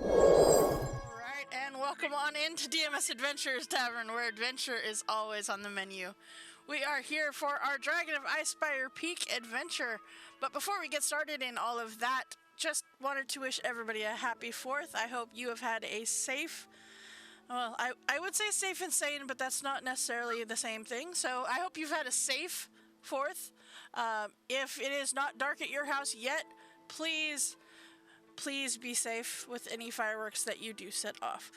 Alright, and welcome on into DMS Adventures Tavern, where adventure is always on the menu. We are here for our Dragon of Icespire Peak adventure, but before we get started in all of that, just wanted to wish everybody a happy 4th. I hope you have had a safe, well, I would say safe and sane, but that's not necessarily the same thing, so I hope you've had a safe 4th. If it is not dark at your house yet, please be safe with any fireworks that you do set off.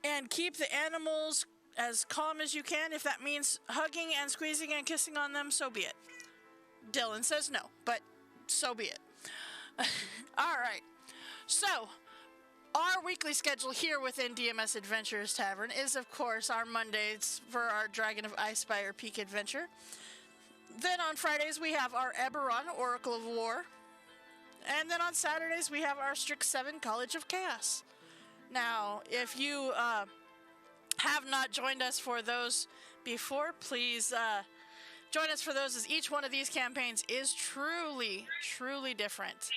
And keep the animals as calm as you can. If that means hugging and squeezing and kissing on them, so be it. Dylan says no, but so be it. Alright, so our weekly schedule here within DMS Adventures Tavern is, of course, our Mondays for our Dragon of Icespire Peak adventure. Then on Fridays we have our Eberron, Oracle of War. And then on Saturdays, we have our Strict 7 College of Chaos. Now, if you have not joined us for those before, please join us for those, as each one of these campaigns is truly, truly different.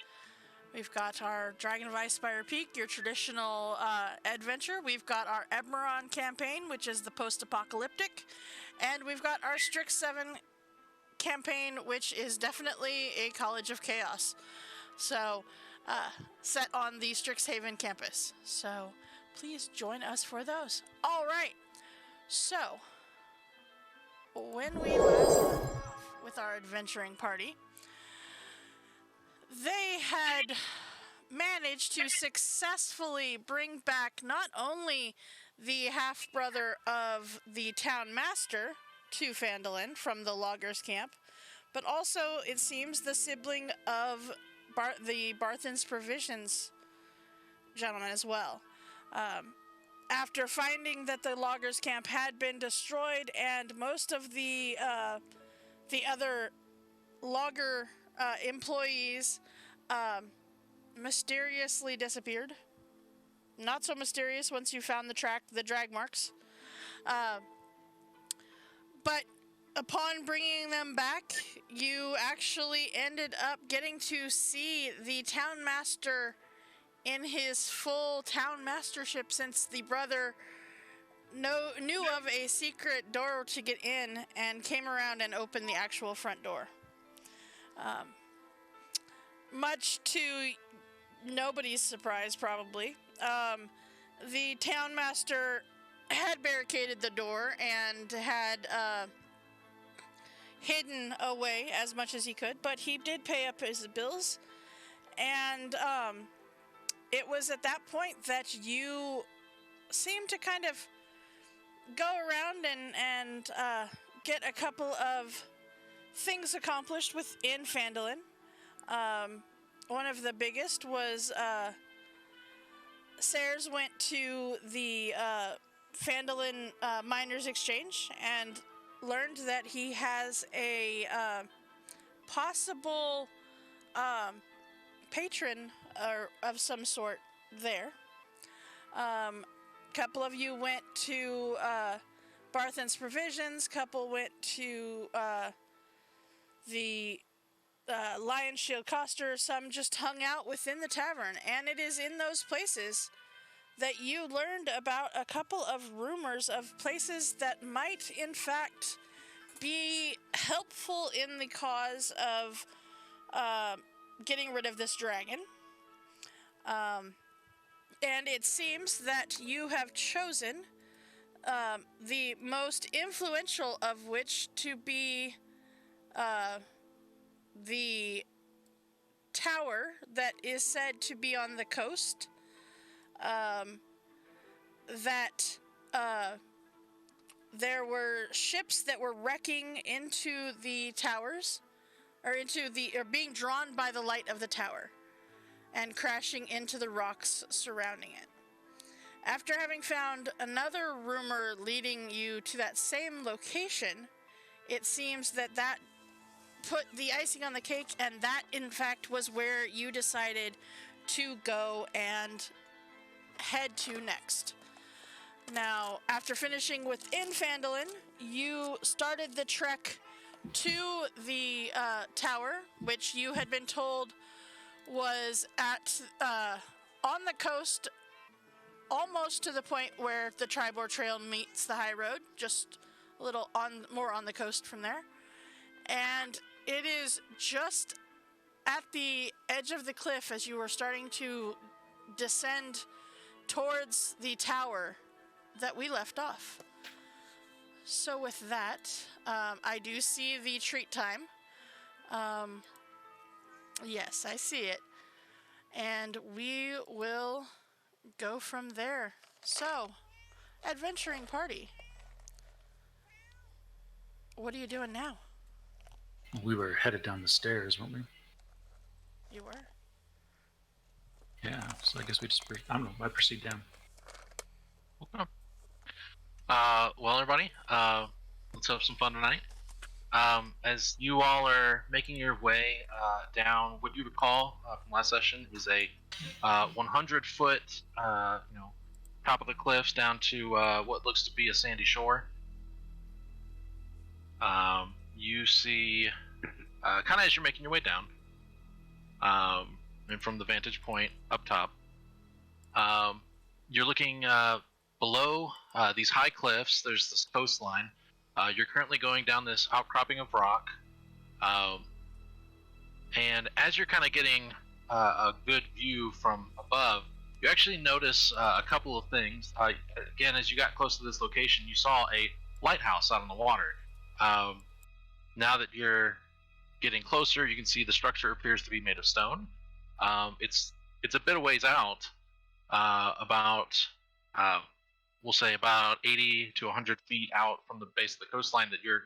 We've got our Dragon of Icespire Peak, your traditional adventure. We've got our Eberron campaign, which is the post-apocalyptic. And we've got our Strict 7 campaign, which is definitely a College of Chaos. So, set on the Strixhaven campus. So, please join us for those. Alright, so, when we last left off with our adventuring party, they had managed to successfully bring back not only the half-brother of the town master to Phandalin from the loggers' camp, but also, it seems, the sibling of the Barthen's Provisions gentleman as well. After finding that the loggers' camp had been destroyed and most of the other logger employees mysteriously disappeared. Not so mysterious once you found the drag marks. But upon bringing them back, you actually ended up getting to see the town master in his full town mastership, since the brother knew of a secret door to get in and came around and opened the actual front door. Much to nobody's surprise, probably, the town master had barricaded the door and had hidden away as much as he could, but he did pay up his bills, and it was at that point that you seemed to kind of go around and get a couple of things accomplished within Phandalin. One of the biggest was Sayers went to the Phandalin Miners Exchange and learned that he has a possible patron of some sort there. Couple of you went to Barthen's Provisions, couple went to the Lion Shield Coster, some just hung out within the tavern, and it is in those places that you learned about a couple of rumors of places that might, in fact, be helpful in the cause of getting rid of this dragon. And it seems that you have chosen the most influential of which to be the tower that is said to be on the coast. That there were ships that were wrecking into the towers, or being drawn by the light of the tower, and crashing into the rocks surrounding it. After having found another rumor leading you to that same location, it seems that put the icing on the cake, and that, in fact, was where you decided to go and head to next. Now, after finishing within Phandalin, you started the trek to the tower, which you had been told was at on the coast, almost to the point where the Tribor Trail meets the high road, just a little more on the coast from there. And it is just at the edge of the cliff as you were starting to descend towards the tower that we left off. So with that, I do see the treat time. Yes, I see it. And we will go from there. So, adventuring party. What are you doing now? We were headed down the stairs, weren't we? You were? Yeah, so I guess we just, I don't know, I proceed down. Okay. Well, everybody, let's have some fun tonight. As you all are making your way down, what you recall from last session is a 100-foot, top of the cliffs down to what looks to be a sandy shore. You see, kind of as you're making your way down, and from the vantage point up top, you're looking below these high cliffs. There's this coastline. You're currently going down this outcropping of rock, and as you're kind of getting a good view from above, you actually notice a couple of things. Again, as you got close to this location, you saw a lighthouse out on the water. Now that you're getting closer, you can see the structure appears to be made of stone. It's a bit of ways out, about we'll say about 80 to 100 feet out from the base of the coastline that you're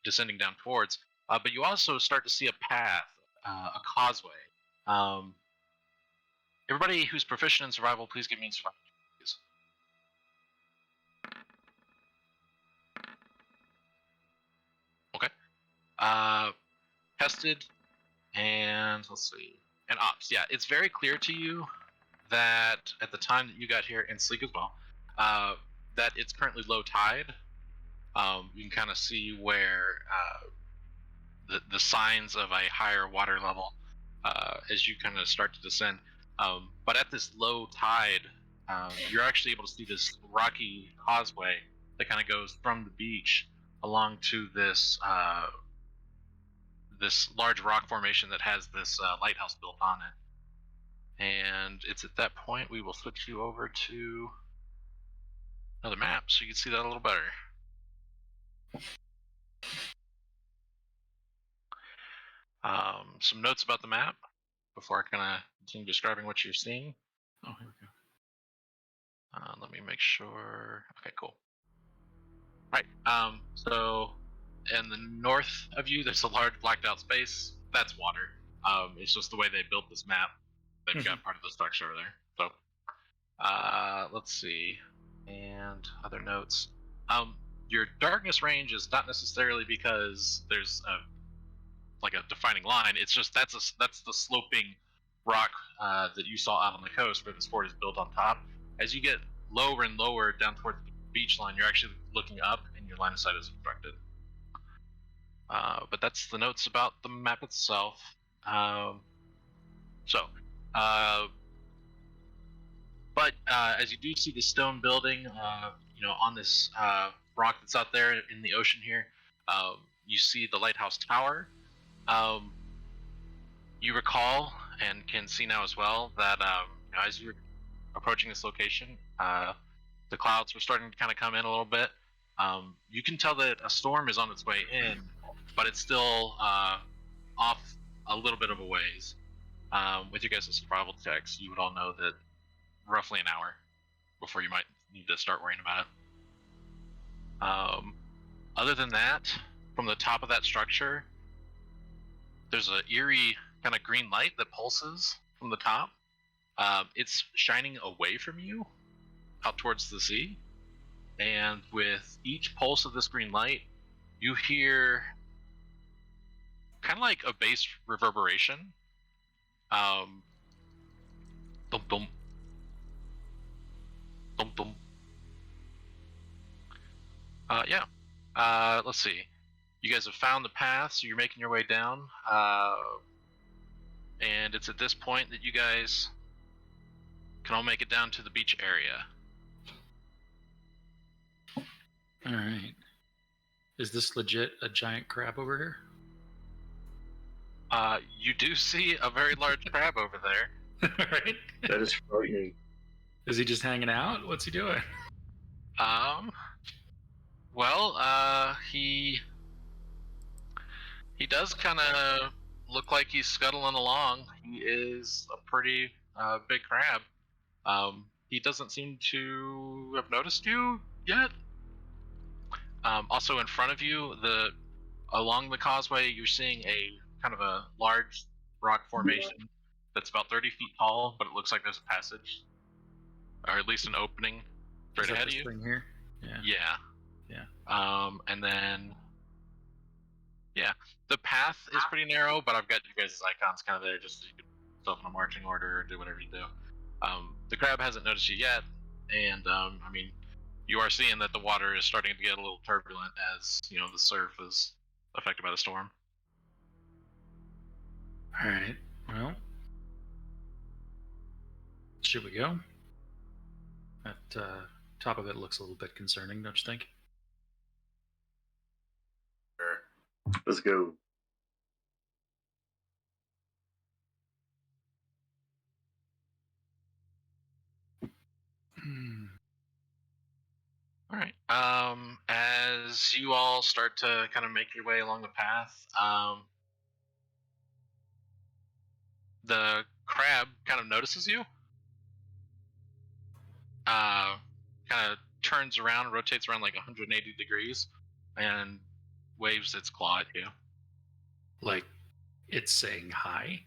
descending down towards. But you also start to see a path, a causeway. Everybody who's proficient in survival, please give me survival. Please. Okay. Tested, and let's see, and ops. Yeah, it's very clear to you that at the time that you got here, and Sleek as well, that it's currently low tide. You can kind of see where the signs of a higher water level as you kind of start to descend. But at this low tide, you're actually able to see this rocky causeway that kind of goes from the beach along to this this large rock formation that has this lighthouse built on it. And it's at that point we will switch you over to another map so you can see that a little better. Some notes about the map before I kind of continue describing what you're seeing. Oh, here we go. Let me make sure. Okay, cool. Right. So in the north of you, there's a large blacked out space. That's water. It's just the way they built this map. They've got part of the structure over there. So, let's see. And other notes. Your darkness range is not necessarily because there's a defining line. It's just that's the sloping rock that you saw out on the coast where this fort is built on top. As you get lower and lower down towards the beach line, you're actually looking up and your line of sight is obstructed. But that's the notes about the map itself. But as you do see the stone building, on this rock that's out there in the ocean here, you see the lighthouse tower. You recall and can see now as well that as you're approaching this location, the clouds were starting to kind of come in a little bit. You can tell that a storm is on its way in, but it's still off a little bit of a ways. With your guys' survival checks, you would all know that roughly an hour before you might need to start worrying about it. Other than that, from the top of that structure, there's an eerie kind of green light that pulses from the top. It's shining away from you, out towards the sea. And with each pulse of this green light, you hear kind of like a bass reverberation. Dum dum. Dum dum. Let's see. You guys have found the path, so you're making your way down. And it's at this point that you guys can all make it down to the beach area. All right. Is this legit a giant crab over here? You do see a very large crab over there. Right. That is frightening. Is he just hanging out? What's he doing? Well, he does kind of look like he's scuttling along. He is a pretty big crab. He doesn't seem to have noticed you yet. Also, in front of you, along the causeway, you're seeing a kind of a large rock formation that's about 30 feet tall, but it looks like there's a passage, or at least an opening straight ahead of you. Thing here? Yeah. And then, yeah, the path is pretty narrow, but I've got you guys' icons kind of there just so you can stuff in a marching order or do whatever you do. The crab hasn't noticed you yet, and I mean, you are seeing that the water is starting to get a little turbulent as the surf is affected by the storm. All right. Well, should we go? That top of it looks a little bit concerning, don't you think? Sure. Let's go. All right. As you all start to kind of make your way along the path, the crab kind of notices you. Kind of turns around, rotates around like 180 degrees, and waves its claw at you. Like it's saying hi?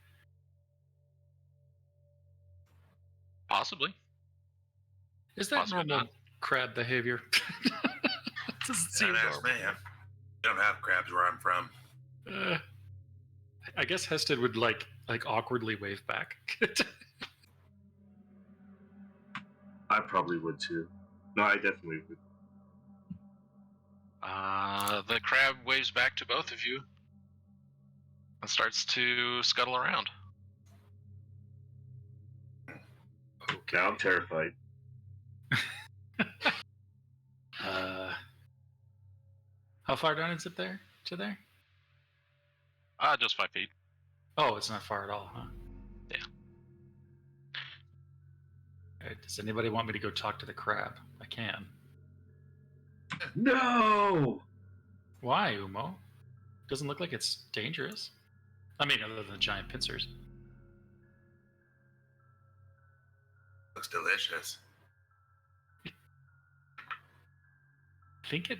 Possibly. Is that Possibly normal not. crab behavior? Doesn't seem Don't ask me. normal. We don't have crabs where I'm from. I guess Hested would like awkwardly wave back. I probably would too. No, I definitely would. The crab waves back to both of you and starts to scuttle around. Okay. Now I'm terrified. How far down is it there? To there? Just 5 feet. Oh, it's not far at all, huh? Yeah. Alright, does anybody want me to go talk to the crab? I can. No! Why, Umo? Doesn't look like it's dangerous. I mean, other than the giant pincers. Looks delicious. I think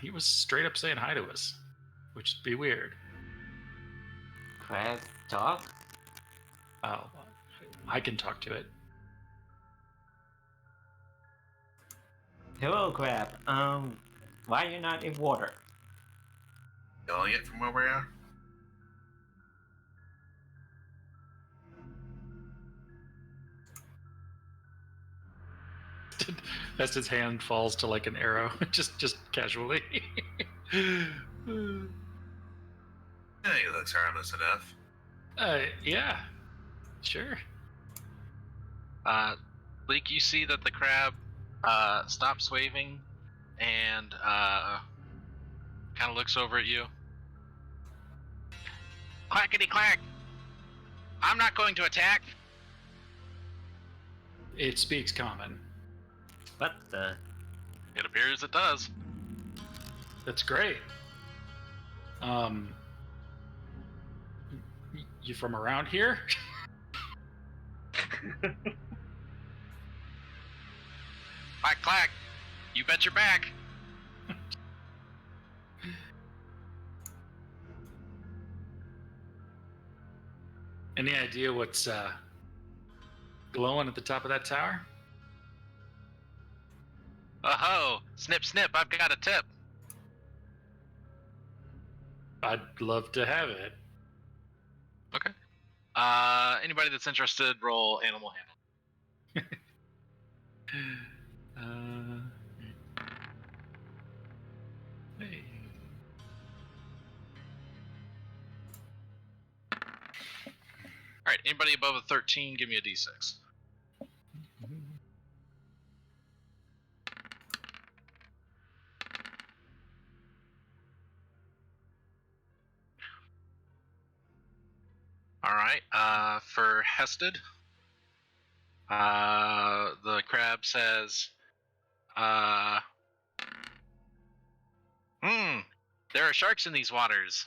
he was straight up saying hi to us, which would be weird. Crab talk? Oh, I can talk to it. Hello, crab. Why you're not in water? Yelling it from where we are? As his hand falls to like an arrow, just casually. Yeah, he looks harmless enough. Yeah, sure. Leek, you see that the crab stops waving and kind of looks over at you. Clackety clack! I'm not going to attack! It speaks common. What the? It appears it does. That's great. You from around here? Clack clack! You bet your back! Any idea what's glowing at the top of that tower? Oh-ho! Snip snip, I've got a tip! I'd love to have it. Okay. Anybody that's interested, roll animal handling. Hey. Alright, anybody above a 13, give me a d6. All right. For Hested, the crab says, there are sharks in these waters.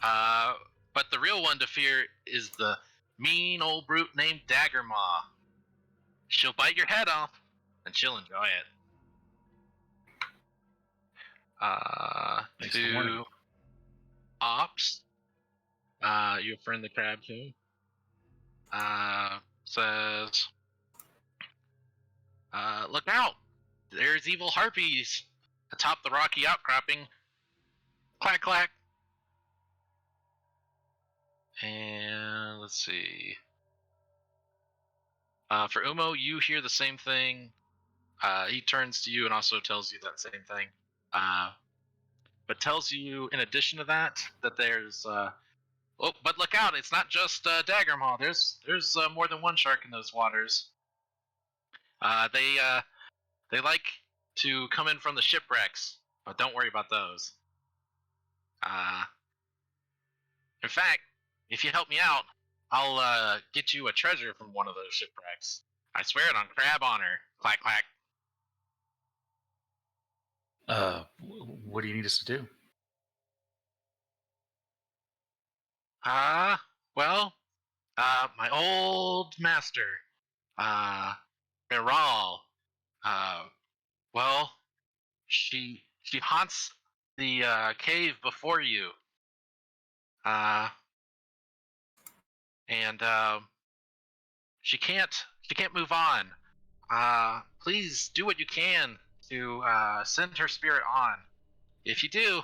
But the real one to fear is the mean old brute named Daggermaw. She'll bite your head off, and she'll enjoy it. Thanks for warning. To Ops, your friend the crab too, says, look out! There's evil harpies atop the rocky outcropping. Clack clack. And let's see. For Umo, you hear the same thing. He turns to you and also tells you that same thing. But tells you, in addition to that there's. Oh, but look out! It's not just Daggermaw. There's more than one shark in those waters. They like to come in from the shipwrecks, but don't worry about those. In fact, if you help me out, I'll get you a treasure from one of those shipwrecks. I swear it on crab honor. Clack clack. What do you need us to do? Well, my old master, Miral, well, she haunts the cave before you. And she can't move on. Please do what you can to send her spirit on. If you do,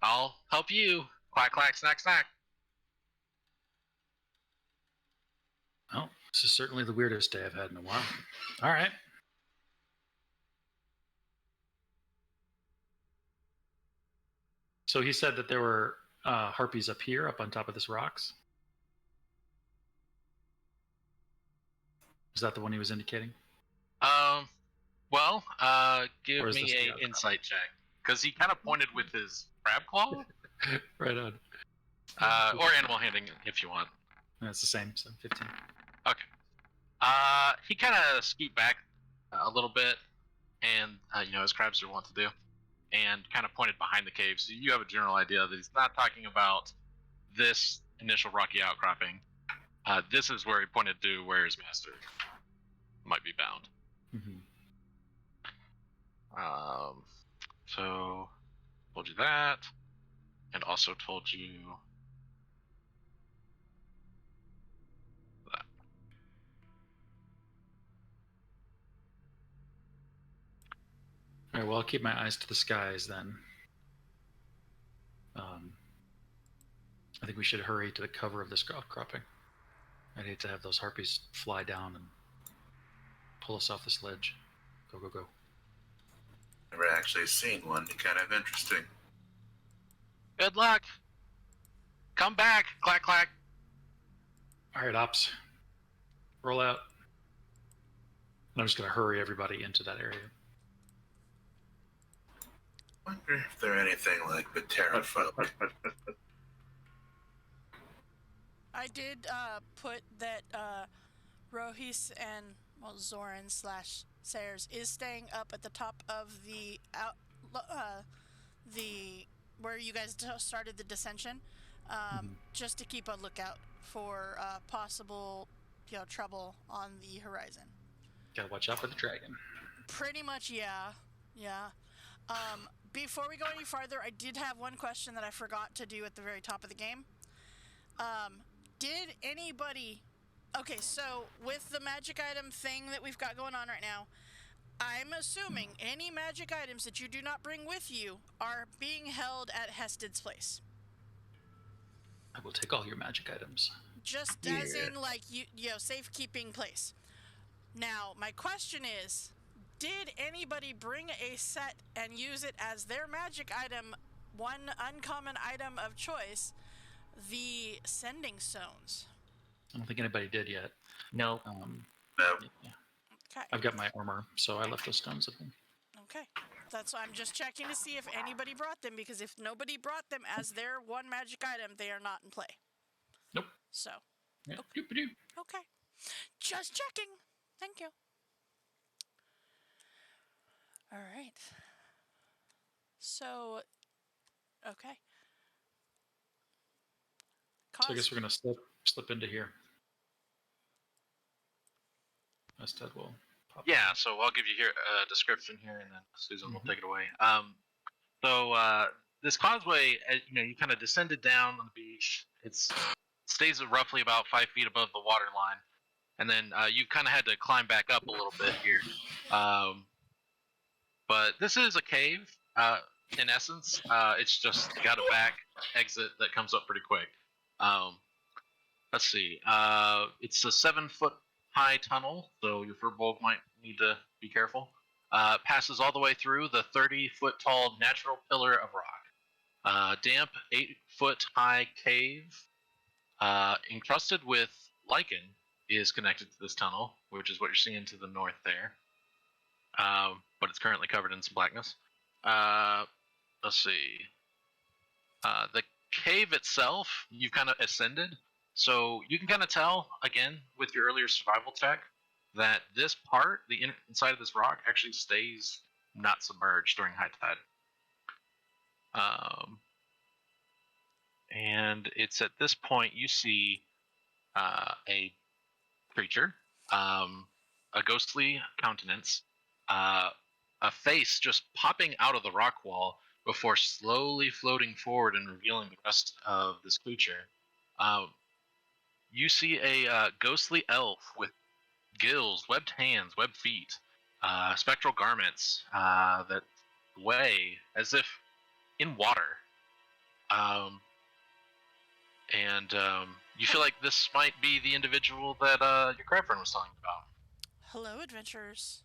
I'll help you. Quack clack snack snack. Well, this is certainly the weirdest day I've had in a while. All right. So he said that there were harpies up here, up on top of this rocks. Is that the one he was indicating? Well, give Or is me this the a outcrop? insight check, because he kind of pointed with his crab claw, Right on. or animal handling if you want. That's the same, so 15. Okay. He kind of scoot back a little bit, and as crabs are wont to do, and kind of pointed behind the cave, so you have a general idea that he's not talking about this initial rocky outcropping. This is where he pointed to where his master might be bound. Mm-hmm. So told you that, and also told you that. All right, well, I'll keep my eyes to the skies then. I think we should hurry to the cover of this outcropping. I'd hate to have those harpies fly down and pull us off this ledge. Go, go, go. Never actually seen one. Kind of interesting. Good luck. Come back. Clack clack. All right, Ops. Roll out. And I'm just going to hurry everybody into that area. Wonder if they're anything like the Terra folk. I did put that Rohis and Zoran / Sayers is staying up at the top of the where you guys started the dissension, just to keep a lookout for possible trouble on the horizon. Gotta watch out for the dragon. Pretty much, yeah. Before we go any farther, I did have one question that I forgot to do at the very top of the game. Did anybody... Okay, so with the magic item thing that we've got going on right now, I'm assuming any magic items that you do not bring with you are being held at Hested's place. I will take all your magic items. Just as in, like, safekeeping place. Now, my question is, did anybody bring a set and use it as their magic item, one uncommon item of choice, the Sending Stones? I don't think anybody did yet. No. No. Yeah. Okay. I've got my armor, so I left those stones at home. Okay. That's why I'm just checking to see if anybody brought them, because if nobody brought them as their one magic item, they are not in play. Nope. So, Yeah. Okay. Doop-a-doo. okay. Just checking. Thank you. All right. So, okay. So I guess Cause. we're gonna slip into here. Ted will pop. Yeah, so I'll give you here a description here, and then Susan will Mhm. take it away. So this causeway, you kind of descended down on the beach. It stays at roughly about 5 feet above the water line, and then you kind of had to climb back up a little bit here. But this is a cave, in essence. It's just got a back exit that comes up pretty quick. Let's see. It's a 7 foot high tunnel, so your furbolg might need to be careful. Passes all the way through the 30-foot tall natural pillar of rock. Damp 8 foot high cave, encrusted with lichen, is connected to this tunnel, which is what you're seeing to the north there. But it's currently covered in some blackness. Let's see. The cave itself, you've kind of ascended, so you can kind of tell again with your earlier survival check that this part, the inside of this rock, actually stays not submerged during high tide. And it's at this point you see a creature, a ghostly countenance, a face just popping out of the rock wall before slowly floating forward and revealing the rest of this creature. You see a ghostly elf with gills, webbed hands, webbed feet, spectral garments that weigh as if in water. And you feel like this might be the individual that your crab friend was telling you about. Hello, adventurers.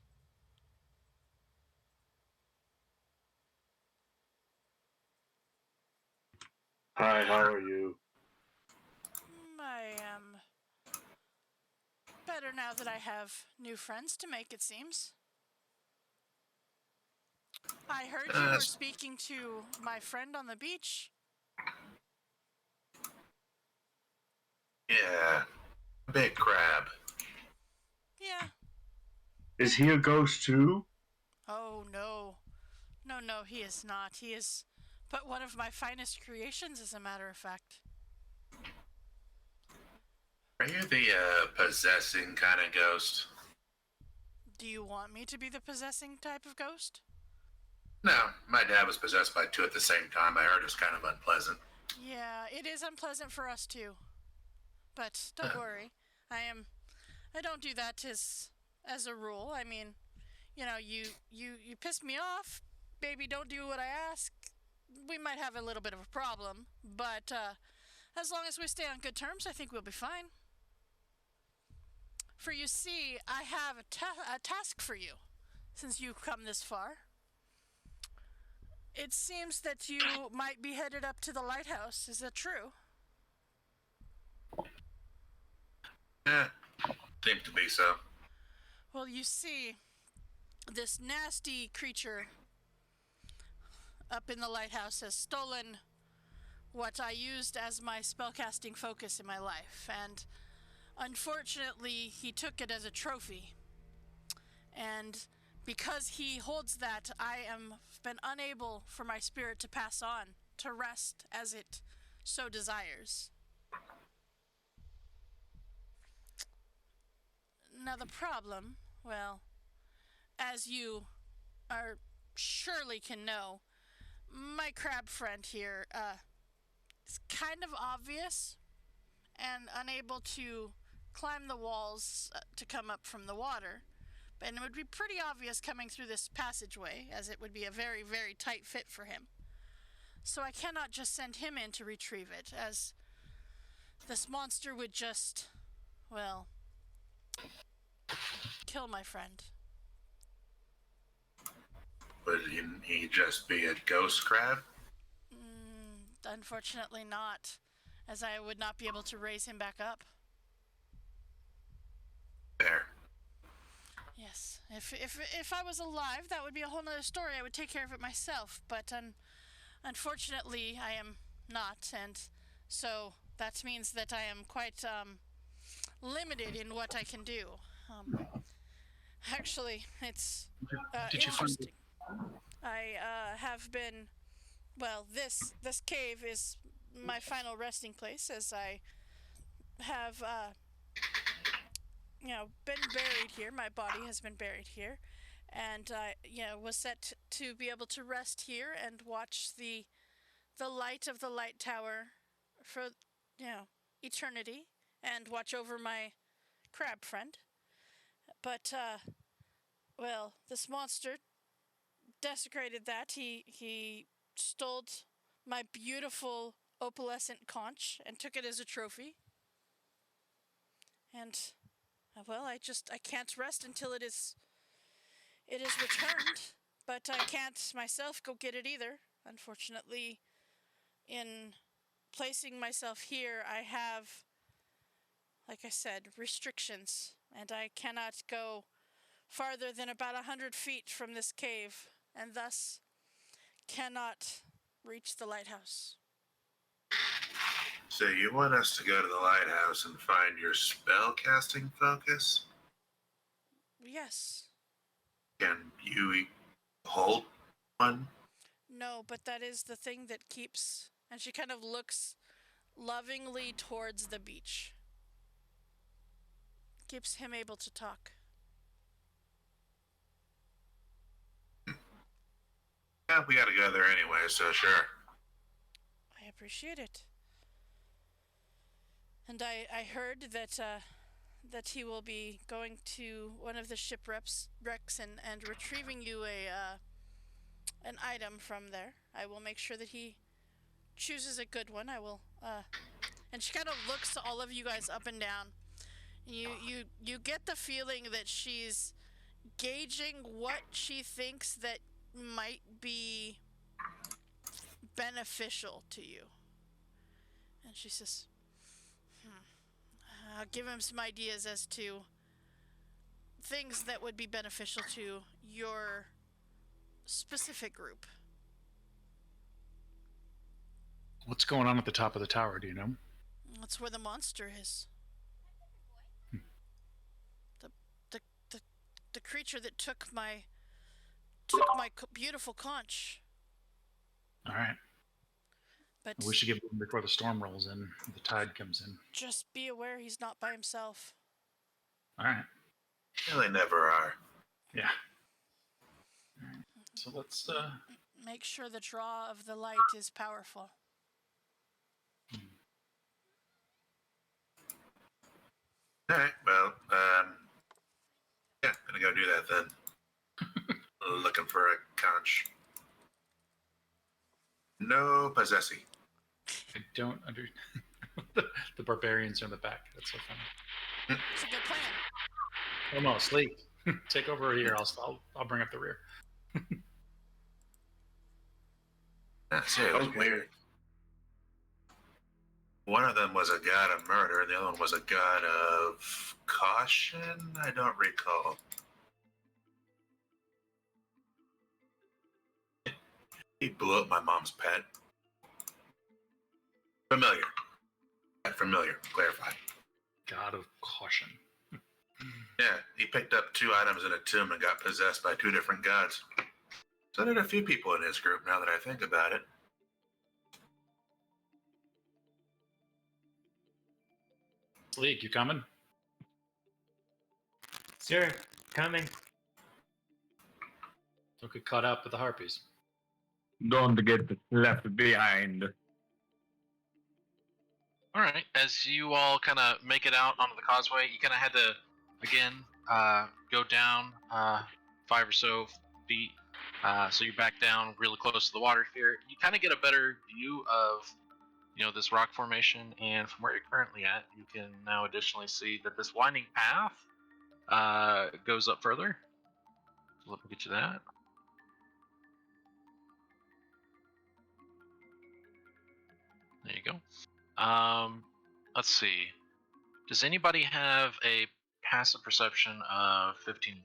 Hi, how are you? I am better now that I have new friends to make, it seems. I heard you were speaking to my friend on the beach. Yeah, big crab. Yeah. Is he a ghost too? Oh, no. No, he is not. He is but one of my finest creations, as a matter of fact. Are you the possessing kind of ghost? Do you want me to be the possessing type of ghost? No, my dad was possessed by two at the same time. I heard it was kind of unpleasant. Yeah, it is unpleasant for us too. But don't worry. I don't do that as a rule. I mean, you piss me off, baby, don't do what I ask. We might have a little bit of a problem, but as long as we stay on good terms, I think we'll be fine. For you see, I have a task for you, since you've come this far. It seems that you might be headed up to the lighthouse. Is that true? Yeah, seems to be so. Well, you see, this nasty creature up in the lighthouse has stolen what I used as my spellcasting focus in my life, and unfortunately, he took it as a trophy. And because he holds that, I am been unable for my spirit to pass on, to rest as it so desires. Now the problem, well, as you are surely can know, my crab friend here is kind of obvious and unable to climb the walls to come up from the water. And it would be pretty obvious coming through this passageway, as it would be a very, very tight fit for him. So I cannot just send him in to retrieve it, as this monster would just, well, kill my friend. Would he just be a ghost crab? Unfortunately not, as I would not be able to raise him back up. There. Yes, if I was alive, that would be a whole nother story. I would take care of it myself, but unfortunately, I am not, and so that means that I am quite limited in what I can do. Actually, it's Did you find interesting. I have been. Well, this cave is my final resting place, as I have been buried here. My body has been buried here, and I was set to be able to rest here and watch the light of the light tower for eternity, and watch over my crab friend. But well, this monster desecrated that. He stole my beautiful opalescent conch and took it as a trophy. And well, I can't rest until it is returned. But I can't myself go get it either. Unfortunately, in placing myself here, I have, like I said, restrictions, and I cannot go farther than about 100 feet from this cave, and thus cannot reach the lighthouse. So you want us to go to the lighthouse and find your spell casting focus? Yes. Can you hold one? No, but that is the thing that keeps. And she kind of looks lovingly towards the beach. Keeps him able to talk. Yeah, we gotta go there anyway, so sure. I appreciate it. And I heard that he will be going to one of the shipwrecks and retrieving you an item from there. I will make sure that he chooses a good one. I will and she kind of looks to all of you guys up and down. You get the feeling that she's gauging what she thinks that might be beneficial to you. And she says, I'll give him some ideas as to things that would be beneficial to your specific group. What's going on at the top of the tower? Do you know? That's where the monster is. The the creature that took my beautiful conch. All right. But We should get moving before the storm rolls in. The tide comes in. just be aware he's not by himself. All right. Yeah, they never are. Yeah. All right. So let's Make sure the draw of the light is powerful. Alright, well, yeah, gonna go do that then. Looking for a conch. No possessy. I don't under the barbarians are in the back. That's so funny. It's a good plan. Almost Lee. Take over here. I'll bring up the rear. That's it. It was weird. One of them was a god of murder, and the other one was a god of caution. I don't recall. He blew up my mom's pet. Familiar. Familiar. Clarify. God of caution. Yeah, he picked up 2 items in a tomb and got possessed by 2 different gods. So did a few people in his group, now that I think about it. League, you coming? Sir, coming. Don't get caught up with the harpies. Don't get left behind. All right. As you all kind of make it out onto the causeway, you kind of had to, again, go down 5 or so feet. So you're back down really close to the water here. You kind of get a better view of, this rock formation, and from where you're currently at, you can now additionally see that this winding path goes up further. So let me get you that. There you go. Let's see. Does anybody have a passive perception of 15?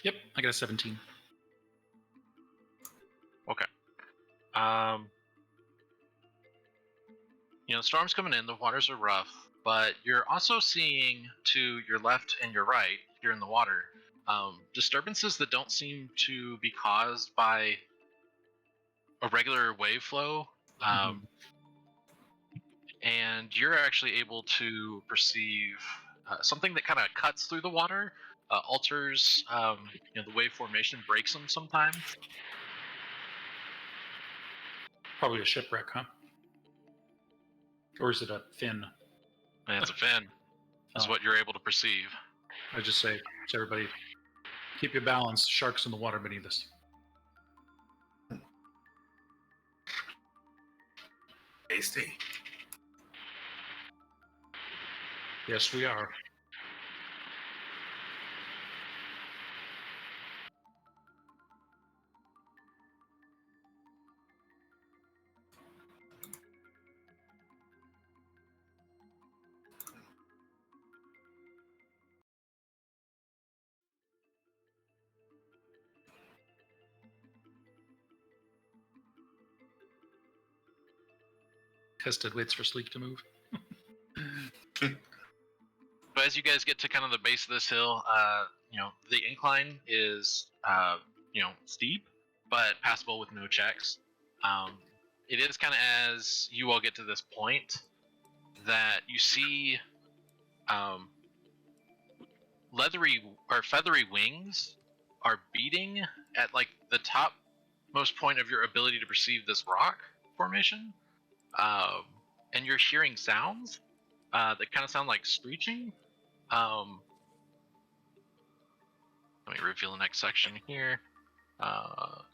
Yep, I got a 17. Okay. the storm's coming in, the waters are rough, but you're also seeing to your left and your right here in the water disturbances that don't seem to be caused by a regular wave flow. And you're actually able to perceive something that kind of cuts through the water, alters the wave formation, breaks them sometimes. Probably a shipwreck, huh? Or is it a fin? And it's a fin. That's what you're able to perceive. I just say to everybody, keep your balance. Sharks in the water beneath us. Tasty. Yes, we are. Tested waits for sleep to move. But as you guys get to kind of the base of this hill, the incline is steep, but passable with no checks. It is kind of as you all get to this point that you see leathery or feathery wings are beating at like the topmost point of your ability to perceive this rock formation, and you're hearing sounds that kind of sound like screeching. Let me reveal the next section here. I'll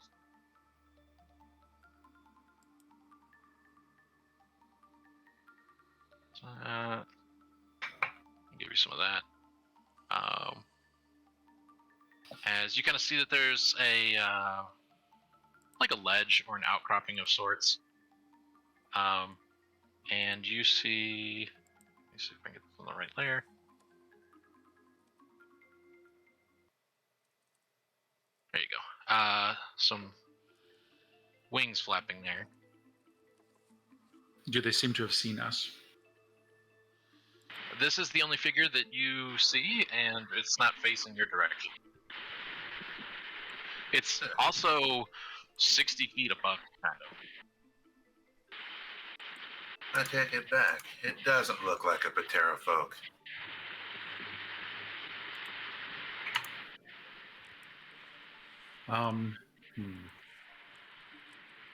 give you some of that. As you kind of see that there's a like a ledge or an outcropping of sorts, and you see. Let me see if I can get this on the right layer. There you go. Some wings flapping there. Do they seem to have seen us? This is the only figure that you see, and it's not facing your direction. It's also 60 feet above, kind of. I take it back. It doesn't look like a Patera folk.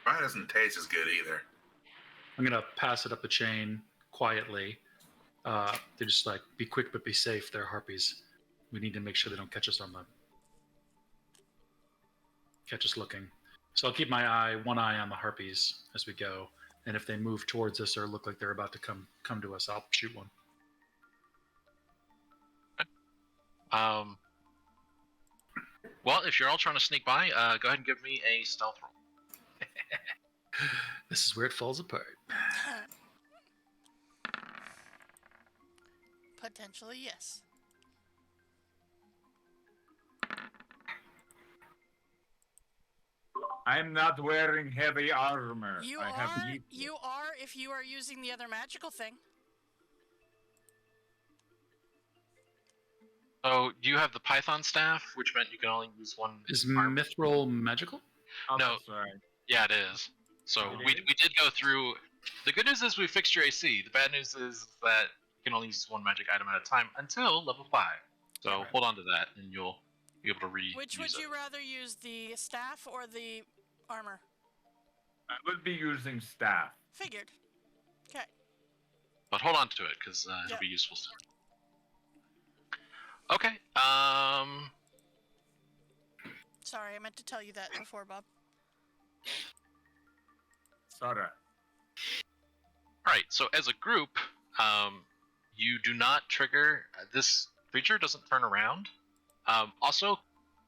Probably doesn't taste as good either. I'm gonna pass it up the chain quietly. They're just like, be quick but be safe. They're harpies. We need to make sure they don't catch us looking. So I'll keep one eye on the harpies as we go. And if they move towards us or look like they're about to come to us, I'll shoot one. Well, if you're all trying to sneak by, go ahead and give me a stealth roll. This is where it falls apart. Potentially, yes. I'm not wearing heavy armor. You I have are if you are using the other magical thing. So you have the Python staff, which meant you can only use one. Is arm. Mithril magical? Oh, No. that's right. Yeah, it is. So we did go through. The good news is we fixed your AC. The bad news is that you can only use one magic item at a time until level 5. So Right. hold on to that, and you'll be able to reuse Which would you rather use, the staff or the armor? I would be using staff. Figured. Okay. But hold on to it, because it'll be useful soon. Okay. Sorry, I meant to tell you that before, Bob. Sorry. Alright, so as a group, you do not trigger. This creature doesn't turn around. Also,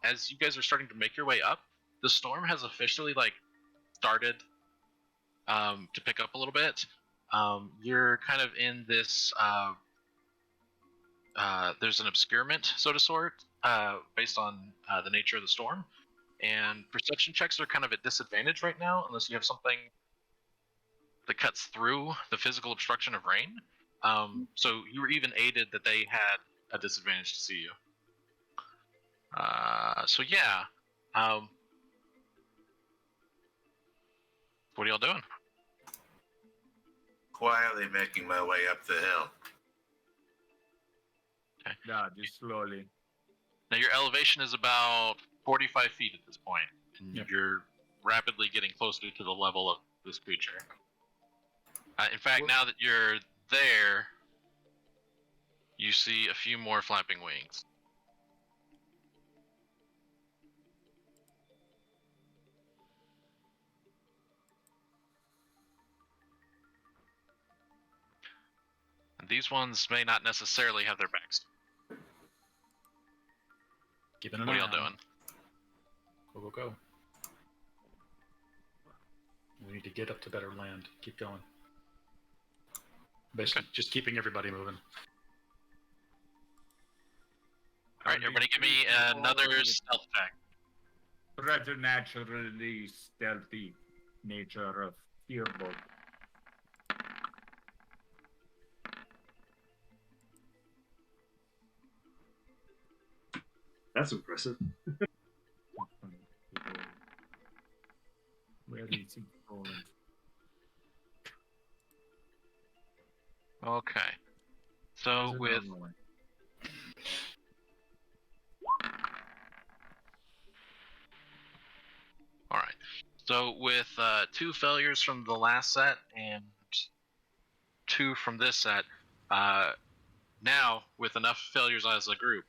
as you guys are starting to make your way up, the storm has officially started to pick up a little bit. You're kind of in this. There's an obscurement, so to sort, based on the nature of the storm, and perception checks are kind of at disadvantage right now, unless you have something that cuts through the physical obstruction of rain. So you were even aided that they had a disadvantage to see you. So yeah. What are y'all doing? Quietly making my way up the hill. Yeah, just slowly. Now your elevation is about 45 feet at this point, and Yep. you're rapidly getting closer to the level of this creature. In fact, now that you're there, you see a few more flapping wings. And these ones may not necessarily have their backs. Keeping an What are eye y'all on doing? them. Go, go, go. We need to get up to better land. Keep going. Basically, just keeping everybody moving. All right, everybody, give me another stealth check. Preternaturally stealthy nature of Fearbolt. That's impressive. Where is he going? Okay. So Is it with normal one? all right. So with 2 failures from the last set and 2 from this set, now with enough failures as a group,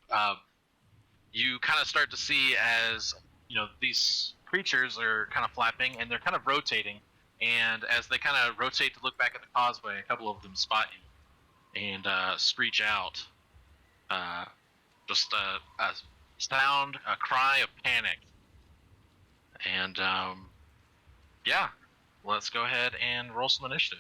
you kind of start to see as these creatures are kind of flapping and they're kind of rotating, and as they kind of rotate to look back at the causeway, a couple of them spot you and screech out just a sound, a cry of panic. And yeah, let's go ahead and roll some initiative.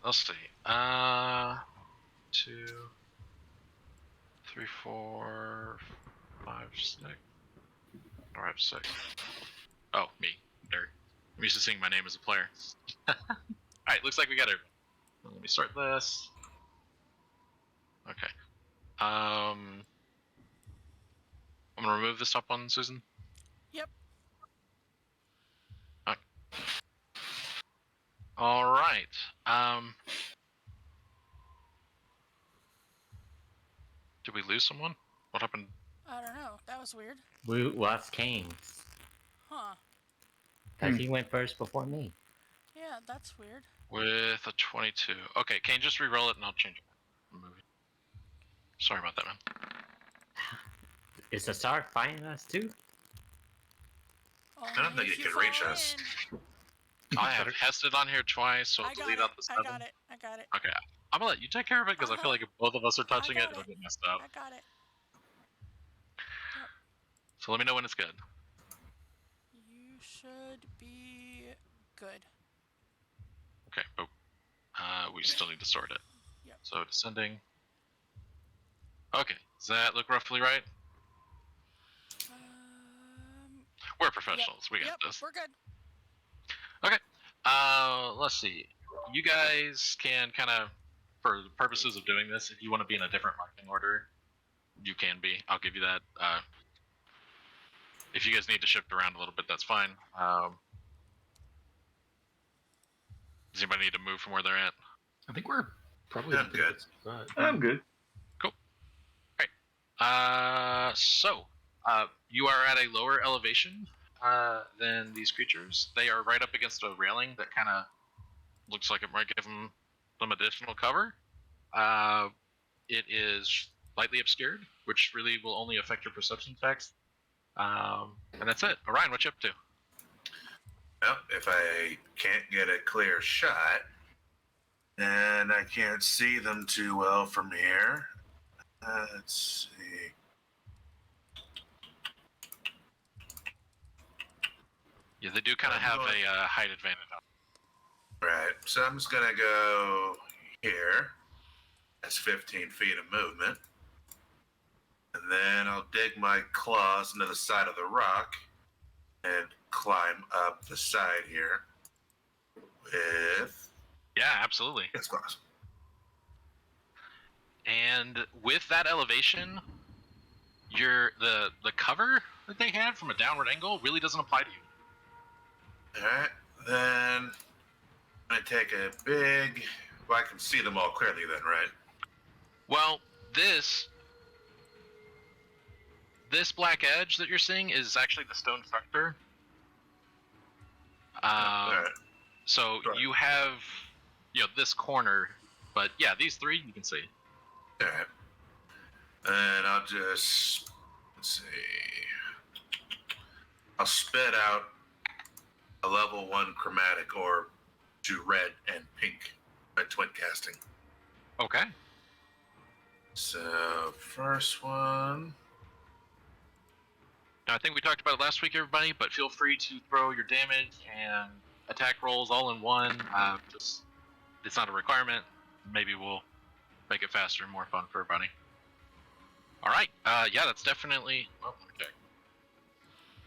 Let's see. 2, 3, 4, 5, 6. Or I have 6. Oh, me. Nerd. I'm used to seeing my name as a player. Alright, looks like we got it. Let me start this. Okay. I'm gonna remove this top one, Susan. Yep. Okay. Alright. Did we lose someone? What happened? I don't know. That was weird. We lost Kane. Huh. Because he went first before me. Yeah, that's weird. With a 22. Okay, Kane, just re-roll it and I'll change it. Sorry about that, man. Is the star finding us too? I don't think If it you could reach fall us. in. I have tested on here twice, so I got delete it. out the 7. I got it. I got it. Okay, I'm gonna let you take care of it because I feel like if both of us are touching it, got it'll it. get messed up. I got it. Yep. So let me know when it's good. You should be good. Okay, but we still need to sort it. Yep. So descending. Okay, does that look roughly right? We're professionals. We got Yep, this. we're good. Okay. Let's see. You guys can kind of, for the purposes of doing this, if you want to be in a different marching order, you can be. I'll give you that. If you guys need to shift around a little bit, that's fine. Does anybody need to move from where they're at? I think we're probably I'm good. But I'm good. So you are at a lower elevation than these creatures. They are right up against a railing that kind of looks like it might give them some additional cover. It is lightly obscured, which really will only affect your perception checks. And that's it. Orion, what you up to? Well, if I can't get a clear shot, and I can't see them too well from here, let's see. Yeah, they do kind of have a height advantage. Right. So I'm just gonna go here. That's 15 feet of movement. And then I'll dig my claws into the side of the rock and climb up the side here with Yeah, absolutely. its claws. And with that elevation, the cover that they had from a downward angle really doesn't apply to you. Alright. Then I'm gonna take a big. Well, I can see them all clearly then, right? Well, this black edge that you're seeing is actually the stone structure. Alright. So Right. you have, this corner, but yeah, these three you can see. Alright. And I'll just. Let's see. I'll spit out a level 1 chromatic orb to red and pink by twin casting. Okay. So, first one. Now, I think we talked about it last week, everybody, but feel free to throw your damage and attack rolls all in one. It's not a requirement. Maybe we'll make it faster and more fun for everybody. All right. Yeah, that's definitely. Oh, okay.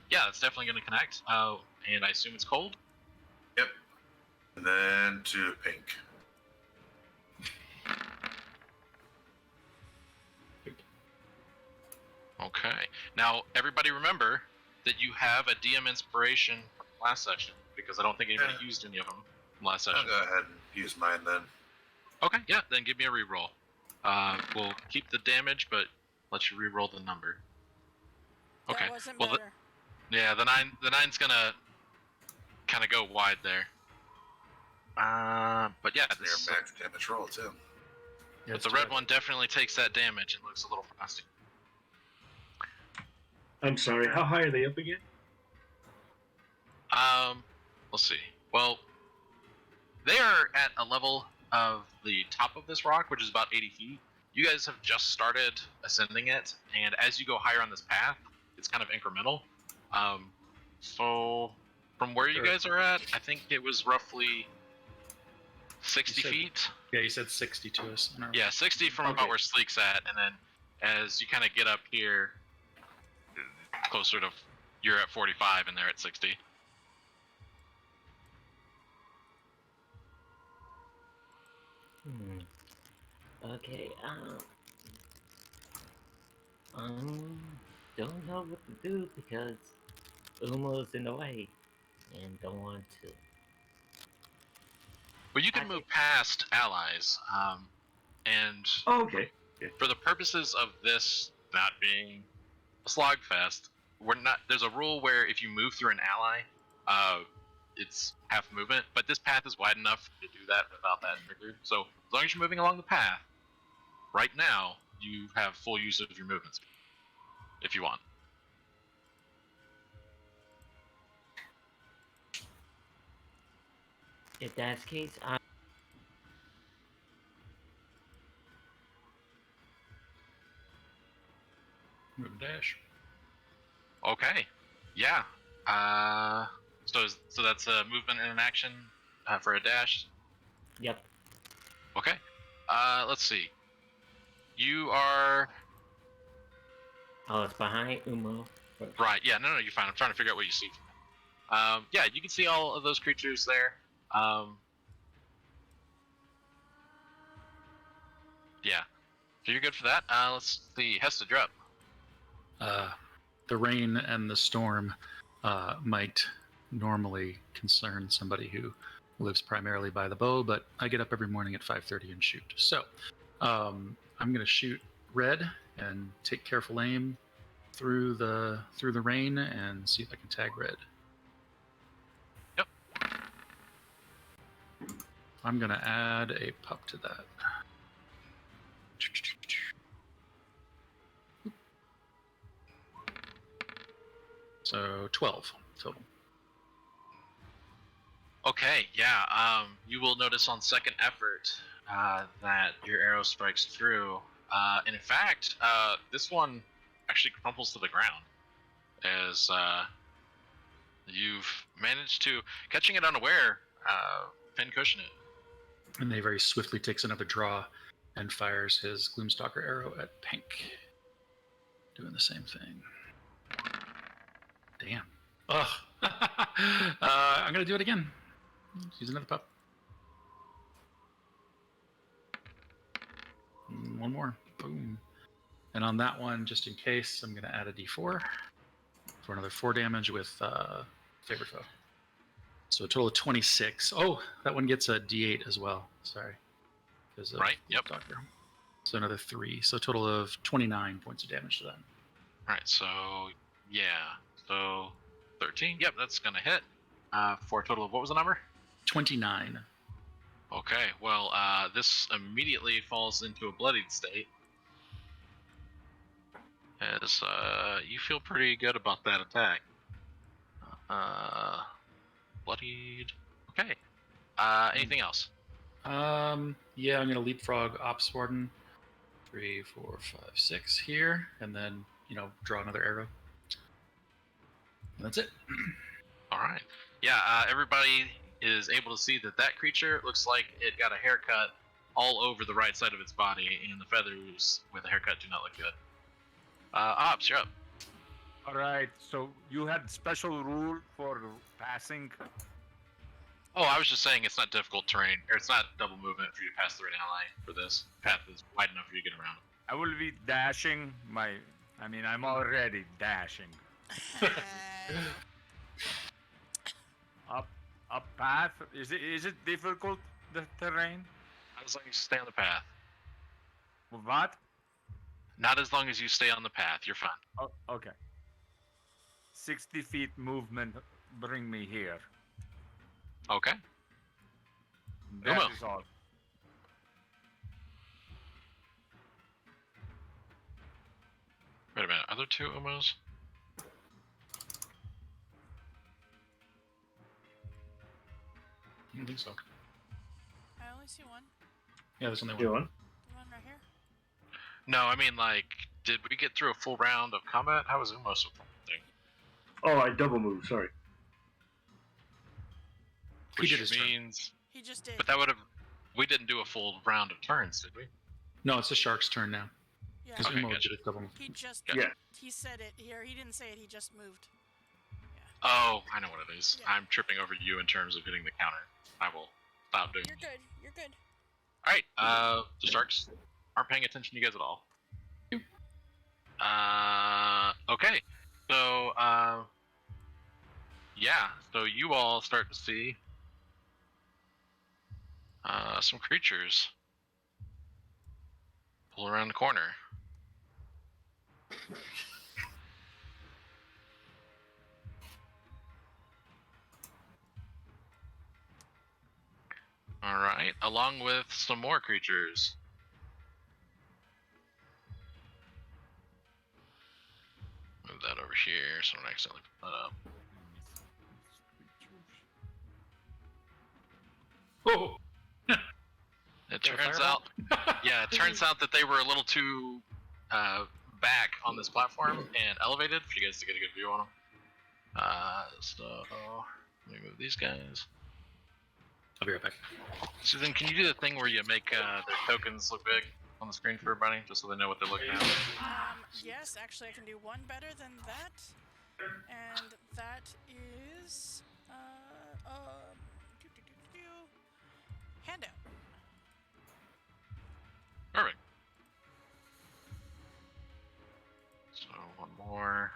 Yeah, that's definitely going to connect. And I assume it's cold. Yep. And then to pink. Okay. Now, everybody remember that you have a DM inspiration from last session, because I don't think anybody used any of them from last session. I'll go ahead and use mine then. Okay, yeah, then give me a reroll. We'll keep the damage, but let you reroll the number. Okay. That wasn't Well, better. yeah, the nine's gonna kind of go wide there. But yeah, Near max damage roll too. Yeah, but the red one definitely takes that damage and looks a little frosty. I'm sorry, how high are they up again? Let's see. Well, they are at a level of the top of this rock, which is about 80 feet. You guys have just started ascending it, and as you go higher on this path, it's kind of incremental. So from where you guys are at, I think it was roughly 60 feet. Yeah, you said 60 to us. Yeah, 60 from about where Sleek's at, and then as you kind of get up here, closer to, you're at 45 and they're at 60. Okay, don't know what to do because Umo's in the way and don't want to. Well, you can move past allies, and Oh, okay. for the purposes of this not being a slogfest, there's a rule where if you move through an ally, it's half movement, but this path is wide enough to do that without that trigger. So as long as you're moving along the path, right now you have full use of your movements if you want. If that's the case, Move dash. Okay, yeah. So that's a movement and an action for a dash. Yep. Okay. Let's see. You are Oh, it's behind Umo. right. Yeah. No, you're fine. I'm trying to figure out what you see. Yeah, you can see all of those creatures there. Yeah. So you're good for that. Let's see. Hesta, you're up. The rain and the storm might normally concern somebody who lives primarily by the bow, but I get up every morning at 5:30 and shoot. So I'm going to shoot red and take careful aim through the rain and see if I can tag red. Yep. I'm going to add a pup to that. So 12 total. Okay, yeah. You will notice on second effort that your arrow strikes through. And in fact, this one actually crumples to the ground as You've managed to, catching it unaware, pincushion it. And they very swiftly takes another draw and fires his Gloomstalker arrow at Pink. Doing the same thing. Damn. Ugh. I'm going to do it again. Use another pup. One more. Boom. And on that one, just in case, I'm going to add a d4 for another 4 damage with Favorite Foe. So a total of 26. Oh, that one gets a d8 as well. Sorry. Right, yep. Doctor. So another 3. So a total of 29 points of damage to that. Alright, so, yeah. So, 13. Yep, that's going to hit. For a total of, what was the number? 29. Okay, well, this immediately falls into a bloodied state. As you feel pretty good about that attack. Bloodied. Okay. Anything else? Yeah, I'm gonna leapfrog Ops Warden. 3, 4, 5, 6 here, and then draw another arrow. And that's it. All right. Yeah. Everybody is able to see that creature looks like it got a haircut all over the right side of its body, and the feathers with a haircut do not look good. Ops, you're up. All right. So you had special rule for passing. Oh, I was just saying it's not difficult terrain, or it's not double movement for you to pass through an ally for this. Path is wide enough for you to get around. I will be dashing I'm already dashing. Up path. Is it difficult, the terrain? Not as long as you stay on the path. What? Not as long as you stay on the path. You're fine. Oh, okay. 60 feet movement bring me here. Okay. That Umo. is all. Wait a minute. Are there 2 Umos? I don't think so. I only see one. Yeah, there's only You one. want? The one right here. No, I mean, like, did we get through a full round of combat? How was Umos so far? Oh, I double moved. Sorry. He Which did his turn. means, He just did. but that would have. We didn't do a full round of turns, did we? No, it's the shark's turn now. Yeah. Because Okay, Umo gotcha. did it double. He just. Yeah. He said it here. He didn't say it. He just moved. Oh, I know what it is. Yeah. I'm tripping over you in terms of hitting the counter. I will stop doing. You're good. You're good. All right. The sharks aren't paying attention to you guys at all. Okay. So, yeah. So you all start to see some creatures pull around the corner. All right, along with some more creatures. Move that over here so I don't accidentally put that up. Oh! It Got a turns fireball? out, yeah, it turns out that they were a little too back on this platform and elevated for you guys to get a good view on them. So let me move these guys. I'll be right back. Susan, can you do the thing where you make the tokens look big on the screen for everybody, just so they know what they're looking at? Yes, actually, I can do one better than that, and that is handout. Perfect. So one more.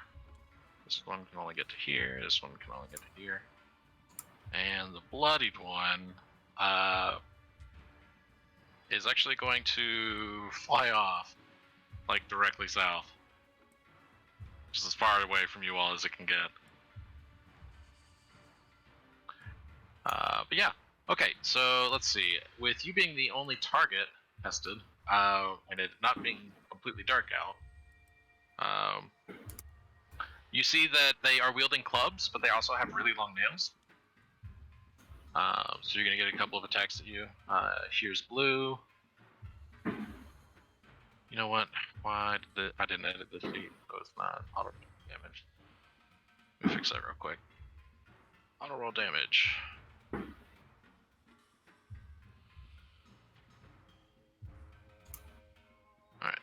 This one can only get to here. This one can only get to here. And the bloodied one is actually going to fly off, like directly south, just as far away from you all as it can get. But yeah, okay. So let's see. With you being the only target tested, and it not being completely dark out, you see that they are wielding clubs, but they also have really long nails. So you're gonna get a couple of attacks at you. Here's blue. You know what? Why did I didn't edit this sheet, so it's not auto damage. Let me fix that real quick. Auto roll damage. Alright.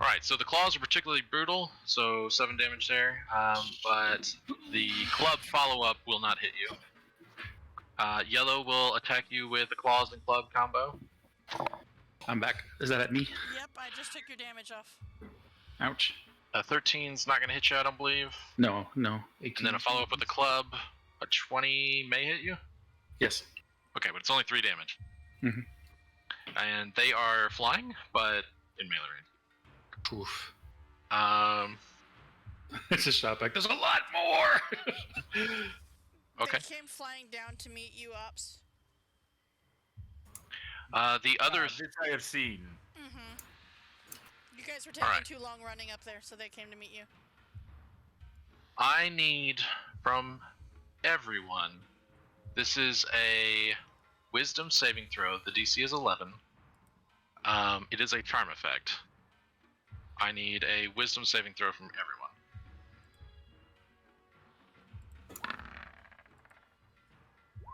Alright, so the claws are particularly brutal, so 7 damage there. But the club follow-up will not hit you. Yellow will attack you with the claws and club combo. I'm back. Is that at me? Yep, I just took your damage off. Ouch. 13's not going to hit you, I don't believe. No. 18. And then a follow-up with the club. A 20 may hit you? Yes. Okay, but it's only 3 damage. Mhm. And they are flying, but in melee range. Oof. It's a shot back. There's a lot more. Okay. They came flying down to meet you, Ops. The others. This I have seen. Mm-hmm. You guys were taking Alright. too long running up there, so they came to meet you. I need from everyone. This is a wisdom saving throw. The DC is 11. It is a charm effect. I need a wisdom saving throw from everyone.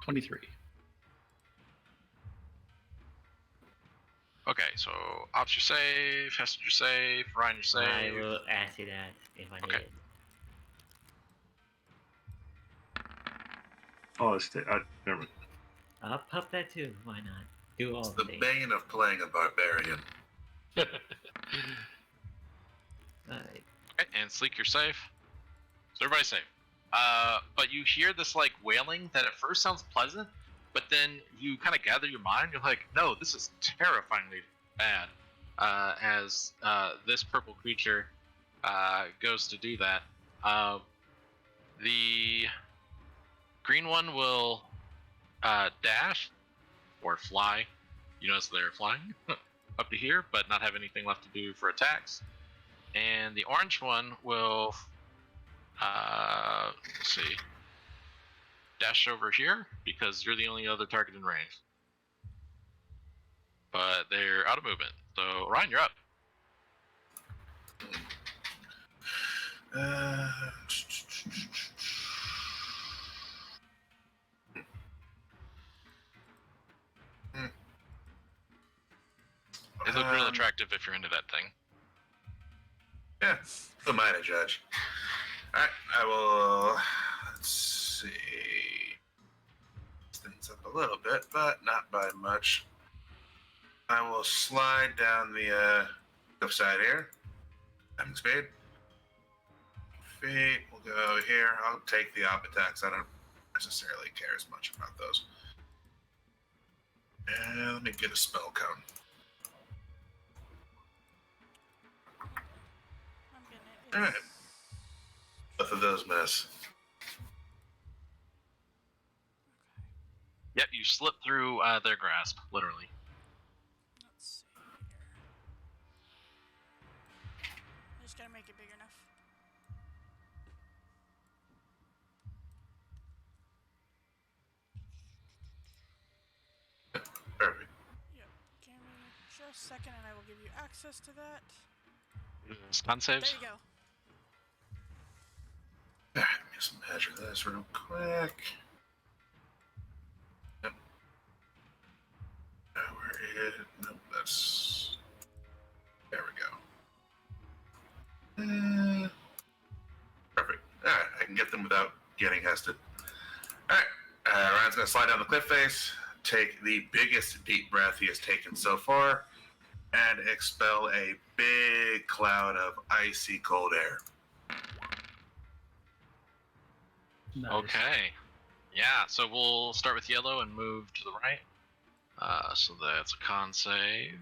$23. Okay, so Ops you're safe, Hester you're safe, Ryan you're safe. I will ask you that if I need Okay. it. Oh, never mind. I'll pop that too. Why not? Do all It's the the things. bane of playing a barbarian. Alright. Okay, and Sleek you're safe. So everybody's safe. But you hear this like wailing that at first sounds pleasant, but then you kind of gather your mind. You're like, no, this is terrifyingly bad. As this purple creature goes to do that, the green one will dash or fly. You notice they're flying up to here, but not have anything left to do for attacks. And the orange one will, let's see, dash over here because you're the only other target in range. But they're out of movement. So Ryan, you're up. They look real attractive if you're into that thing. Yeah, who am I to judge? Alright, I will. Let's see. Things up a little bit, but not by much. I will slide down the left side here. Having speed. Feet will go here. I'll take the op attacks. I don't necessarily care as much about those. And let me get a spell cone. I'm gonna. Alright. Both of those miss. Yep, you slip through their grasp, literally. Let's see here. I just gotta make it big enough. Perfect. Yep. Give me just a second and I will give you access to that. Con There saves. you go. Alright, let me just measure this real quick. Yep. Where is it? Nope, that's. There we go. Perfect. Alright, I can get them without getting hested. Alright, Ryan's gonna slide down the cliff face, take the biggest deep breath he has taken so far, and expel a big cloud of icy cold air. Nice. Okay. Yeah, so we'll start with yellow and move to the right. So that's a con save.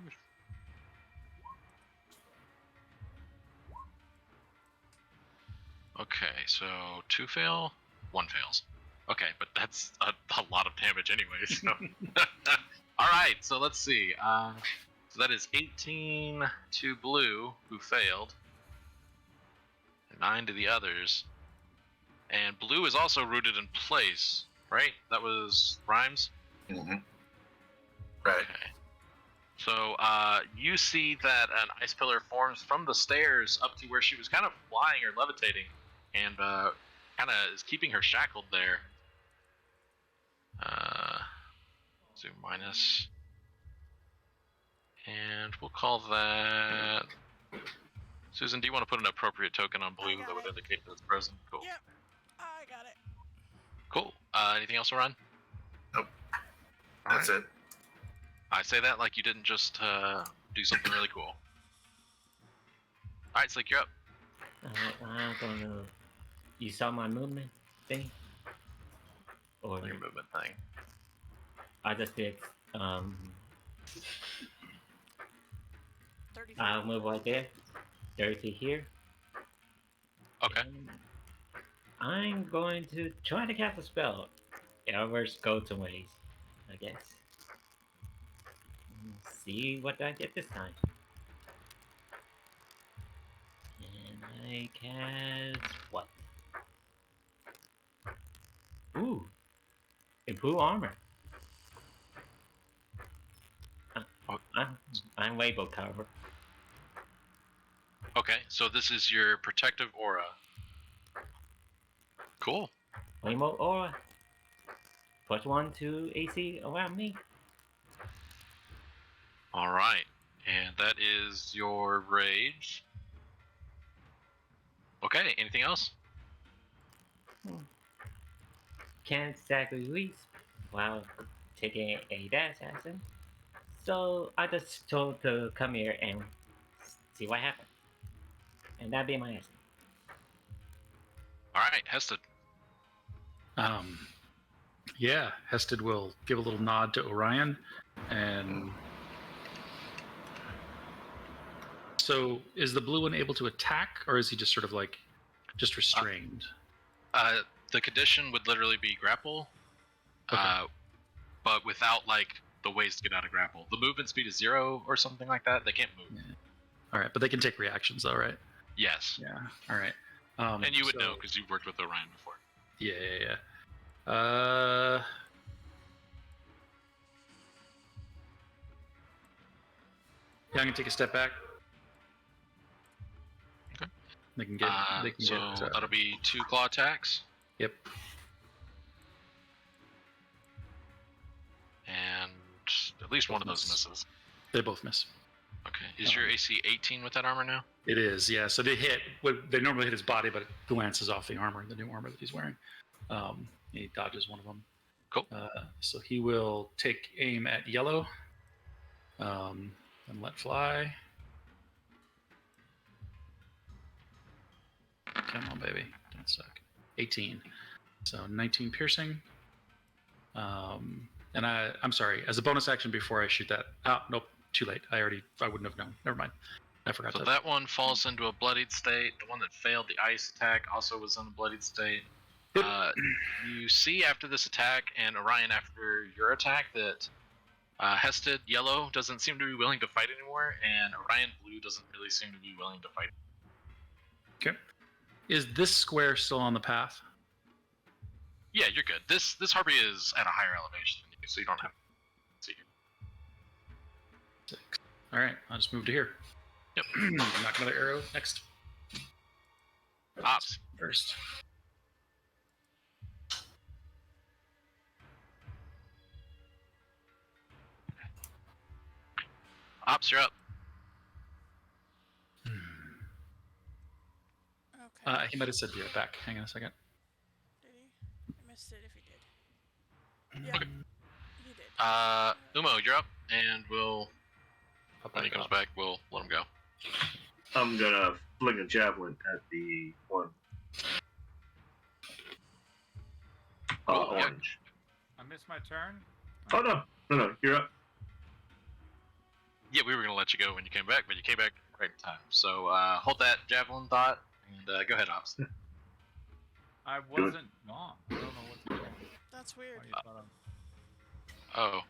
Okay, so 2 fail, 1 fails. Okay, but that's a lot of damage anyway, so. Alright, so let's see. So that is 18 to blue, who failed. 9 to the others. And blue is also rooted in place, right? That was Rhymes? Mm-hmm. Right. Okay. So you see that an ice pillar forms from the stairs up to where she was kind of flying or levitating, and kind of is keeping her shackled there. Zoom minus. And we'll call that... Susan, do you want to put an appropriate token on blue that would indicate that it's frozen? Cool. Yep, I got it. Cool. Anything else, Orion? Nope. That's it. I say that like you didn't just do something really cool. Alright, Slick, you're up. I'm gonna. You saw my movement thing? Or Your movement thing. I just did. 30 feet. I'll move right there. 30 feet here. Okay. And I'm going to try to cast a spell. However's go to ways, I guess. See what I get this time. And I cast what? Ooh, improve armor. I'm label cover. Okay, so this is your protective aura. Cool. Rainbow aura. +1 to AC around me. Alright, and that is your rage. Okay, anything else? Can't exactly reach while taking a dash action. So I just told to come here and see what happens. And that'd be my action. Alright, Hested. Yeah, Hested will give a little nod to Orion, and so is the blue one able to attack, or is he just sort of like just restrained? The condition would literally be grapple, Okay. but without like the ways to get out of grapple. The movement speed is 0 or something like that. They can't move. Yeah. All right, but they can take reactions though, right? Yes. Yeah. All right. And you would know because you've worked with Orion before. Yeah. Yeah, I'm gonna take a step back. Okay. They can get. That'll be 2 claw attacks. Yep. And at least one of those misses. They both miss. Okay. Is your AC 18 with that armor now? It is, yeah. So they hit. They normally hit his body, but it glances off the armor, the new armor that he's wearing. He dodges one of them. Cool. So he will take aim at yellow. And let fly. Come on, baby. Don't suck. 18. So 19 piercing. And I'm sorry. As a bonus action before I shoot that. Oh, nope. Too late. I wouldn't have known. Never mind. I forgot So that one falls into a bloodied state. The one that failed the ice attack also was in a bloodied state. Yep. You see after this attack, and Orion after your attack, that Hested Yellow doesn't seem to be willing to fight anymore, and Orion Blue doesn't really seem to be willing to fight. Okay. Is this square still on the path? Yeah, you're good. This harpy is at a higher elevation than you, so you don't have to see it. 6. All right. I'll just move to here. Yep. Knock another arrow next. Ops. First. Ops, you're up. Okay. He might have said be right back. Hang on a second. Did he? I missed it if he did. Yeah, Okay. he did. Umo, you're up, and when he Back comes up. back, we'll let him go. I'm gonna fling a javelin at the one. Oh, yeah. Orange. I missed my turn. Oh no, you're up. Yeah, we were gonna let you go when you came back, but you came back right in time. So hold that javelin thought, and go ahead, Ops. I wasn't wrong. I don't know what's going on. That's weird. Why you thought Oh,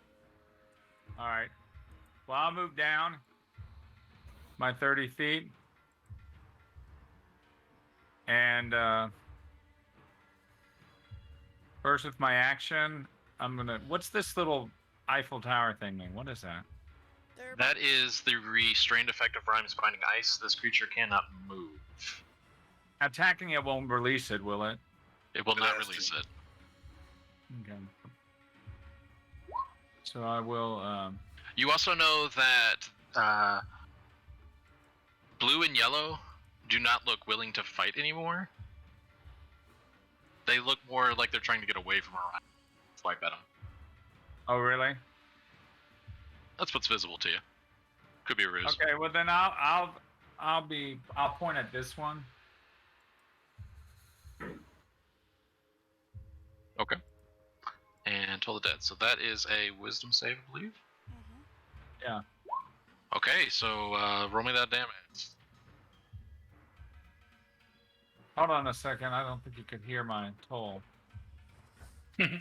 All right. Well, I'll move down my 30 feet. And first with my action, I'm going to... What's this little Eiffel Tower thing mean? What is that? They're that is the restrained effect of Rhymes Binding Ice. This creature cannot move. Attacking it won't release it, will it? It will It not has release to. it. Okay. So I will. You also know that blue and yellow do not look willing to fight anymore. They look more like they're trying to get away from Orion. Swipe at them. Oh, really? That's what's visible to you. Could be a ruse. Okay. Well, then I'll point at this one. Okay. And Toll the Dead. So that is a wisdom save, I believe. Mhm. Yeah. Okay, so roll me that damage. Hold on a second. I don't think you could hear my toll. Do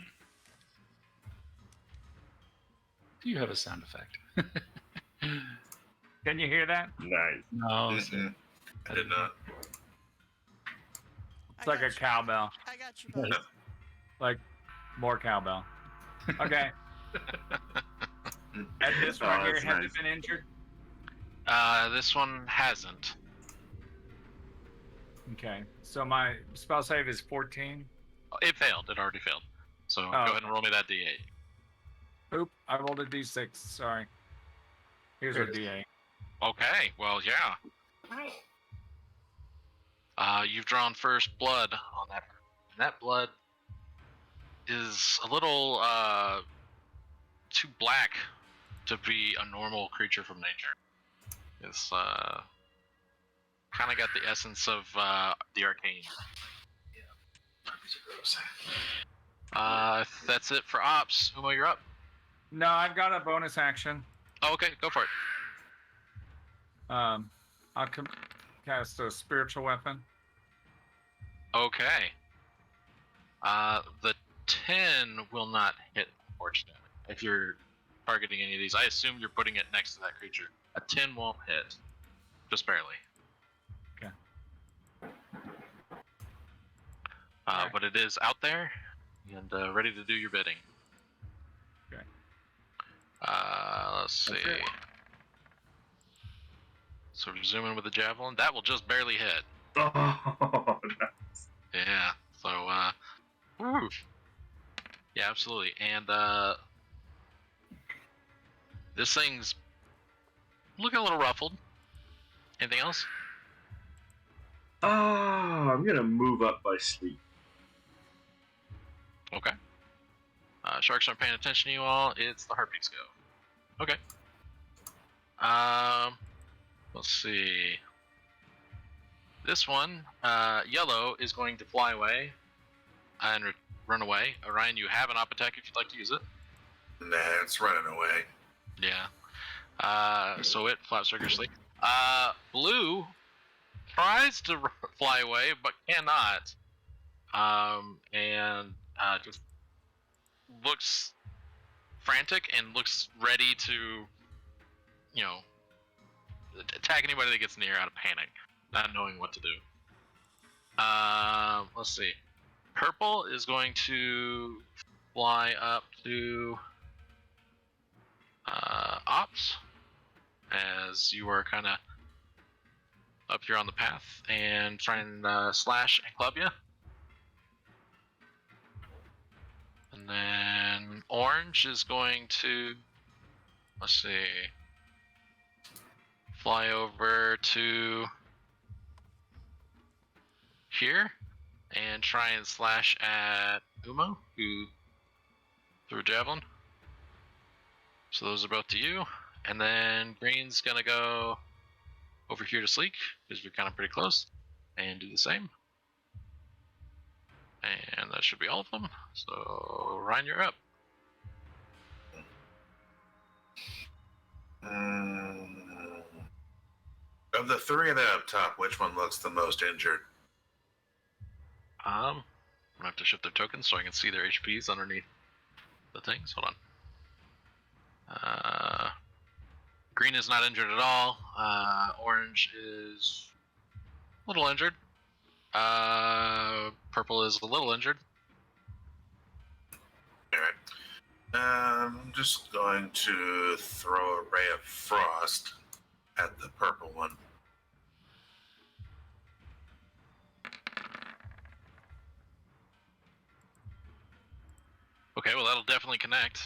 you have a sound effect? Can you hear that? Nice. No. Mm-mm. I did not. It's I like a got you. cowbell. I got you both. Like more cowbell. Okay. And this one here, that's has nice. it been injured? This one hasn't. Okay. So my spell save is 14. It failed. It already failed. So go ahead and roll me that d8. Oop, I rolled a d6. Sorry. Here's a d8. Okay, well, yeah. You've drawn first blood on that. And that blood is a little too black to be a normal creature from nature. It's kind of got the essence of the arcane. That's it for ops. Umo, you're up. No, I've got a bonus action. Oh, okay, go for it. I'll cast a spiritual weapon. Okay. The 10 will not hit, unfortunately. If you're targeting any of these, I assume you're putting it next to that creature. A 10 won't hit. Just barely. Okay. But it is out there and ready to do your bidding. Okay. Let's see. That's it. So we're zooming with the javelin. That will just barely hit. Oh, nice. Yeah. So, woo. Yeah, absolutely. And this thing's looking a little ruffled. Anything else? Oh, I'm gonna move up by sleep. Okay. Sharks aren't paying attention to you all. It's the heartbeats go. Okay. Let's see. This one, yellow, is going to fly away and run away. Orion, you have an op attack if you'd like to use it. Nah, it's running away. Yeah. So it flaps vigorously. Blue tries to fly away but cannot. And just looks frantic and looks ready to, you know, attack anybody that gets near out of panic, not knowing what to do. Let's see. Purple is going to fly up to Ops, as you are kind of up here on the path, and try and slash and club you. And then Orange is going to, let's see, fly over to here and try and slash at Umo, who threw a javelin. So those are both to you. And then Green's gonna go over here to Sleek, because we're kind of pretty close, and do the same. And that should be all of them. So Ryan, you're up. Of the three that up top, which one looks the most injured? I'm gonna have to shift their tokens so I can see their HPs underneath the things. Hold on. Green is not injured at all. Orange is a little injured. Purple is a little injured. Alright. I'm just going to throw a ray of frost at the purple one. Okay, well that'll definitely connect.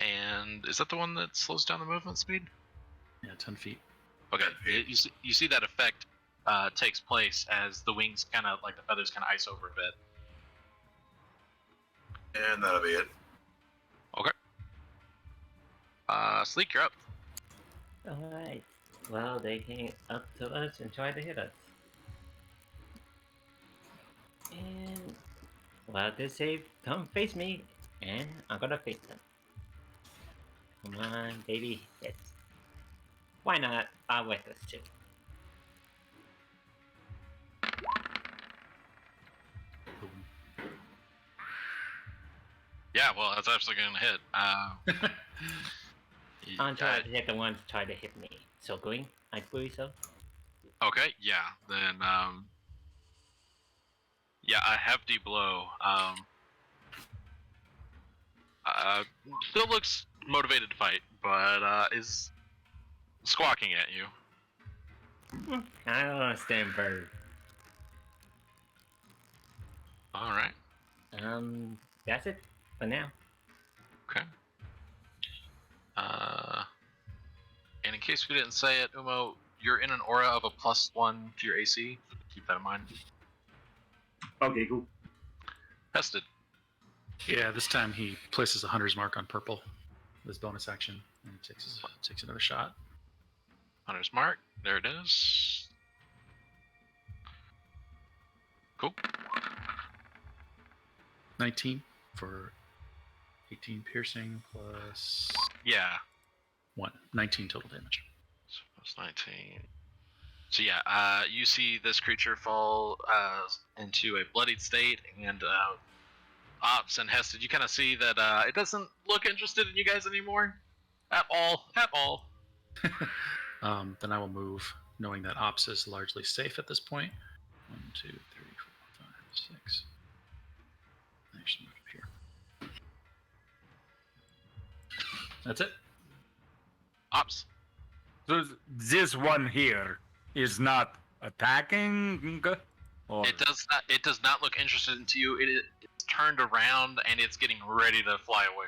And is that the one that slows down the movement speed? Yeah, 10 feet. Okay, you see that effect takes place as the wings kind of, like the feathers kind of ice over a bit. And that'll be it. Okay. Sleek, you're up. Alright. Well, they came up to us and tried to hit us. And well, they say, come face me, and I'm gonna face them. Come on, baby, hit. Why not? I'll wet this too. Boom. Yeah, well, that's actually gonna hit. I'm trying to hit the ones that tried to hit me. So going, I believe so. Okay, yeah, then yeah, a hefty blow. Still looks motivated to fight, but is squawking at you. I don't understand bird. All right. That's it for now. Okay. And in case we didn't say it, Umo, you're in an aura of a +1 to your AC. Keep that in mind. Okay, cool. Tested. Yeah, this time he places a hunter's mark on purple with his bonus action and takes another shot. Hunter's mark. There it is. Cool. 19 for 18 piercing plus Yeah. 1. 19 total damage. So plus 19. So yeah, you see this creature fall into a bloodied state, and Ops and Hested, you kind of see that it doesn't look interested in you guys anymore. At all. At all. Then I will move, knowing that Ops is largely safe at this point. 1, 2, 3, 4, 5, 6. I should move up here. That's it. Ops. So this one here is not attacking, or It does not look interested into you. It's turned around and it's getting ready to fly away.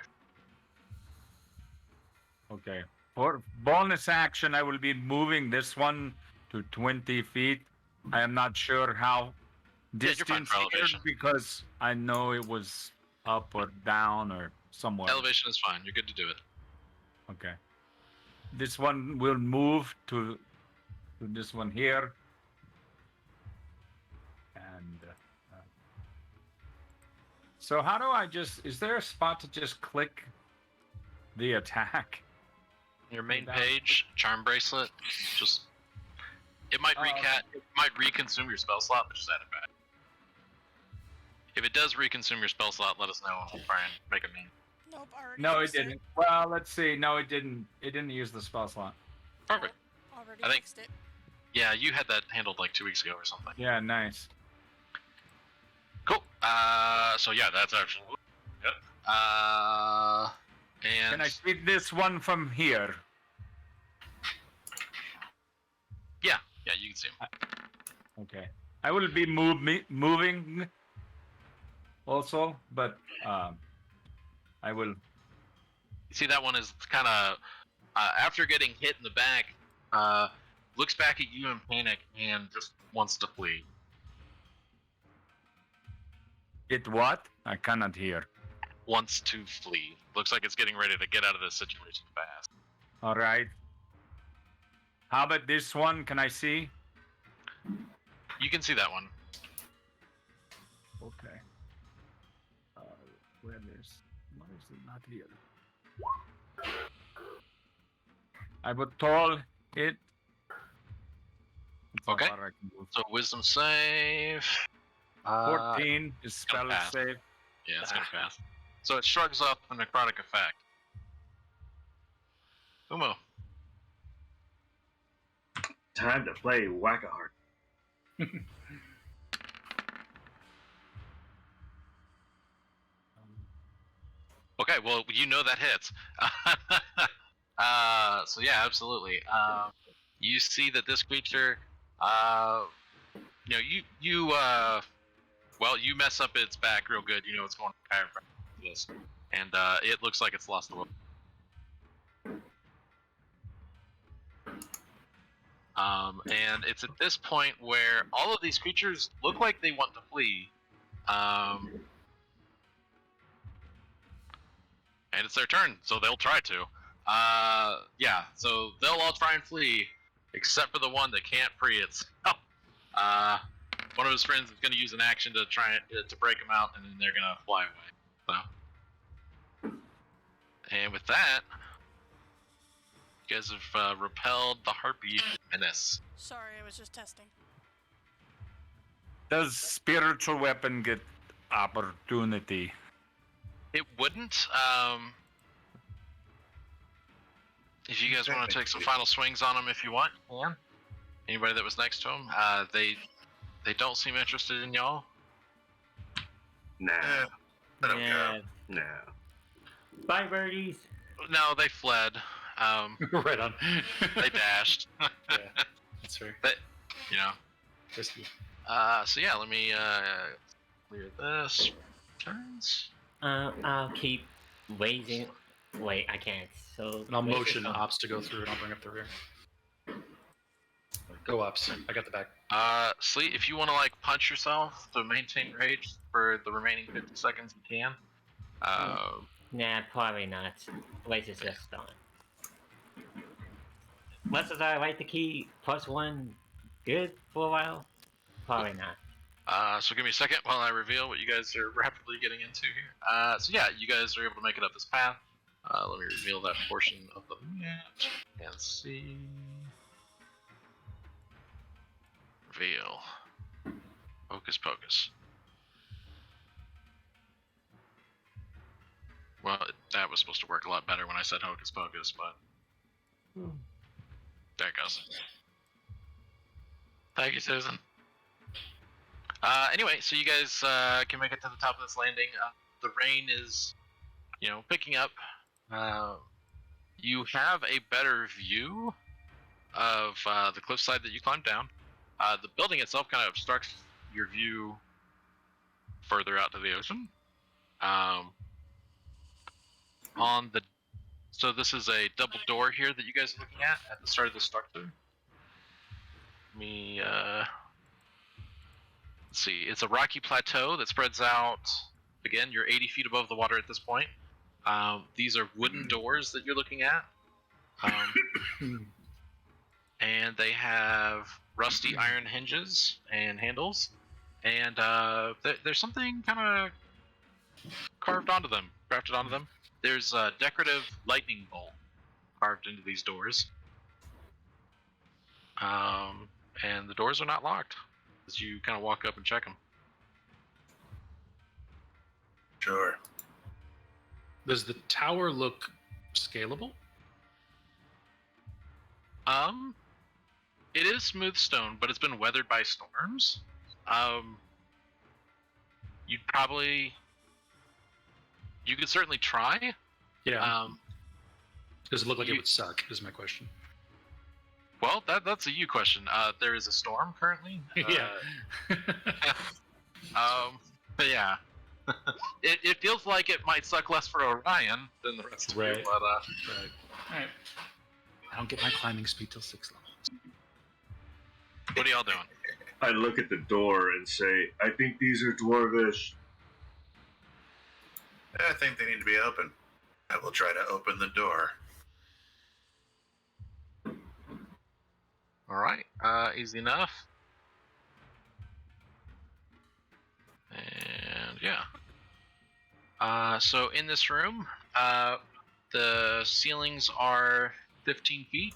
okay. For bonus action, I will be moving this one to 20 feet. I am not sure how Yeah, you're fine distance for here elevation. because I know it was up or down or somewhere. Elevation is fine. You're good to do it. Okay. This one will move to this one here. And so how do I is there a spot to just click the attack? Your main That- page, charm bracelet, just it might reconsume your spell slot, but just add it back. If it does reconsume your spell slot, let us know and we'll try and make it mean. Nope, already. No, it fixed didn't. Well, let's see. No, it didn't. It didn't use the spell slot. Perfect. Already I think- fixed it. Yeah, you had that handled like 2 weeks ago or something. Yeah, nice. Cool. So yeah, that's actually. Yep. And Can I see this one from here? yeah, you can see him. Okay. I will be moving also, but I will. You see that one is kind of after getting hit in the back, looks back at you in panic and just wants to flee. It what? I cannot hear. Wants to flee. Looks like it's getting ready to get out of this situation fast. All right. How about this one? Can I see? You can see that one. Okay. Why is it not here? I would toll it. That's how Okay. far I can move. So wisdom save. 14 is spell gonna pass. save. Yeah, it's gonna pass. So it shrugs off the necrotic effect. Umo. Time to play Whack-A-Heart. Okay, well you know that hits. So yeah, absolutely. You see that this creature, you Well, you mess up its back real good. You know it's going to chiropractor, and it looks like it's lost the will. And it's at this point where all of these creatures look like they want to flee. And it's their turn, so they'll try to. Yeah, so they'll all try and flee, except for the one that can't free itself. One of his friends is going to use an action to try to break him out, and then they're going to fly away. So, and with that, you guys have repelled the harpy menace. Sorry, I was just testing. Does spiritual weapon get opportunity? It wouldn't. If you guys want to take some final swings on him, if you want, you can. Anybody that was next to him, they don't seem interested in y'all. Nah. Let 'em Yeah. go. Nah. Bye, birdies. No, they fled. Right on. They dashed. Yeah, that's fair. But, you know. Risky. So yeah, let me clear this. Turns. I'll keep waiting. Wait, I can't. So. And I'll wait, motion oh, Ops to go through, and I'll bring up the rear. Go Ops. I got the back. Sleet, if you want to like punch yourself to maintain rage for the remaining 50 seconds, you can. Nah, probably not. Wait, is just done. Much as I like to keep +1 good for a while, probably not. So give me a second while I reveal what you guys are rapidly getting into here. So yeah, you guys are able to make it up this path. Let me reveal that portion of the map and see. Reveal. Hocus pocus. Well, that was supposed to work a lot better when I said hocus pocus, but there it goes. Thank you, Susan. Anyway, so you guys can make it to the top of this landing. The rain is, picking up. You have a better view of the cliffside that you climbed down. The building itself kind of obstructs your view further out to the ocean. So this is a double door here that you guys are looking at the start of the structure. Let me let's see. It's a rocky plateau that spreads out. Again, you're 80 feet above the water at this point. These are wooden doors that you're looking at. And they have rusty iron hinges and handles. And there's something kind of carved onto them, crafted onto them. There's a decorative lightning bolt carved into these doors. And the doors are not locked as you kind of walk up and check them. Sure. Does the tower look scalable? It is smooth stone, but it's been weathered by storms. You could certainly try. Yeah. Does it look like it would suck? Is my question. Well, that's a you question. There is a storm currently. Yeah. But yeah, it feels like it might suck less for Orion than the rest of you. Right. But Right. All right. I don't get my climbing speed till 6 levels. what are y'all doing? I look at the door and say, I think these are dwarvish. I think they need to be open. I will try to open the door. All right, easy enough. And yeah. So in this room, the ceilings are 15 feet.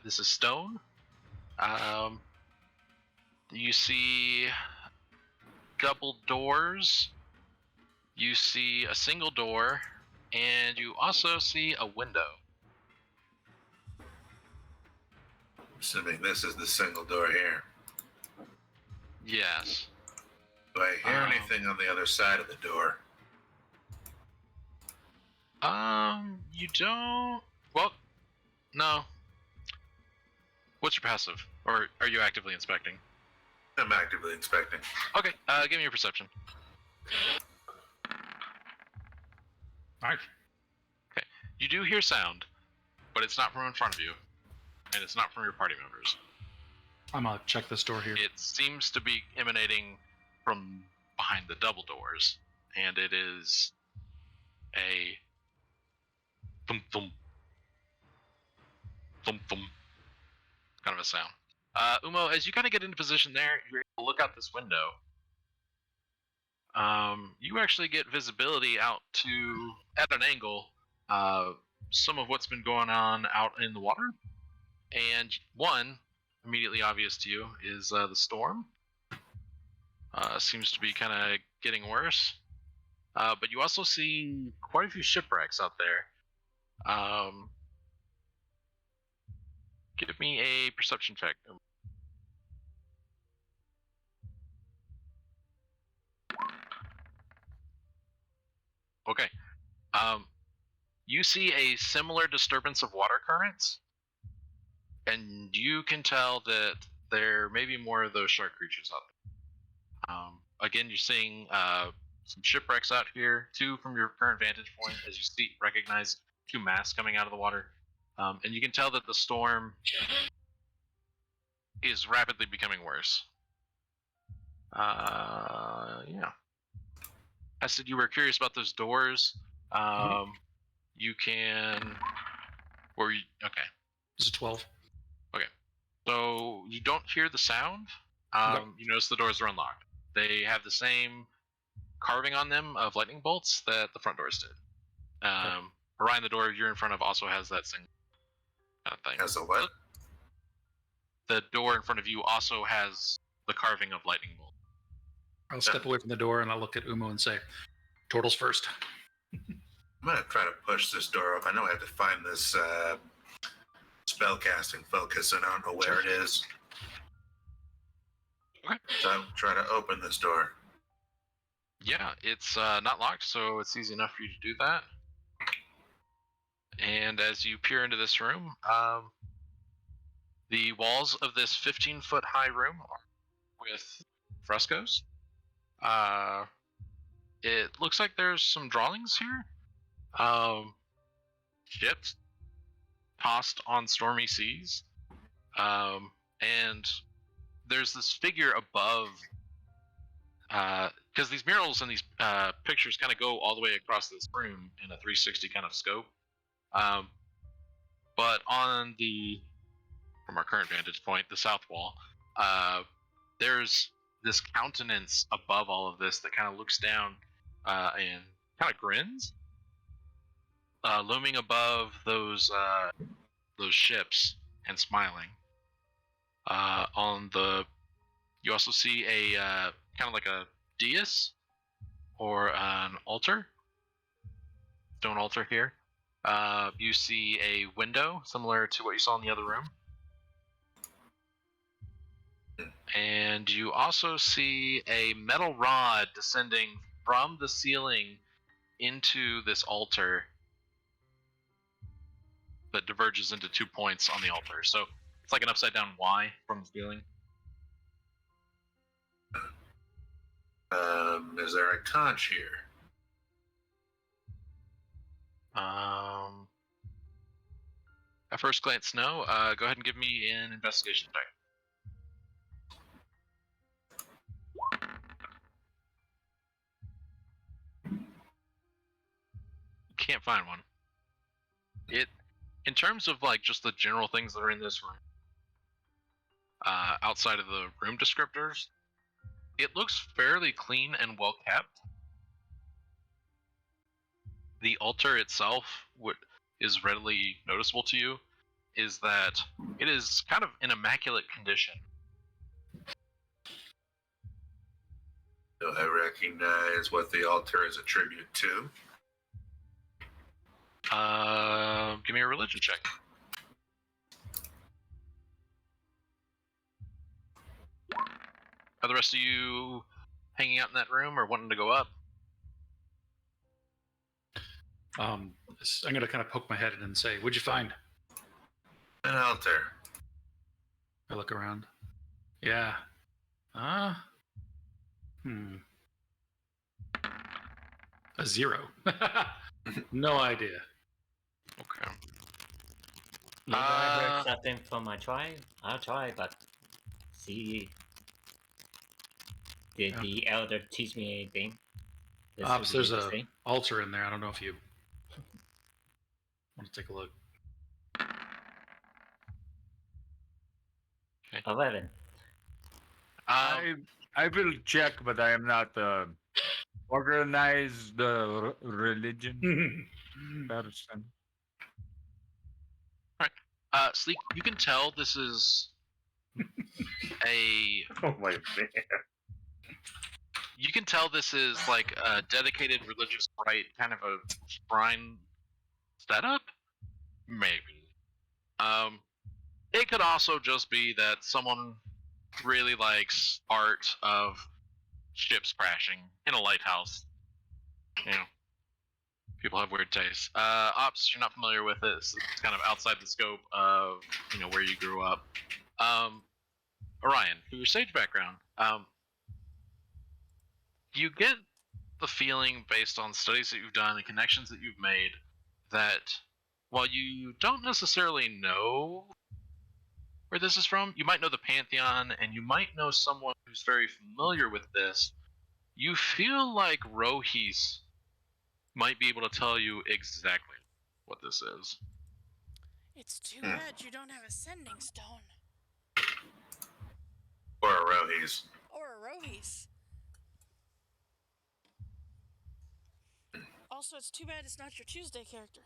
This is stone. You see double doors. You see a single door, and you also see a window. Assuming this is the single door here. Yes. Do I hear anything on the other side of the door? You don't. Well, no. What's your passive? Or are you actively inspecting? I'm actively inspecting. Okay, give me your perception. Nice. Okay, you do hear sound, but it's not from in front of you, and it's not from your party members. I'm gonna check this door here. It seems to be emanating from behind the double doors, and it is a thump thump thump thump kind of a sound. Umo, as you kind of get into position there, you're able to look out this window. You actually get visibility out to, at an angle, some of what's been going on out in the water. And one, immediately obvious to you, is the storm. Seems to be kind of getting worse. But you also see quite a few shipwrecks out there. Give me a perception check. Okay. You see a similar disturbance of water currents, and you can tell that there may be more of those shark creatures out there. Again, you're seeing some shipwrecks out here, two from your current vantage point, as you recognize two masts coming out of the water. And you can tell that the storm is rapidly becoming worse. Yeah. I said you were curious about those doors. You can... Okay. This is 12. So you don't hear the sound. You notice the doors are unlocked. They have the same carving on them of lightning bolts that the front doors did. Orion, the door you're in front of, also has that same kind of thing. Has a what? The door in front of you also has the carving of lightning bolts. I'll step away from the door and I'll look at Umo and say, "Turtles first." I'm gonna try to push this door up. I know I have to find this spellcasting focus, and I don't know where it is. Okay. So I'll try to open this door. Yeah, it's not locked, so it's easy enough for you to do that. And as you peer into this room, the walls of this 15-foot high room are with frescoes. It looks like there's some drawings here. Ships tossed on stormy seas. And there's this figure above, because these murals and these pictures kind of go all the way across this room in a 360 kind of scope. But on from our current vantage point, the south wall, there's this countenance above all of this that kind of looks down and kind of grins, looming above those ships and smiling. You also see a kind of like a dais or an altar, stone altar here. You see a window similar to what you saw in the other room. And you also see a metal rod descending from the ceiling into this altar that diverges into 2 points on the altar. So it's like an upside down Y from the ceiling. Is there a conch here? At first glance, no. Go ahead and give me an investigation check. Can't find one. In terms of like just the general things that are in this room, outside of the room descriptors, it looks fairly clean and well kept. The altar itself, what is readily noticeable to you, is that it is kind of in immaculate condition. Do I recognize what the altar is a tribute to? Give me a religion check. Are the rest of you hanging out in that room or wanting to go up? I'm going to kind of poke my head in and say, "What'd you find?" An altar. I look around. Yeah. A 0. No idea. Okay. Maybe I heard Uh, something from my tribe. I'll try, but see, did Yeah. the elder teach me anything? This would Ops, be there's a interesting. altar in there. I don't know if you want to take a look. 11. I will check, but I am not organized religion person. Sleek, you can tell this is a. Oh my man. You can tell this is like a dedicated religious rite, kind of a shrine setup. Maybe. It could also just be that someone really likes art of ships crashing in a lighthouse. You know, people have weird tastes. Ops, you're not familiar with it. It's kind of outside the scope of where you grew up. Orion, for your sage background, you get the feeling based on studies that you've done and connections that you've made that while you don't necessarily know where this is from, you might know the Pantheon and you might know someone who's very familiar with this. You feel like Rohis might be able to tell you exactly what this is. It's too bad you don't have a sending stone. Or a Rohis. Or a Rohis. Also, it's too bad it's not your Tuesday character.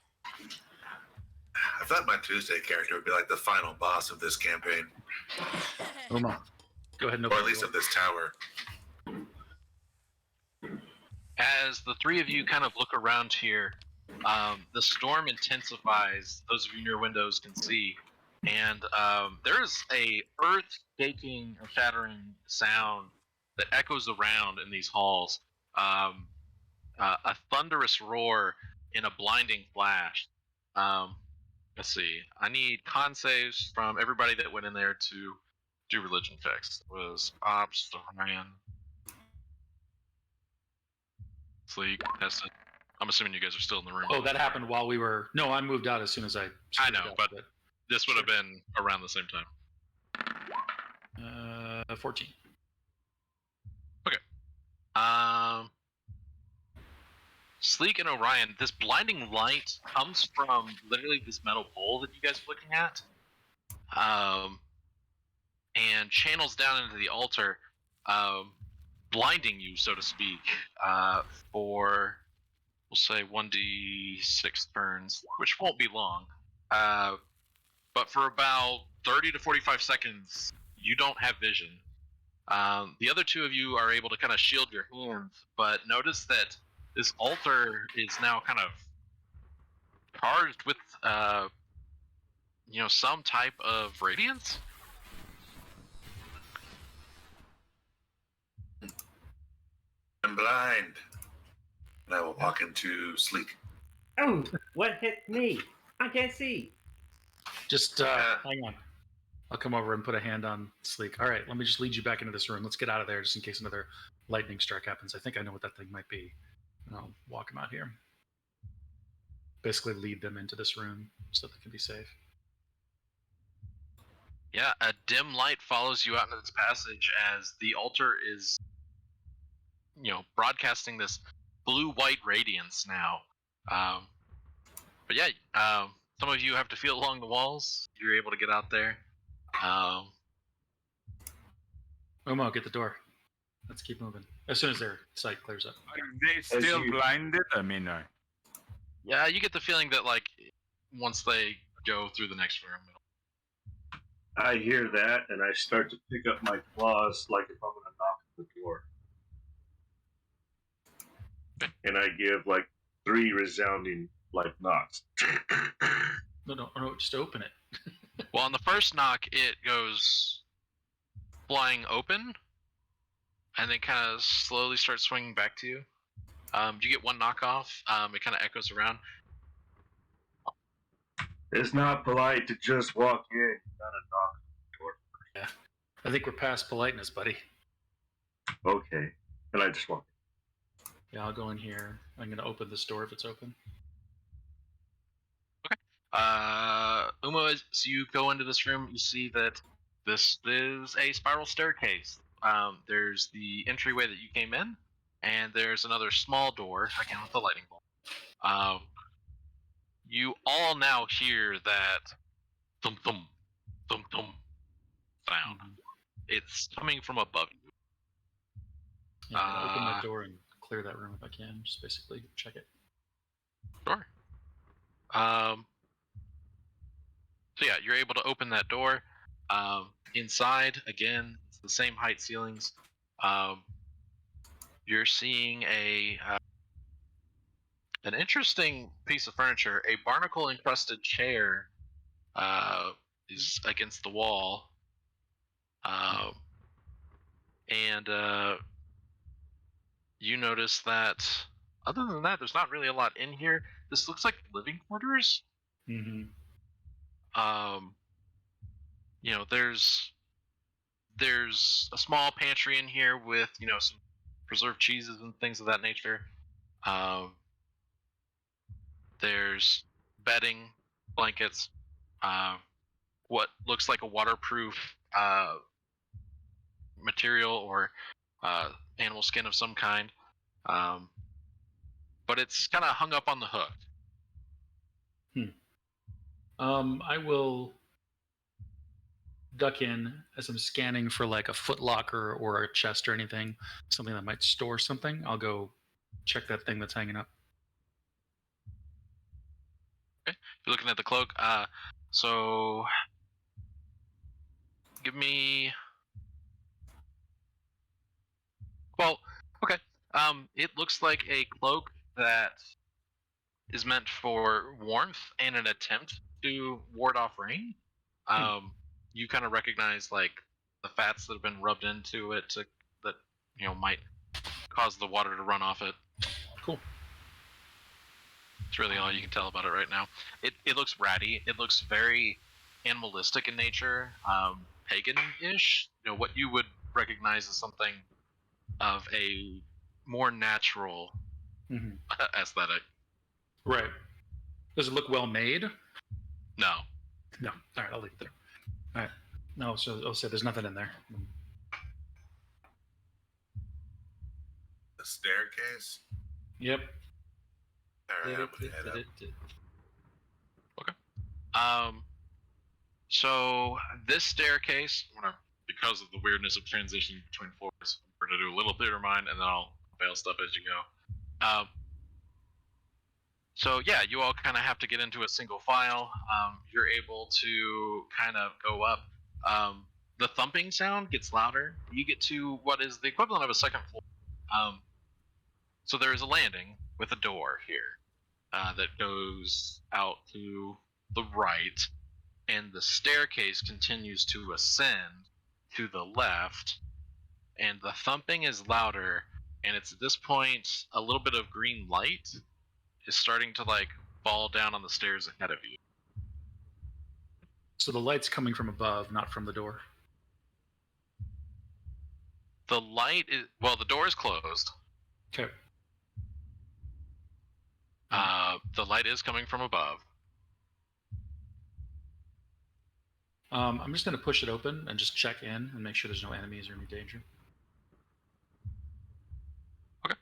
I thought my Tuesday character would be like the final boss of this campaign. Uma, go ahead and Or open at least the of this tower. As the three of you kind of look around here, the storm intensifies. Those of you near windows can see, and there is a earth-shaking or shattering sound that echoes around in these halls. A thunderous roar in a blinding flash. Let's see. I need con saves from everybody that went in there to do religion checks. It was Ops, Ryan, Sleek, Tessa. I'm assuming you guys are still in the room. Oh, that happened while we were. No, I moved out as soon as I. I know, out, but this would have been around the same time. 14. Okay. Sleek and Orion, this blinding light comes from literally this metal bowl that you guys are looking at, and channels down into the altar, blinding you, so to speak, for, we'll say, 1d6 turns, which won't be long. But for about 30 to 45 seconds, you don't have vision. The other two of you are able to kind of shield your hands, but notice that this altar is now kind of charged with, some type of radiance. I'm blind. And I will walk into Sleek. Oh, what hit me? I can't see. Just hang on. I'll come over and put a hand on Sleek. All right, let me just lead you back into this room. Let's get out of there just in case another lightning strike happens. I think I know what that thing might be. And I'll walk them out here. Basically lead them into this room so they can be safe. Yeah, a dim light follows you out into this passage as the altar is, broadcasting this blue-white radiance now. But yeah, some of you have to feel along the walls. You're able to get out there. Momo, get the door. Let's keep moving. As soon as their sight clears up. Are they still blinded? I mean, Yeah, you get the feeling that, like, once they go through the next room, I hear that, and I start to pick up my claws like if I'm going to knock on the door. And I give, like, 3 resounding, like, knocks. No, just open it. well, on the first knock, it goes flying open, and then kind of slowly starts swinging back to you. You get 1 knockoff. It kind of echoes around. It's not polite to just walk in. You gotta knock on the door. Yeah. I think we're past politeness, buddy. Okay. And I just walk. Yeah, I'll go in here. I'm gonna open this door if it's open. Uma, as you go into this room, you see that this is a spiral staircase. There's the entryway that you came in, and there's another small door, again with the lightning bolt. You all now hear that thump thump thump thump sound. Mhm. It's coming from above you. Yeah, I'm gonna open that door and clear that room if I can. Just basically check it. Sure. So yeah, you're able to open that door. Inside, again, it's the same height ceilings. You're seeing an interesting piece of furniture. A barnacle encrusted chair is against the wall, and you notice that other than that, there's not really a lot in here. This looks like living quarters. Mm-hmm. You know, there's a small pantry in here with some preserved cheeses and things of that nature. Um, there's bedding, blankets, what looks like a waterproof material or animal skin of some kind, um, but it's kind of hung up on the hook. I will duck in as I'm scanning for like a foot locker or a chest or anything, something that might store something. I'll go check that thing that's hanging up. Okay, you're looking at the cloak. So give me. Well, okay. It looks like a cloak that is meant for warmth and an attempt to ward off rain. You kind of recognize like the fats that have been rubbed into it that might cause the water to run off it. Cool. It's really all you can tell about it right now. It looks ratty. It looks very animalistic in nature, pagan-ish. What you would recognize as something of a more natural aesthetic. Right. Does it look well made? No. No. All right, I'll leave it there. All right. No, so I'll say there's nothing in there. The staircase. Yep. All right, I'm gonna head up. Okay. So this staircase, because of the weirdness of transition between floors, we're gonna do a little theater mind, and then I'll fail stuff as you go. So yeah, you all kind of have to get into a single file. You're able to kind of go up. The thumping sound gets louder. You get to what is the equivalent of a second floor. So there is a landing with a door here that goes out to the right, and the staircase continues to ascend to the left, and the thumping is louder, and it's at this point a little bit of green light is starting to like fall down on the stairs ahead of you. So the light's coming from above, not from the door. The light is the door is closed. Okay. The light is coming from above. I'm just going to push it open and just check in and make sure there's no enemies or any danger. Okay.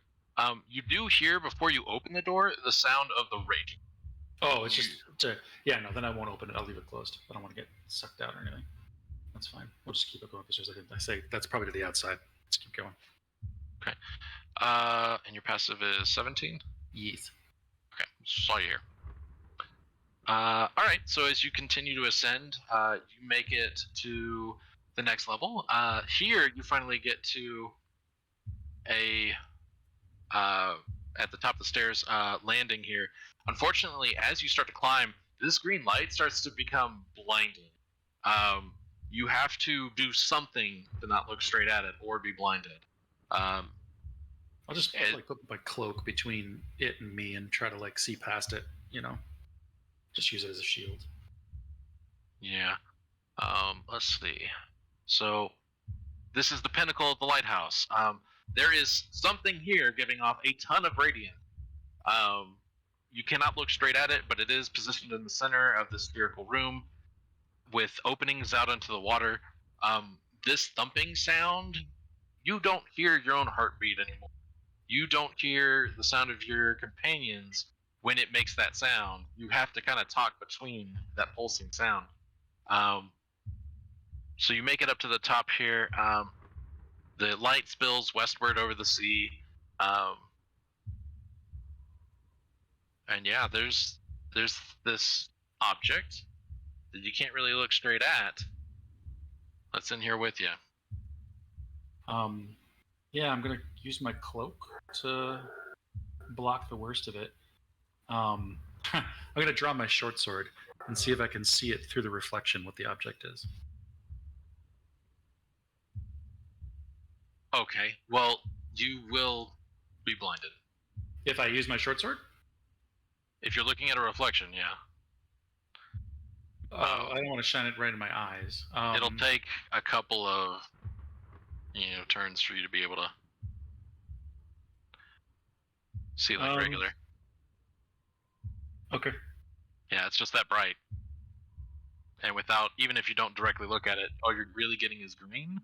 You do hear before you open the door the sound of the raging. Oh, it's just yeah. No, then I won't open it. I'll leave it closed. I don't want to get sucked out or anything. That's fine. We'll just keep it going because I say that's probably to the outside. Let's keep going. Okay. And your passive is 17. Yes. Okay. Saw you here. All right. So as you continue to ascend, you make it to the next level. Here you finally get to a at the top of the stairs landing here. Unfortunately, as you start to climb, this green light starts to become blinding. You have to do something to not look straight at it or be blinded. I'll just like put my cloak between it and me and try to like see past it. Just use it as a shield. Yeah. Let's see. So this is the pinnacle of the lighthouse. There is something here giving off a ton of radiant. You cannot look straight at it, but it is positioned in the center of the spherical room with openings out into the water. This thumping sound, you don't hear your own heartbeat anymore. You don't hear the sound of your companions when it makes that sound. You have to kind of talk between that pulsing sound. So you make it up to the top here. The light spills westward over the sea. And yeah, there's this object that you can't really look straight at that's in here with you. Yeah, I'm gonna use my cloak to block the worst of it. I'm gonna draw my short sword and see if I can see it through the reflection what the object is. Okay, well, you will be blinded. If I use my short sword? If you're looking at a reflection, yeah. I don't want to shine it right in my eyes. It'll take a couple of turns for you to be able to see like regular. Okay. Yeah, it's just that bright. And without, even if you don't directly look at it, all you're really getting is green.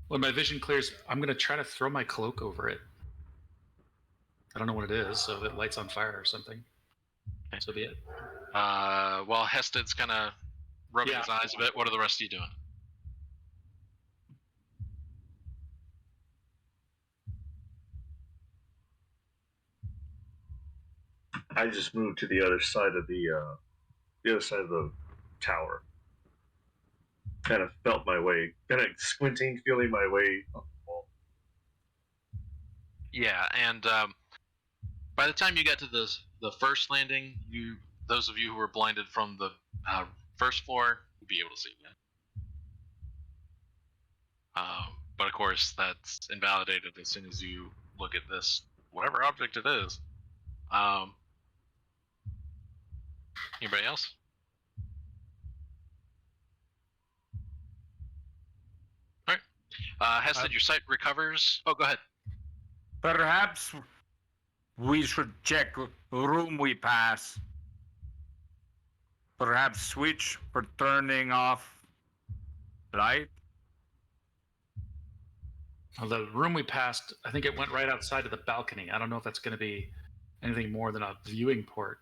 When my vision clears, I'm going to try to throw my cloak over it. I don't know what it is, so if it lights on fire or something. Okay. So be it. While Hested's kind of rubbing his eyes a bit, what are the rest of you doing? I just moved to the other side of the tower. Kind of felt my way, kind of squinting, feeling my way up the wall. Yeah, and by the time you get to the first landing, those of you who were blinded from the first floor will be able to see it. But of course, that's invalidated as soon as you look at this, whatever object it is. Anybody else? All right. Hested, your sight recovers. Oh, go ahead. Perhaps we should check room we pass. Perhaps switch for turning off light. Well, the room we passed, I think it went right outside of the balcony. I don't know if that's going to be anything more than a viewing port.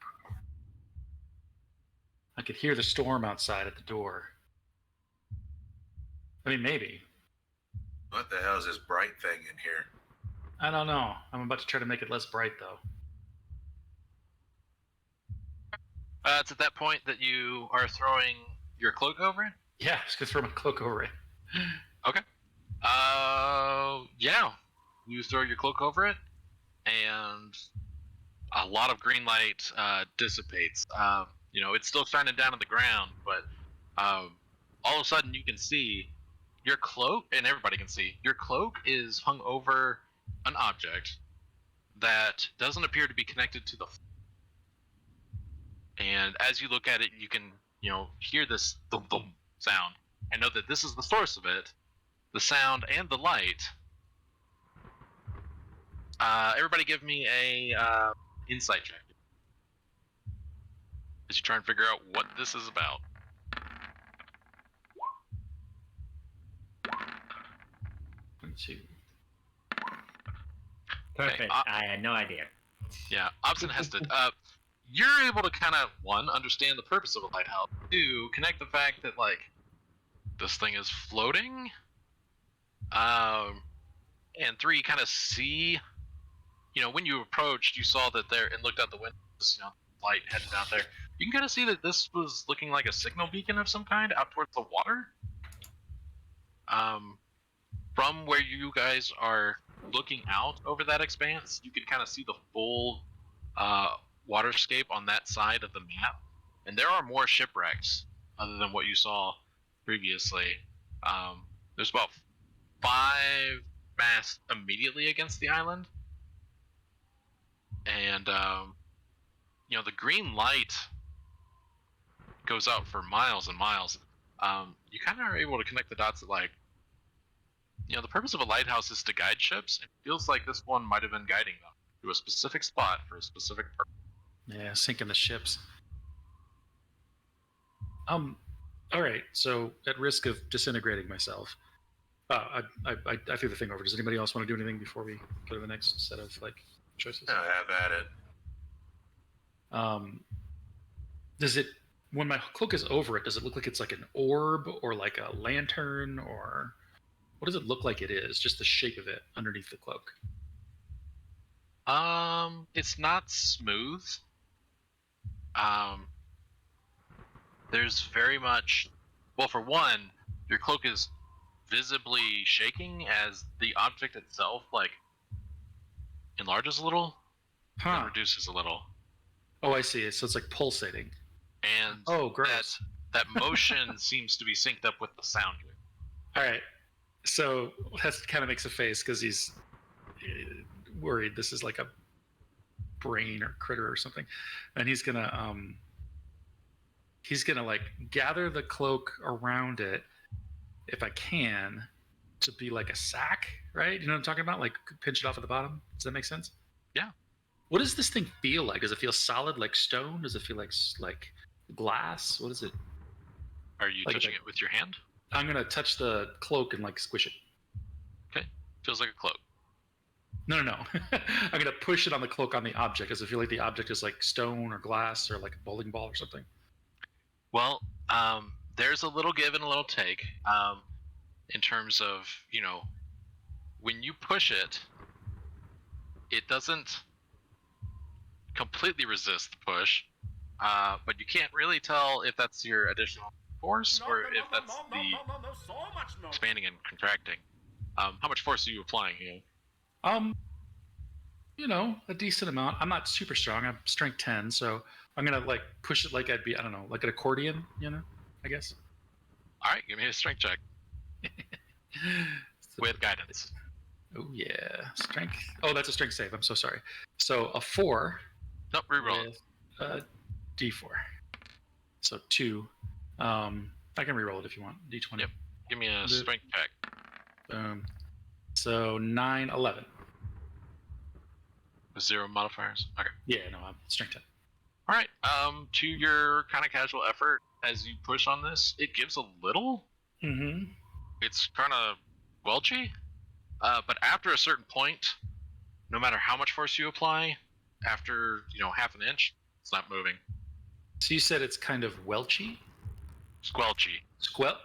I could hear the storm outside at the door. I mean, maybe. What the hell is this bright thing in here? I don't know. I'm about to try to make it less bright, though. It's at that point that you are throwing your cloak over it? Yeah, I'm just going to throw my cloak over it. Okay. Yeah. You throw your cloak over it, and a lot of green light dissipates. It's still shining down on the ground, but all of a sudden you can see your cloak, and everybody can see, your cloak is hung over an object that doesn't appear to be connected to the floor. And as you look at it, you can, hear this thump thump sound and know that this is the source of it, the sound and the light. Everybody give me a insight check as you try and figure out what this is about. Perfect. Okay, I had no idea. Yeah, Obson Hested. You're able to kind of, one, understand the purpose of a lighthouse. Two, connect the fact that, this thing is floating. And three, kind of see, when you approached, you saw that there, and looked out the windows, light headed out there. You can kind of see that this was looking like a signal beacon of some kind out towards the water. From where you guys are looking out over that expanse, you can kind of see the full waterscape on that side of the map, and there are more shipwrecks other than what you saw previously. There's about 5 masts immediately against the island, and the green light goes out for miles and miles. You kind of are able to connect the dots that, like, the purpose of a lighthouse is to guide ships. It feels like this one might have been guiding them to a specific spot for a specific purpose. Yeah, sinking the ships. All right. So, at risk of disintegrating myself, I threw the thing over. Does anybody else want to do anything before we go to the next set of choices? Yeah, have at it. Does it, when my cloak is over it, does it look like it's like an orb or like a lantern, or what does it look like it is? Just the shape of it underneath the cloak. It's not smooth. There's very much, well, for one, your cloak is visibly shaking as the object itself enlarges a little, and reduces a little. Oh, I see. So it's like pulsating. And oh, gross. That motion seems to be synced up with the sound. All right. So that kind of makes a face because he's worried this is like a brain or critter or something, and he's gonna like gather the cloak around it if I can to be like a sack, right? You know what I'm talking about? Like pinch it off at the bottom. Does that make sense? Yeah. What does this thing feel like? Does it feel solid like stone? Does it feel like glass? What is it? Are you touching it with your hand? I'm gonna touch the cloak and like squish it. Okay. Feels like a cloak. No. I'm gonna push it on the cloak on the object. Does it feel like the object is like stone or glass or like a bowling ball or something? Well, there's a little give and a little take. In terms of, when you push it, it doesn't completely resist the push, but you can't really tell if that's your additional force or if that's the expanding and contracting. How much force are you applying here? A decent amount. I'm not super strong. I'm strength 10, so I'm gonna like push it like I'd be, I don't know, like an accordion, I guess. All right, give me a strength check. With guidance. Oh yeah, strength. Oh, that's a strength save. I'm so sorry. So a 4. Nope, reroll. With D4. So 2. I can reroll it if you want. D20. Yep. Give me a strength check. So 9, 11. With 0 modifiers. Okay. Yeah, no, I'm strength 10. All right. To your kind of casual effort as you push on this, it gives a little. Mm-hmm. It's kind of welchy, but after a certain point, no matter how much force you apply, after half an inch, it's not moving. So you said it's kind of welchy? Squelchy.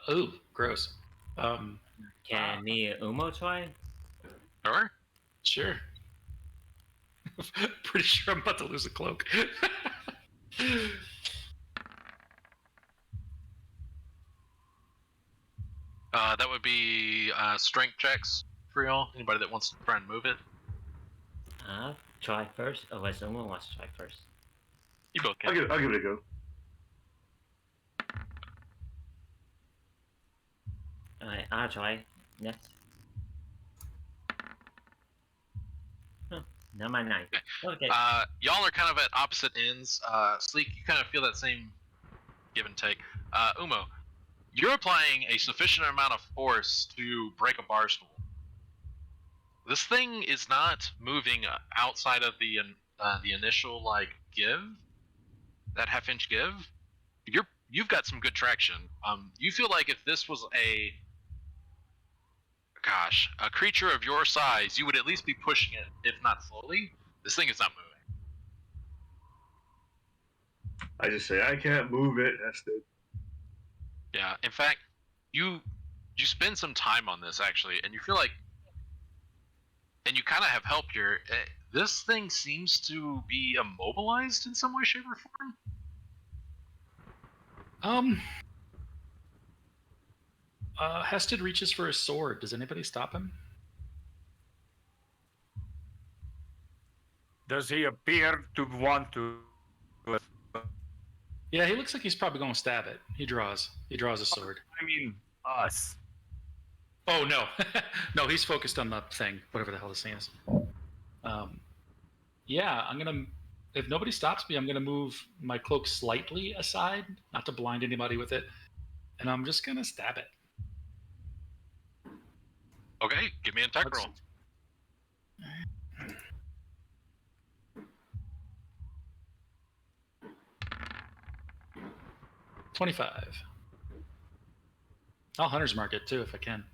Oh, gross. Can me and Umo try? Sure. Sure. Pretty sure I'm about to lose a cloak. That would be strength checks for y'all. Anybody that wants to try and move it. I'll try first, unless someone wants to try first. You both can. I'll give it a go. Alright, I'll try next. Number 9. Okay. Y'all are kind of at opposite ends. Sleek, you kind of feel that same give and take. Umo, you're applying a sufficient amount of force to break a bar stool. This thing is not moving outside of the initial give, that half-inch give. You've got some good traction. You feel like if this was a creature of your size, you would at least be pushing it, if not slowly. This thing is not moving. I just say I can't move it. That's it. Yeah. In fact, you spend some time on this actually, and you feel like, and you kind of have help here. This thing seems to be immobilized in some way, shape, or form. Hested reaches for his sword. Does anybody stop him? Does he appear to want to? Yeah, he looks like he's probably going to stab it. He draws a sword. I mean, us. Oh, no. No, he's focused on the thing, whatever the hell this thing is. Yeah, I'm going to if nobody stops me, I'm gonna move my cloak slightly aside, not to blind anybody with it, and I'm just gonna stab it. Okay, give me an attack roll. 25. I'll hunter's mark it too if I can.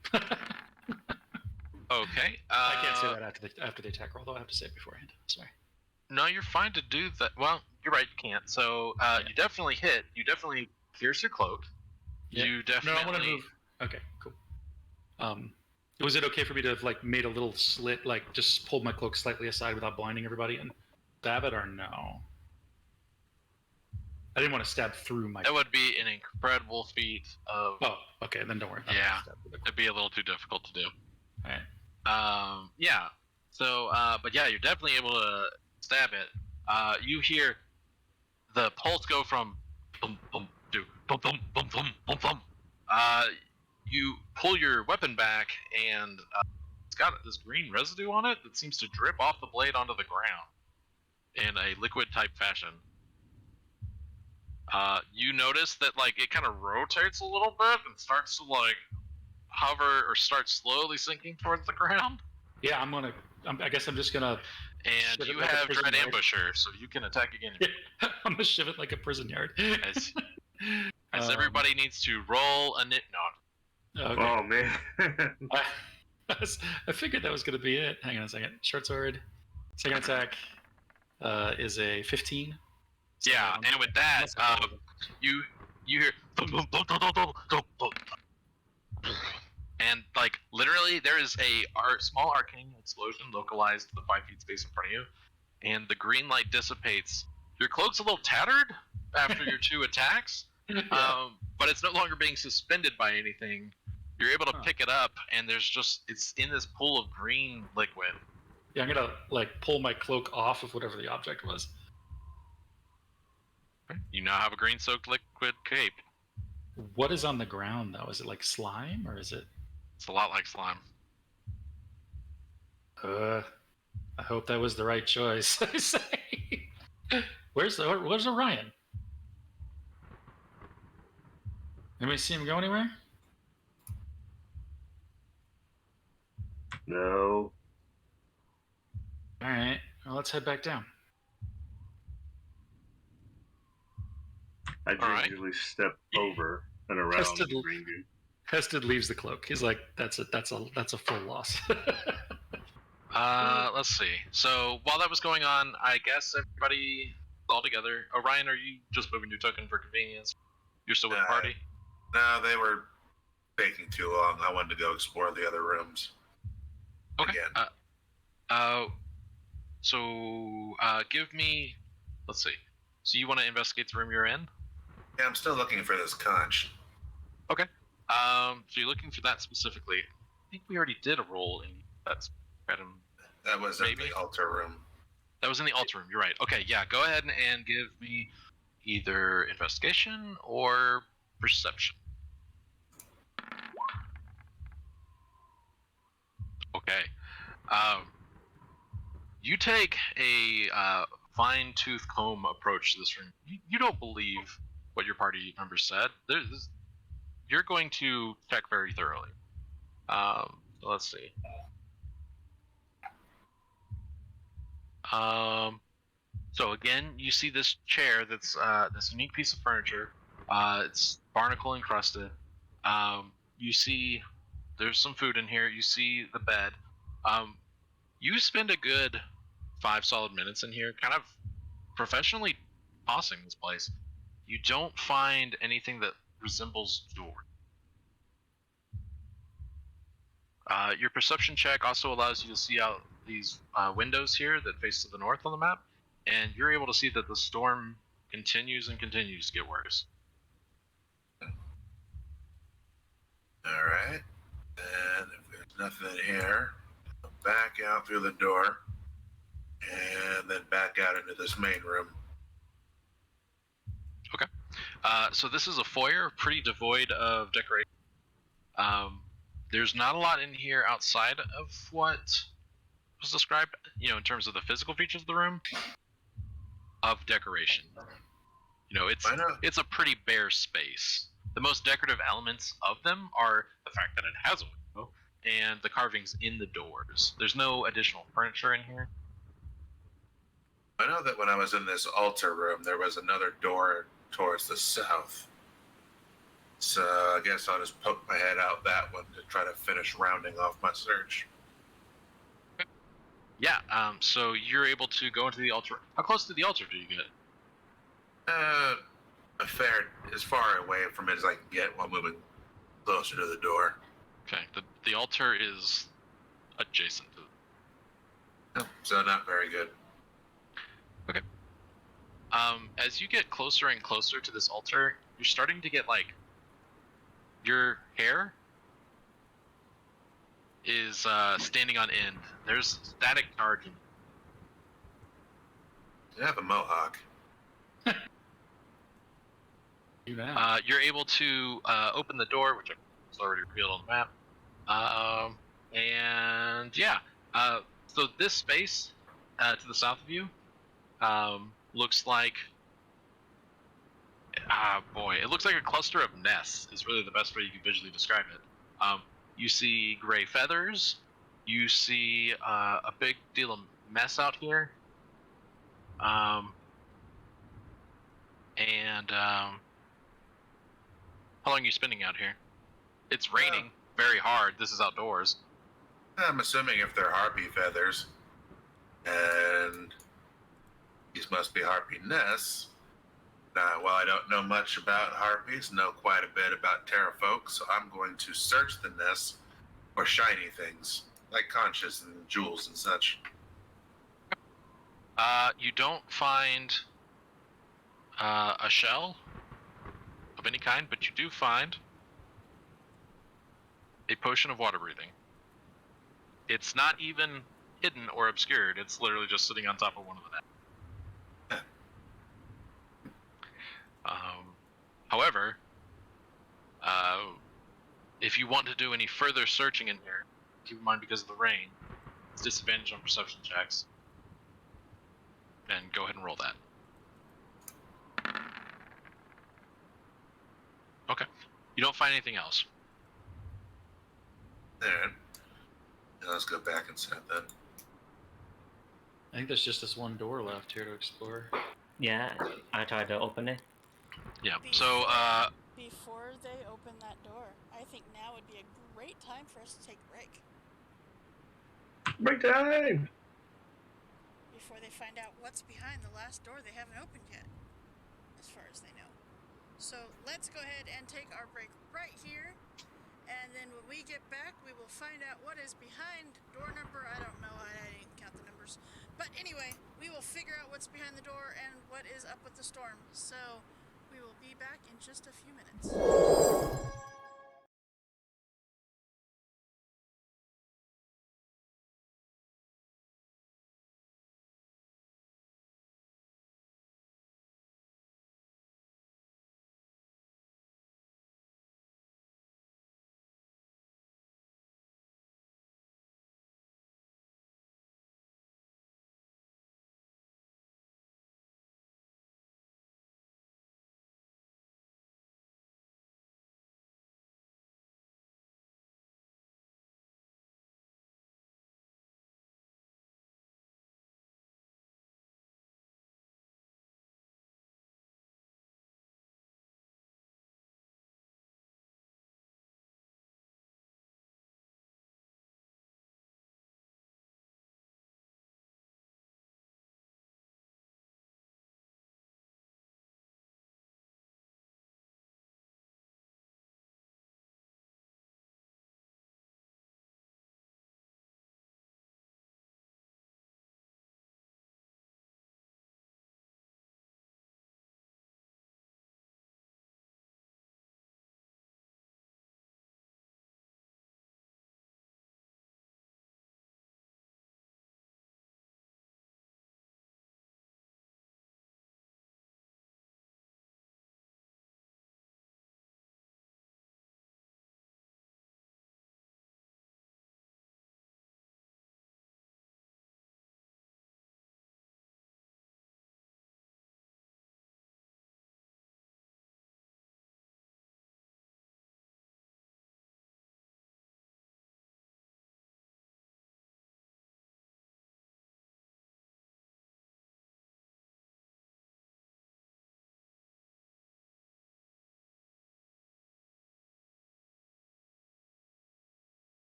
Okay. I can't say that after the attack roll, though. I have to say it beforehand. Sorry. No, you're fine to do that. Well, you're right. You can't. So you definitely hit. You definitely pierce your cloak. Yeah. You definitely. No, I want to move. Okay, cool. Was it okay for me to have like made a little slit, like just pulled my cloak slightly aside without blinding everybody and stab it, or no? I didn't want to stab through my. That would be an incredible feat of. Oh, okay. Then don't worry. Yeah, it'd be a little too difficult to do. All right. Yeah. So, but yeah, you're definitely able to stab it. You hear the pulse go from boom boom to boom boom boom boom boom boom. You pull your weapon back, and it's got this green residue on it that seems to drip off the blade onto the ground in a liquid type fashion. You notice that like it kind of rotates a little bit and starts to like hover or start slowly sinking towards the ground. Yeah, I guess I'm just gonna. And you have Dread Ambusher, so you can attack again. Yeah, I'm gonna shiv it like a prison yard. As everybody needs to roll a nit. No. Okay. Oh man. I figured that was gonna be it. Hang on a second. Short sword. Second attack is a 15. So yeah, and with that, you hear and like literally there is a small arcane explosion localized to the 5 feet space in front of you, and the green light dissipates. Your cloak's a little tattered after your 2 attacks, but it's no longer being suspended by anything. You're able to pick it up, and it's in this pool of green liquid. Yeah, I'm gonna like pull my cloak off of whatever the object was. You now have a green soaked liquid cape. What is on the ground though? Is it like slime or is it? It's a lot like slime. I hope that was the right choice. I say. Where's Orion? Anybody see him go anywhere? No. All right. Well, let's head back down. I gingerly step over and around the green dude. Hested leaves the cloak. He's like, that's a full loss. Let's see. So while that was going on, I guess everybody all together. Orion, are you just moving your token for convenience? You're still with the party? No, they were taking too long. I wanted to go explore the other rooms. Okay. Again. So give me. Let's see. So you want to investigate the room you're in? Yeah, I'm still looking for this conch. Okay. So you're looking for that specifically. I think we already did a roll in that. That was in the altar room. That was in the altar room. You're right. Okay, yeah. Go ahead and give me either investigation or perception. Okay. You take a fine-tooth comb approach to this room. You don't believe what your party members said. You're going to check very thoroughly. So let's see. So again, you see this chair that's this unique piece of furniture. It's barnacle encrusted. You see there's some food in here. You see the bed. You spend a good 5 solid minutes in here, kind of professionally tossing this place. You don't find anything that resembles door. Your perception check also allows you to see out these windows here that face to the north on the map, and you're able to see that the storm continues and continues to get worse. Alright. And if there's nothing here, I'll back out through the door and then back out into this main room. Okay. So this is a foyer, pretty devoid of decoration. There's not a lot in here outside of what was described, in terms of the physical features of the room. of decoration. You know, Why not? it's a pretty bare space. The most decorative elements of them are the fact that it has a window and the carvings in the doors. There's no additional furniture in here. I know that when I was in this altar room, there was another door towards the south. So I guess I'll just poke my head out that one to try to finish rounding off my search. Yeah, so you're able to go into the altar. How close to the altar do you get? A fair, as far away from it as I can get while moving closer to the door. Okay, the altar is adjacent to. So not very good. Okay. As you get closer and closer to this altar, you're starting to get like your hair is standing on end. There's static charge in I have a mohawk. Do that. You're able to open the door, which is already revealed on the map. And yeah, so this space to the south of you looks like, boy, it looks like a cluster of nests is really the best way you can visually describe it. You see gray feathers. You see a big deal of mess out here. And how long are you spending out here? It's raining very hard. This is outdoors. I'm assuming if they're harpy feathers, and these must be harpy nests. While I don't know much about harpies, know quite a bit about terrafolk, so I'm going to search the nests for shiny things, like conches and jewels and such. You don't find a shell of any kind, but you do find a potion of water breathing. It's not even hidden or obscured. It's literally just sitting on top of one of the nests. However, if you want to do any further searching in here, keep in mind because of the rain, it's disadvantage on perception checks. And go ahead and roll that. Okay. You don't find anything else. Alright. Let's go back inside then. I think there's just this one door left here to explore. Yeah, I tried to open it. Yeah. So, Before they open that door, I think now would be a great time for us to take a break. Break time! Before they find out what's behind the last door they haven't opened yet, as far as they know. So let's go ahead and take our break right here, and then when we get back, we will find out what is behind door number, I don't know, I didn't count the numbers. But anyway, we will figure out what's behind the door and what is up with the storm. So we will be back in just a few minutes.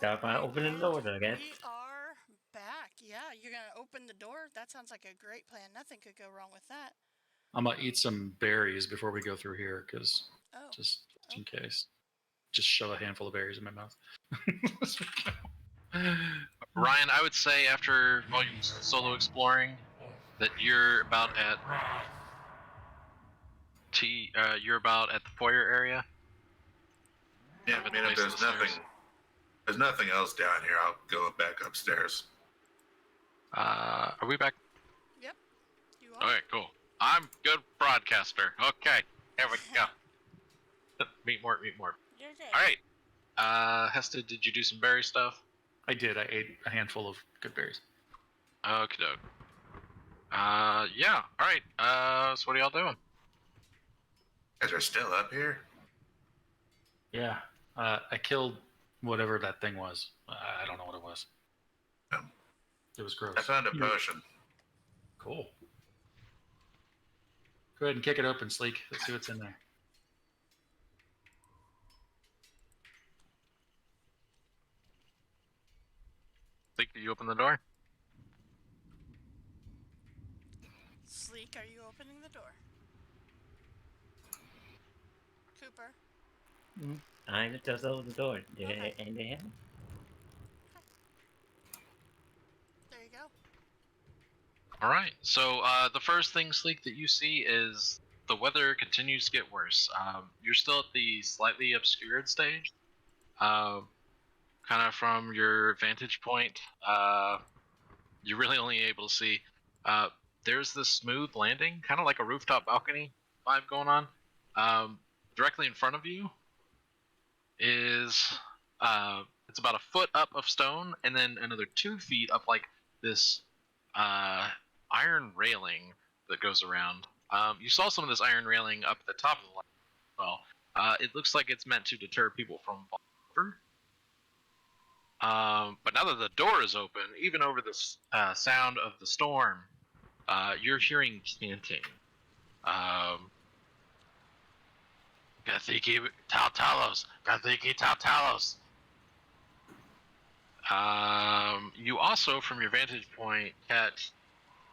Start by opening the doors, I guess. We are back. Yeah, you're gonna open the door. That sounds like a great plan. Nothing could go wrong with that. I'm gonna eat some berries before we go through here, because Oh, just in okay. case. Just shove a handful of berries in my mouth. Ryan, I would say after all your solo exploring, that you're about at you're about at the foyer area. Yeah, Kind of I at mean, the if base of the stairs. there's nothing else down here, I'll go back upstairs. Are we back? Yep, you are. Okay, cool. I'm good broadcaster. Okay, here we go. Meet more. You're good. All right. Hesta, did you do some berry stuff? I did. I ate a handful of good berries. Okie doke. Yeah. All right. So what are y'all doing? You guys are still up here? Yeah. I killed whatever that thing was. I don't know what it was. It was gross. I found a potion. Cool. Go ahead and kick it open, Sleek. Let's see what's in there. Think you open the door? Sleek, are you opening the door? Cooper. I just opened the door. Okay. And they have. There you go. All right. So the first thing, Sleek, that you see is the weather continues to get worse. You're still at the slightly obscured stage. Kind of from your vantage point, you're really only able to see. There's this smooth landing, kind of like a rooftop balcony vibe going on. Directly in front of you is it's about a foot up of stone, and then another 2 feet up like this iron railing that goes around. You saw some of this iron railing up at the top of the line as well. It looks like it's meant to deter people from falling over. But now that the door is open, even over the sound of the storm, you're hearing chanting. Gathiki Tautalos! Gathiki Tautalos! You also, from your vantage point, catch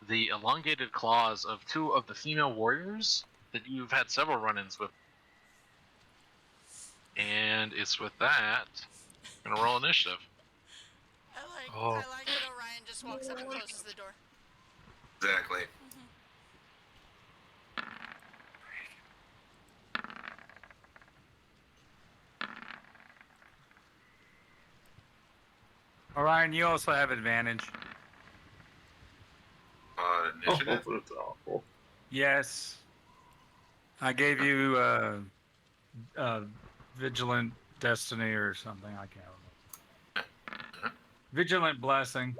the elongated claws of 2 of the female warriors that you've had several run-ins with. And it's with that, I'm gonna roll initiative. I like it. Orion just walks up and closes the door. Exactly. Orion, you also have advantage. Initiative? Oh, that's awful. Yes. I gave you Vigilant Destiny or something. I can't remember. Vigilant Blessing.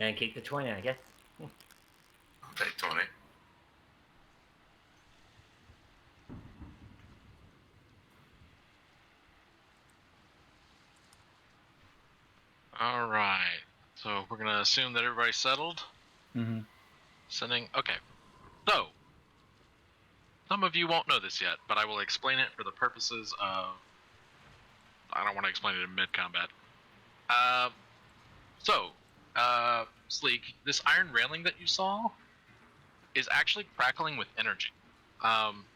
And keep the 20, I guess. I'll take 20. All right. So we're gonna assume that everybody's settled. Mm-hmm. Sending. Okay. So some of you won't know this yet, but I will explain it for the purposes of. I don't want to explain it in mid-combat. Sleek, this iron railing that you saw is actually crackling with energy.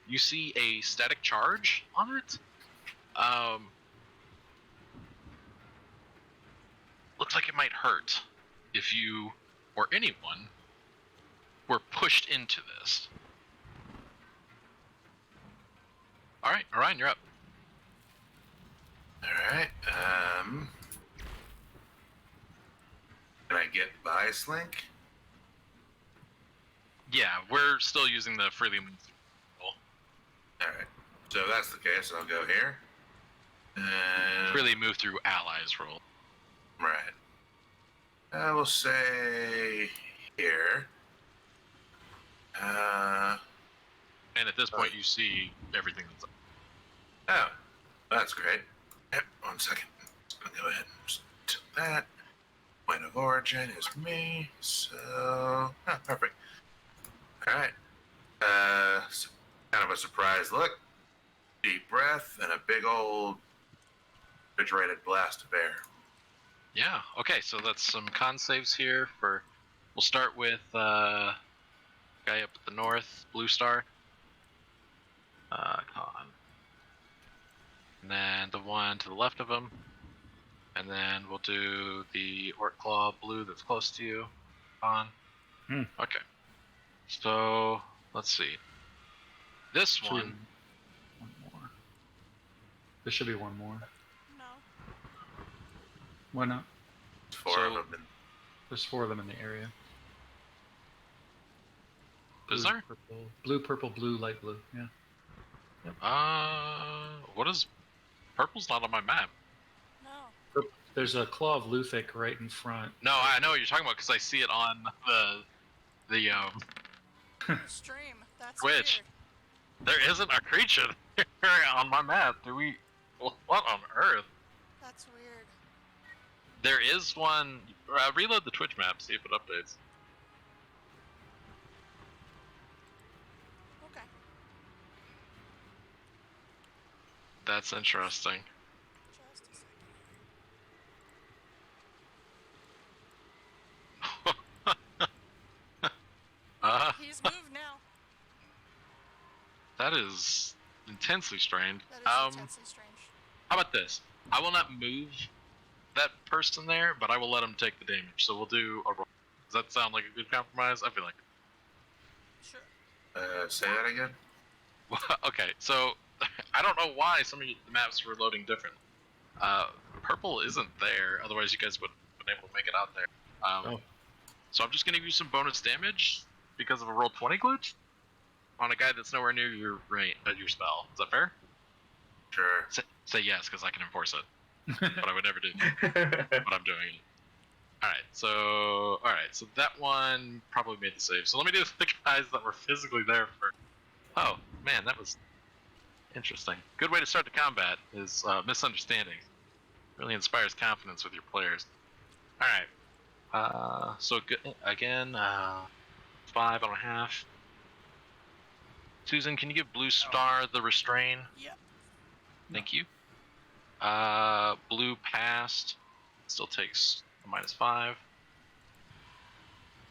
You see a static charge on it. Looks like it might hurt if you or anyone were pushed into this. All right, Orion, you're up. All right. Can I get by Slink? Yeah, we're still using the freely move. All right. So if that's the case, I'll go here. And Freely move through allies roll. right. I will say here. And at this point, you see everything that's up. Oh, that's great. Yep, 1 second. I'll go ahead and just do that. Point of origin is me, so perfect. All right. So kind of a surprise look. Deep breath and a big old refrigerated blast of air. Yeah. Okay. So that's some con saves here for. We'll start with guy up at the north, Blue Star. Con. And then the one to the left of him. And then we'll do the Orc Claw blue that's close to you. Con. Okay. So let's see. This Should be one. one more. There should be one more. No. Why not? Four So- of them. And There's 4 of them in the area. Is Blue, there? purple, blue, light blue. Yeah. What is? Purple's not on my map. No. There's a Claw of Luthic right in front. No, I know what you're talking about because I see it on the Stream. That's Twitch. weird. There isn't a creature on my map. Do we? What on earth? That's weird. There is one. Reload the Twitch map. See if it updates. Okay. That's interesting. Just a second. He's moved now. That is intensely strange. That is intensely strange. How about this? I will not move that person there, but I will let him take the damage. So we'll do a roll. Does that sound like a good compromise? I feel like. Sure. say that again? Okay, so I don't know why some of the maps were loading different. Purple isn't there, otherwise you guys would have been able to make it out there. So I'm just going to give you some bonus damage because of a roll 20 glitch on a guy that's nowhere near your your spell. Is that fair? Sure. Say yes, because I can enforce it. But I would never do. But I'm doing it. Alright, so that one probably made the save. So let me do the guys that were physically there for. Oh, man, that was interesting. Good way to start the combat is misunderstanding. Really inspires confidence with your players. Alright. So again, 5.5. Susan, can you give Blue Star the restrain? Yep. Thank you. Blue passed. Still takes a -5.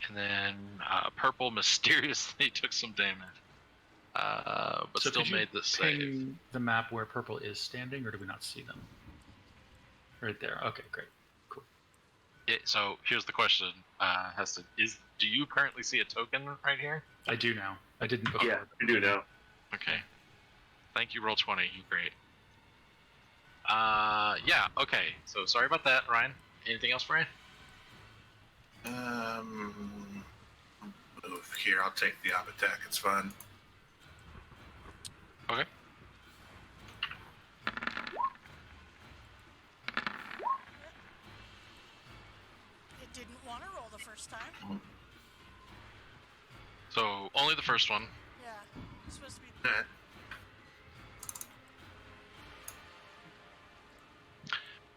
And then purple mysteriously took some damage. But So still could you made the save. ping the map where purple is standing, or do we not see them? Right there. Okay, great. Cool. So here's the question, Heston. Do you currently see a token right here? I do now. I didn't before. Yeah, you do now. Okay. Thank you, Roll20. You're great. Yeah, okay. So sorry about that, Ryan. Anything else, Ryan? Move here. I'll take the op attack. It's fun. Okay. It didn't want to roll the first time. So only the first one. Yeah. It's supposed to be. Eh,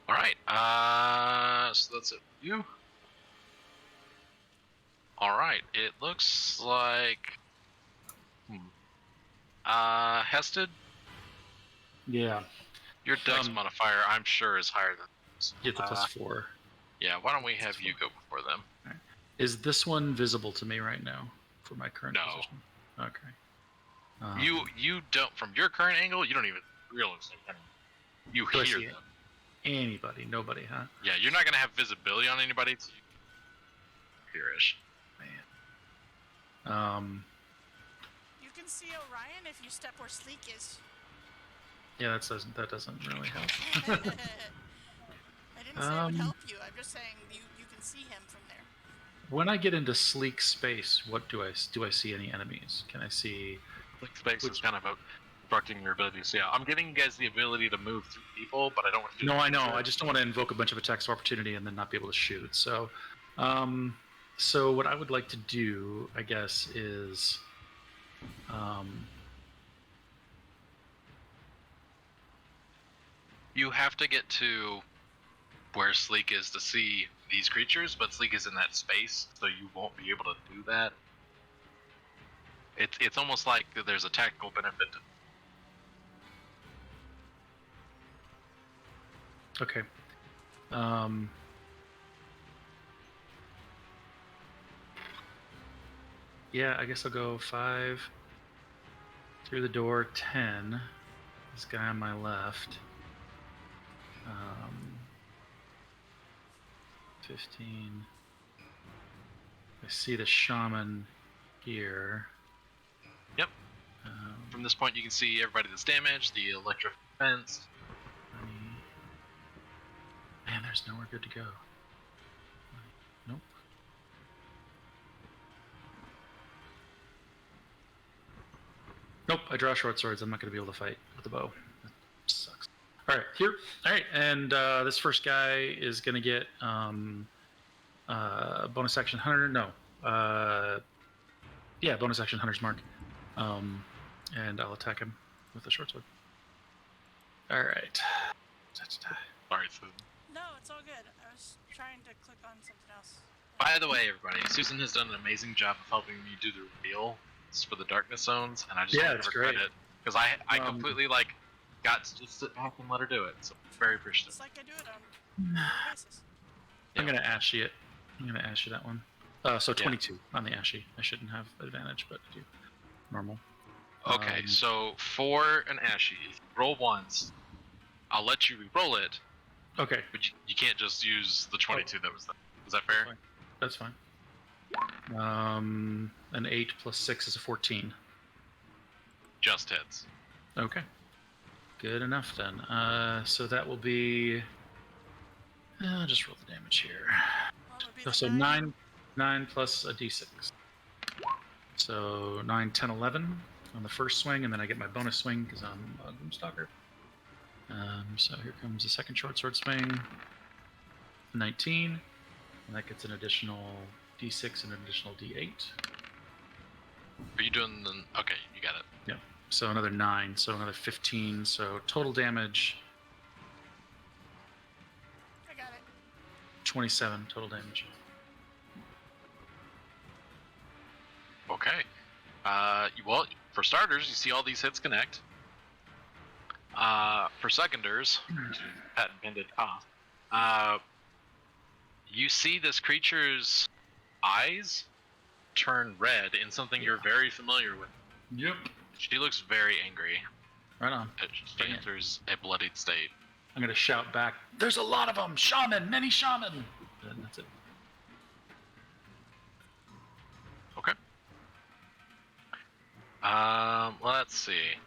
All right. So that's it. You. All right. It looks like. Hested, Yeah. your dex modifier, I'm sure, is higher than this. Get the +4. Yeah. Why don't we have you go before them? Is this one visible to me right now for my current No. position? Okay. You don't, from your current angle, you don't even realize it. You Do I hear see them. anybody? Nobody, huh? Yeah, you're not gonna have visibility on anybody. It's here-ish. Man. You can see Orion if you step where Sleek is. Yeah, that doesn't really help. I didn't say it would help you. I'm just saying you can see him from there. When I get into sleek space, what do I see any enemies? Can I see? Like space is kind of obstructing your ability to see out. I'm giving you guys the ability to move through people, but I don't want to. No, I know. I just don't want to invoke a bunch of attacks of opportunity and then not be able to shoot. So, so what I would like to do, I guess, is, You have to get to where Sleek is to see these creatures, but Sleek is in that space, so you won't be able to do that. It's almost like there's a tactical benefit to Okay. Yeah, I guess I'll go 5 through the door, 10. This guy on my left. 15. I see the shaman here. Yep. From this point, you can see everybody that's damaged, the electric fence. 20. Man, there's nowhere good to go. Nope. Nope, I draw short swords. I'm not going to be able to fight with the bow. That sucks. All right, here. All right, and this first guy is going to get bonus action hunter. No. Yeah, bonus action hunter's mark. And I'll attack him with a short sword. All right. Sorry, Susan. No, it's all good. I was trying to click on something else. By the way, everybody, Susan has done an amazing job of helping me do the reveal for the darkness zones, and I just want to give her credit because I completely got to just sit back and let her do it. So very appreciative. It's like I do it on a regular basis. I'm gonna ashy it. I'm gonna ashy that one. So 22 on the ashy. I shouldn't have advantage, but I do. Normal. Okay, so for an ashy, if you roll once, I'll let you re-roll it. Okay. But you can't just use the 22 that was there. Is that fair? That's fine. An 8 plus 6 is a 14. Just hits. Okay. Good enough then. So that will be. I'll just roll the damage here. So 9 plus a d6. So 9, 10, 11 on the first swing, and then I get my bonus swing because I'm a Gloomstalker. So here comes the second short sword swing. 19. And that gets an additional d6 and an additional d8. Are you doing the... Okay, you got it. Yep. So another 9, so another 15. So total damage... I got it. 27 total damage. Okay. Well, for starters, you see all these hits connect. For seconders, patent pended off. You see this creature's eyes turn red in something you're very familiar with. Yep. She looks very angry. Right on. She enters a bloodied state. I'm going to shout back, "There's a lot of them! Shaman! Many shaman!" And that's it. Okay. Let's see.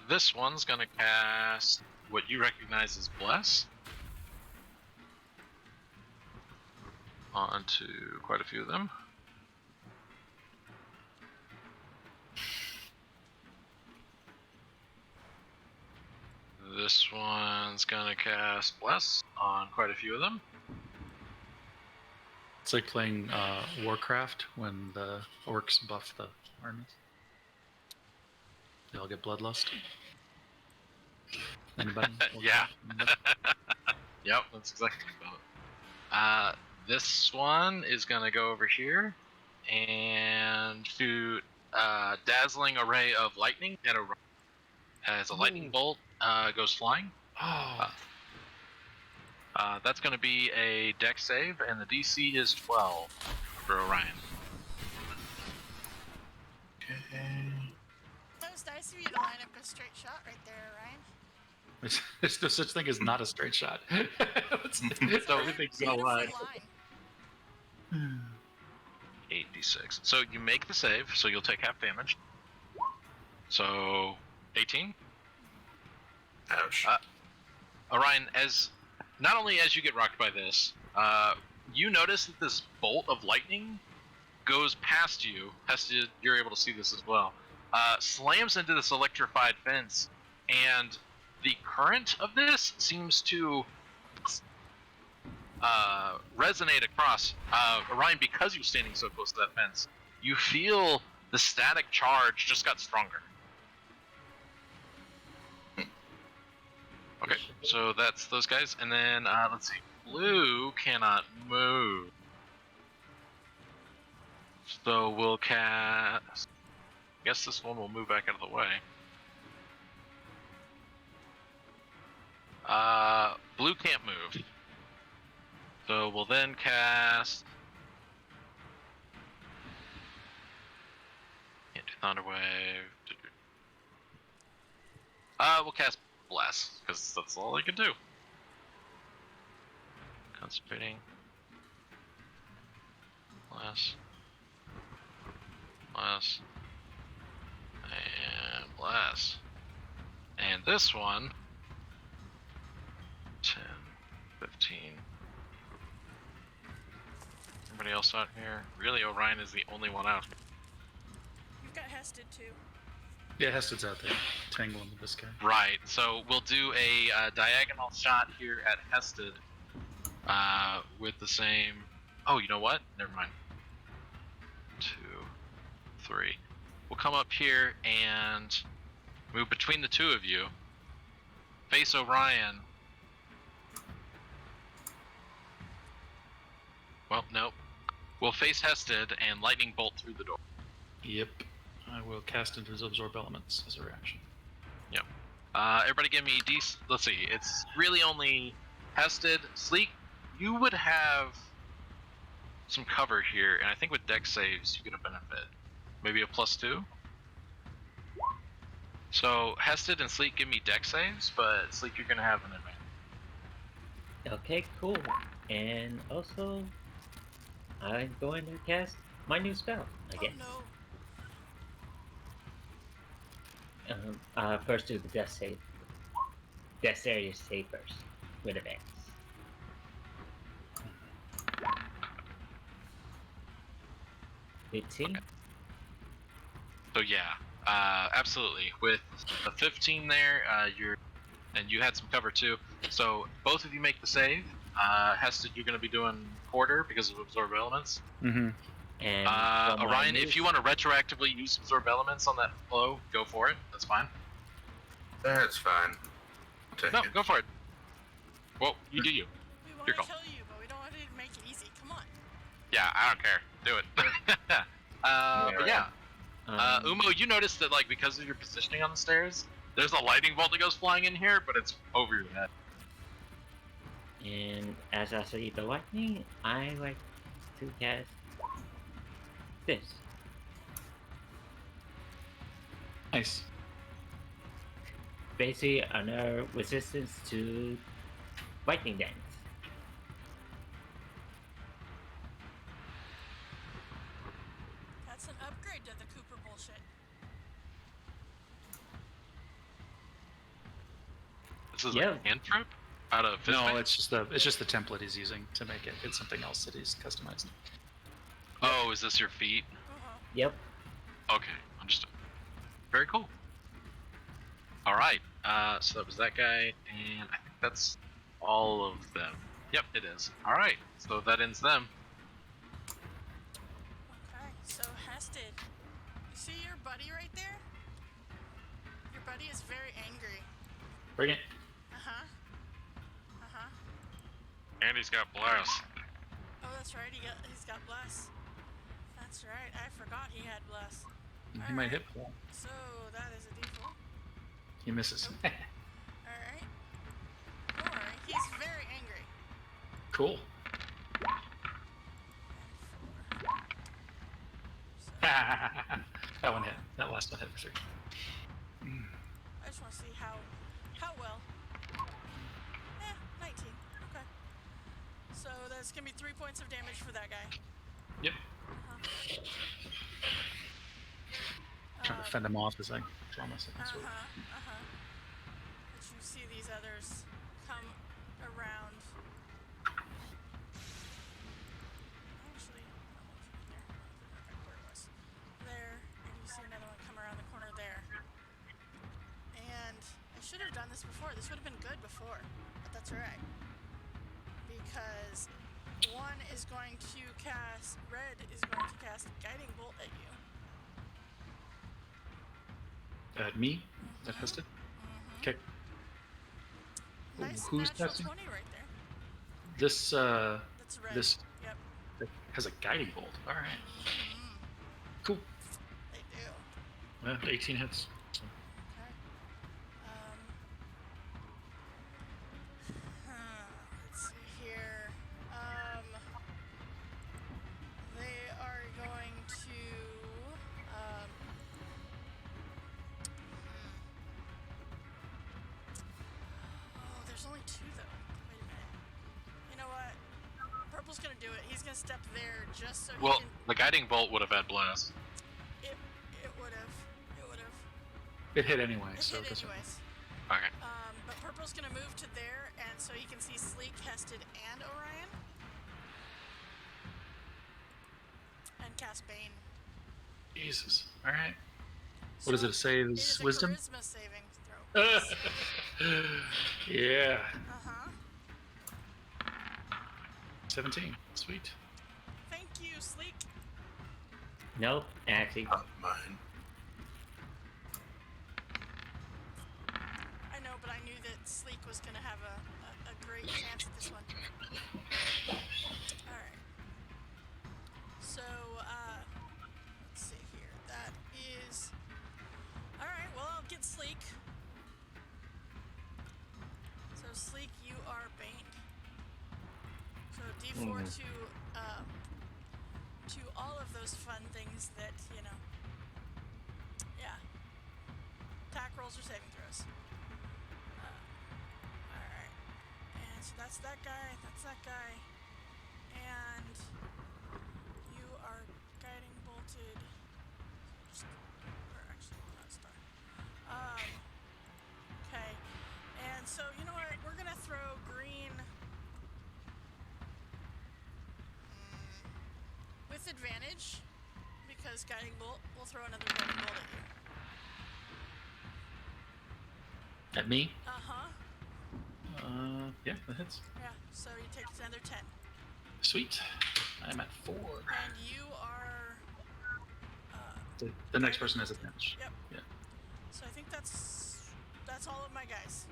This one's gonna cast what you recognize as Bless onto quite a few of them. This one's gonna cast Bless on quite a few of them. It's like playing Warcraft when the orcs buff the armies. They all get bloodlust. Anybody? Yeah. Yep, that's exactly what it. This one is gonna go over here and shoot a dazzling array of lightning at a as a lightning bolt goes flying. Oh. That's gonna be a dex save, and the DC is 12 for Orion. That was nice of you to line up a straight shot right there, Ryan. There's no such thing as not a straight shot. So everything's gonna lie. 8d6. So you make the save, so you'll take half damage. So 18. Ouch. Orion, as not only as you get rocked by this, you notice that this bolt of lightning goes past you. Hestia, you're able to see this as well. Slams into this electrified fence, and the current of this seems to resonate across. Orion, because you're standing so close to that fence, you feel the static charge just got stronger. Okay, so that's those guys, and then let's see. Blue cannot move, so we'll cast guess this one will move back out of the way. Blue can't move. So we'll then cast. Can't do Thunder Wave. We'll cast Blast, because that's all I can do. Concentrating. Blast. Blast. And Blast. And this one. 10, 15. Everybody else out here? Really, Orion is the only one out. You've got Hested too. Yeah, Hested's out there, tangling with this guy. Right, so we'll do a diagonal shot here at Hested with the same... Oh, you know what? Never mind. 2, 3. We'll come up here and move between the two of you. Face Orion. Well, nope. We'll face Hested and lightning bolt through the door. Yep. I will cast Invisible Absorb Elements as a reaction. Yep. Everybody give me let's see, it's really only Hested. Sleek, you would have some cover here, and I think with dex saves you get a benefit. Maybe a +2? So Hested and Sleek give me dex saves, but Sleek, you're gonna have an advantage. Okay, cool. And also, I'm going to cast my new spell, I guess. Oh First do the death save. Death area save first, with advance. Okay. 15. So yeah, absolutely. With the 15 there, and you had some cover too. So both of you make the save. Hested, you're going to be doing quarter because of Absorb Elements. Mm-hmm. And Orion, if you want to retroactively use Absorb Elements on that flow, go for it. That's fine. That's fine. I'll take No, it. go for it. Well, you do you. We want Your to call. kill you, but we don't want to make it easy. Come on. Yeah, I don't care. Do it. But yeah, Umo, you noticed that like because of your positioning on the stairs, there's a lightning bolt that goes flying in here, but it's over your head. And as I see the lightning, I like to cast this. Nice. Basically, another resistance to lightning dance. That's an upgrade to the Cooper bullshit. This is Yeah. like a cantrip out of Fist No, Bang? it's just the template he's using to make it. It's something else that he's customized. Oh, is this your feat? Yep. Okay, understood. Very cool. All right, so that was that guy, and I think that's all of them. Yep, it is. All right, so that ends them. Okay, so Hested, you see your buddy right there? Your buddy is very angry. Bring it. And he's got blast. Oh, that's right. He's got bless. That's right. I forgot he had bless. He might hit. Yeah. So that is a D4. He misses. All right. Don't worry. He's very angry. Cool. And 4. So That one hit. That last one hit for 3. I just want to see how well. 19. Okay. So that's gonna be 3 points of damage for that guy. Yep. Trying to fend him off as I draw my second sword. But you see these others come around. Actually, where it was. There, and you see another one come around the corner there. And I should have done this before. This would have been good before, but that's alright. Because one is going to cast, red is going to cast Guiding Bolt at you. At me? That Hested? Okay. Nice Who's natural casting? 20 right there. This That's red. this Yep. has a guiding bolt. All right. Cool. They do. 18 hits. So. Okay. Let's see here. They are going to. Oh, there's only 2 though. Wait a minute. You know what? Purple's gonna do it. He's gonna step there just so he Well, can. the guiding bolt would have had blast. It would have. It would have. It hit anyway, It so hit it doesn't. anyways. Okay. But Purple's gonna move to there, and so he can see Sleek, Hested, and Orion. And cast Bane. Jesus. All right. So What does it say? It is a Wisdom? charisma saving throw. Yeah. Uh-huh. 17. Sweet. Thank you, Sleek. Nope, actually. Not mine. I know, but I knew that Sleek was gonna have a great chance at this one. Alright. So, let's see here. That is... Alright, well, I'll get Sleek. So, Sleek, you are Baned. So, D4 to all of those fun things that, you know... Yeah. Attack rolls or saving throws. Alright. And so that's that guy, and you are guiding bolted. Or actually, not star. Okay. And so, you know what? We're gonna throw green with advantage, because guiding bolt, we'll throw another guiding bolt at you. At me? Uh-huh. Yeah, that hits. Yeah, so you take another 10. Sweet. I'm at 4. And you are... The next person has advantage. Yep. Yeah. So I think that's all of my guys.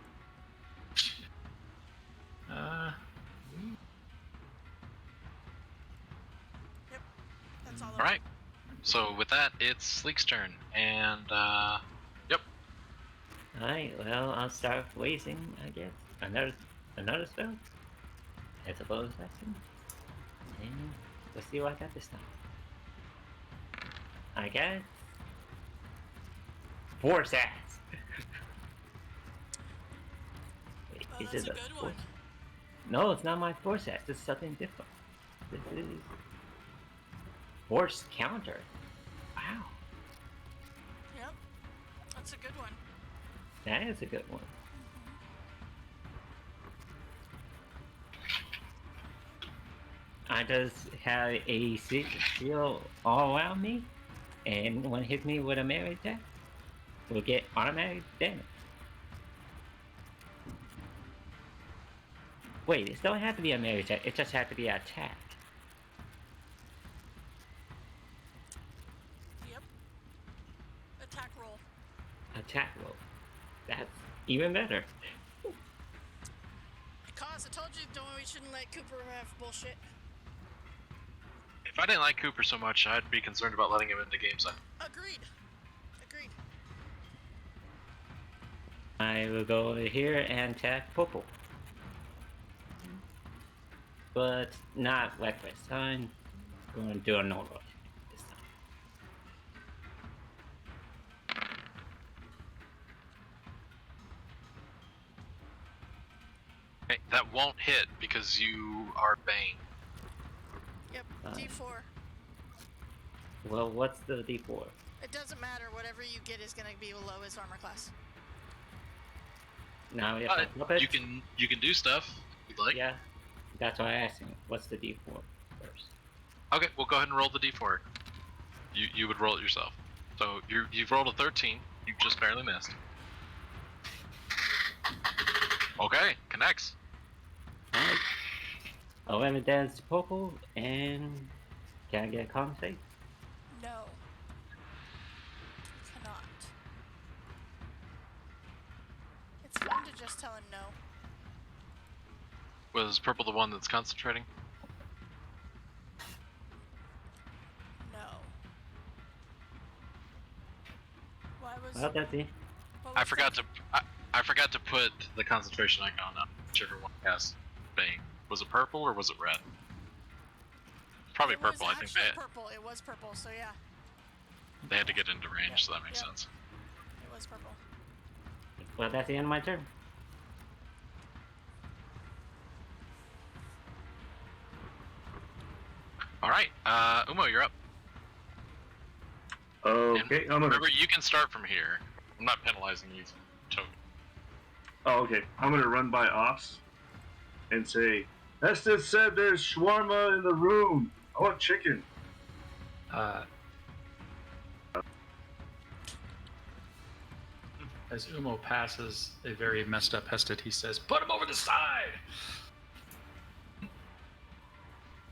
Yep. That's all of All right. So with that, it's Sleek's turn, and yep. Alright, well, I'll start wasting, I guess. Another spell? As a bonus action. And let's see what I got this time. I got Force Axe. Wait, Oh, that's a good one. No, it's not my Force Axe. This is something different. This is Force Counter. Wow, Yep. That's a good one. that is a good one. I just have a seal all around me, and when it hits me with a melee attack, will get automatic damage. Wait, it don't have to be a melee attack, it just has to be an attack. Yep. Attack roll. Attack roll. That's even better. Cause I told you we shouldn't let Cooper have bullshit. If I didn't like Cooper so much, I'd be concerned about letting him into game side. Agreed. Agreed. I will go over here and attack Popo. But not reckless. I'm going to do a normal attack this time. Okay, that won't hit because you are Bane. Yep. D4. Well, what's the D4? It doesn't matter. Whatever you get is going to be below his armor class. Now we have to flip it. You can do stuff if you'd like. Yeah, that's why I asked him. What's the D4 first? Okay, we'll go ahead and roll the d4. You would roll it yourself. So you've rolled a 13. You just barely missed. Okay, connects. Alright. 11 damage to Popo, and can I get a con save? No. Cannot. It's fun to just tell him no. Was purple the one that's concentrating? No. Well, that's it. What I was forgot that? to I forgot to put the concentration icon up. Whichever one cast Bane. Was it purple or was it red? Probably It was purple. I think actually purple. It was purple. So yeah, they had to get into range, Yep, so that makes yep. sense. it was purple. Well, that's the end of my turn. All right, Umo, you're up. Okay, I'm gonna. Remember, you can start from here. I'm not penalizing you. Token. Oh, okay. I'm gonna run by Ops and say, Estes said there's shawarma in the room. I want chicken. As Umo passes a very messed up Hested, he says, "Put him over the side."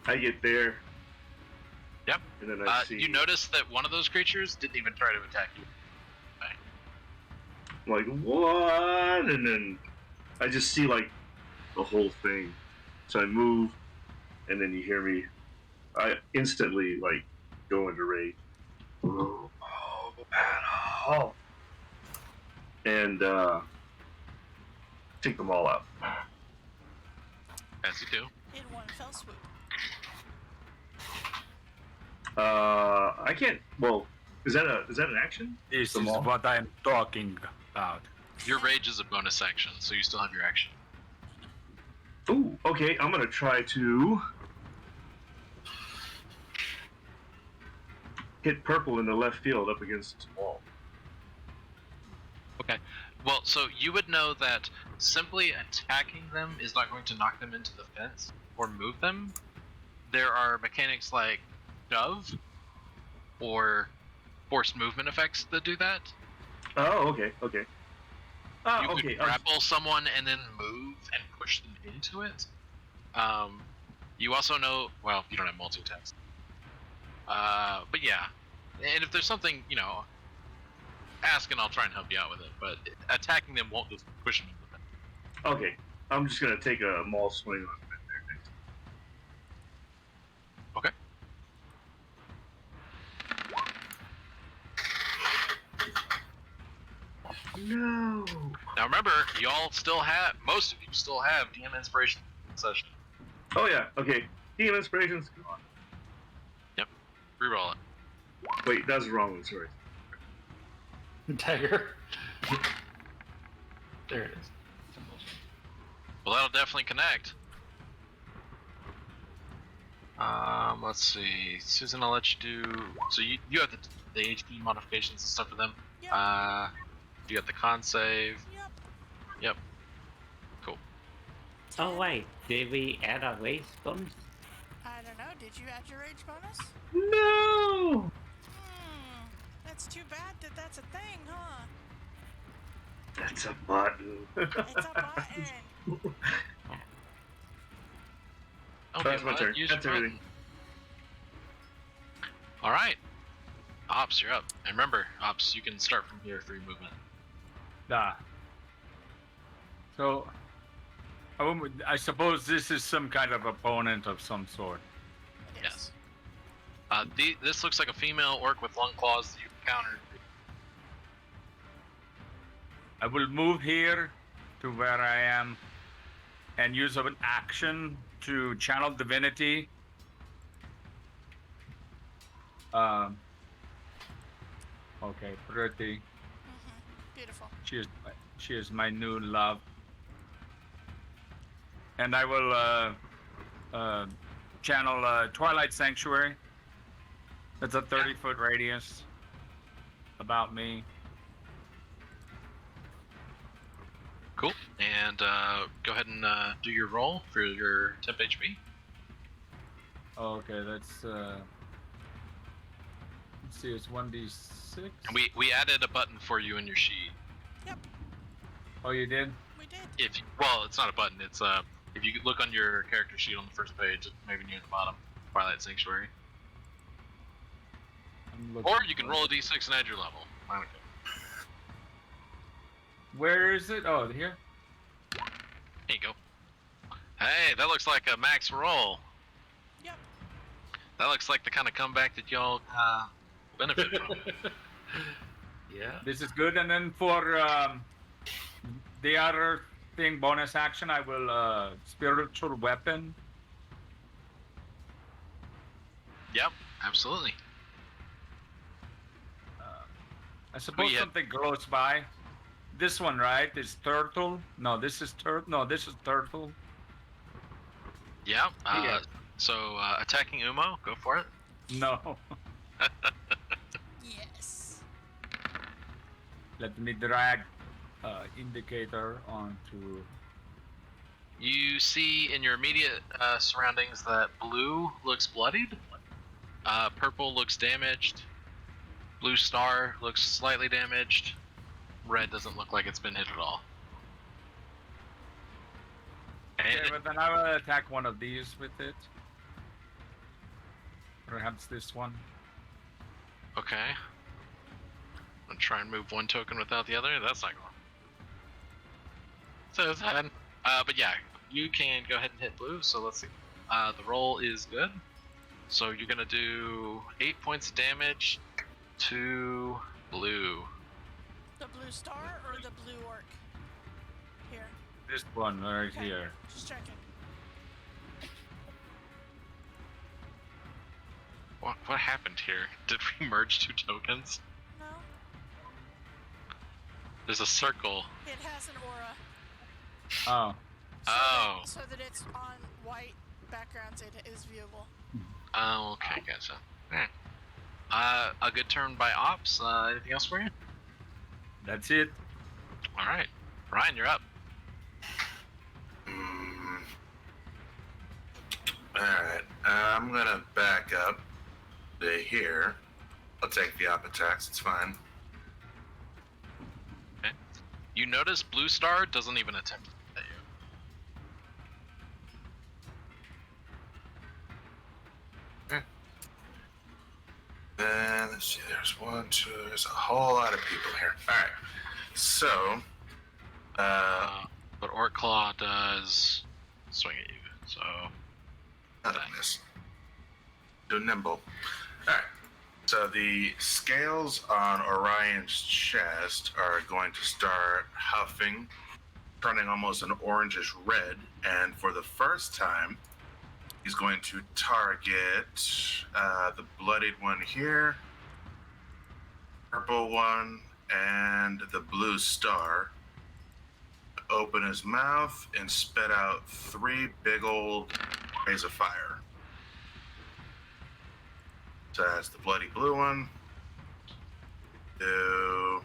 I get there. Yep. And then I see. You notice that one of those creatures didn't even try to attack you. I'm like, what? And then I just see like the whole thing. So I move, and then you hear me. I instantly like go into rage. Oh, and take them all out. As you do. In one fell swoop. I can't. Well, is that an action? This Them is all? what I am talking about. Your rage is a bonus action, so you still have your action. Ooh, okay. I'm gonna try to hit purple in the left field up against this wall. Okay. Well, so you would know that simply attacking them is not going to knock them into the fence or move them. There are mechanics like shove or forced movement effects that do that. Oh, okay. You could grapple someone and then move and push them into it. You also know, well, you don't have multi-attacks. But yeah, and if there's something, ask and I'll try and help you out with it. But attacking them won't just push them into it. Okay. I'm just gonna take a maul swing on it there. Okay. No. Now remember, most of you still have DM Inspiration session. Oh yeah. Okay. Team inspirations. Come on. Reroll it. Wait, that's the wrong one. Sorry. Dagger. There it is. Well, that'll definitely connect. Let's see. Susan, I'll let you do. So you have the HP modifications and stuff for them. Yep. You got the con save. Yep. Yep. Cool. Oh wait, did we add a race bonus? I don't know. Did you add your rage bonus? No. That's too bad that that's a thing, huh? That's a button. It's a button. Okay, That's my turn. use That's your everything. button. All right. Ops, you're up. And remember, Ops, you can start from here, 3 movement. So, I suppose this is some kind of opponent of some sort. It is. Yes. This looks like a female orc with long claws that you encountered. I will move here to where I am and use an action to channel divinity. Okay, pretty. Beautiful. She is my new love. And I will channel Twilight Sanctuary. That's a 30-foot radius about me. Cool. And go ahead and do your roll for your temp HP. Okay, that's let's see, it's 1d6. And we added a button for you in your sheet. Yep. Oh, you did? We did. Well, it's not a button. It's if you look on your character sheet on the first page, maybe near the bottom, Twilight Sanctuary. Or you can roll a d6 and add your level. I don't care. Where is it? Oh, here. There you go. Hey, that looks like a max roll. Yep. That looks like the kind of comeback that y'all benefit from. Yeah. This is good. And then for the other thing, bonus action, I will spiritual weapon. Yep, absolutely. I suppose had- something close by. This one, right? Is turtle? No, this is turtle. No, this is turtle. Yeah. Yeah. So attacking Umo, go for it. No. Yes. Let me drag indicator onto. You see in your immediate surroundings that blue looks bloodied, purple looks damaged, blue star looks slightly damaged, red doesn't look like it's been hit at all. Okay, And but then I will attack one of these with it. Perhaps this one. okay, I'm gonna try and move one token without the other. That's not going. So it's fine. But yeah, you can go ahead and hit blue. So let's see. The roll is good. So you're gonna do 8 points of damage to blue. The blue star or the blue orc? Here. This one right Okay. here. Just checking. What happened here? Did we merge two tokens? No. There's a circle. It has an aura. Oh. So that it's on white backgrounds, it is viewable. Oh, okay, gotcha. A good turn by Ops. Anything else for you? That's it. All right, Ryan, you're up. Alright, I'm gonna back up to here. I'll take the op attacks, it's fine. Okay. You notice Blue Star doesn't even attempt to hit you. And let's see, there's one, two, there's a whole lot of people here. Alright, so, But Orc Claw does swing at you, so not a miss. Too nimble. Alright, so the scales on Orion's chest are going to start huffing, turning almost an orangish red, and for the first time, he's going to target the bloodied one here, purple one, and the blue star. Open his mouth and spit out 3 big old rays of fire. So that's the bloody blue one. Do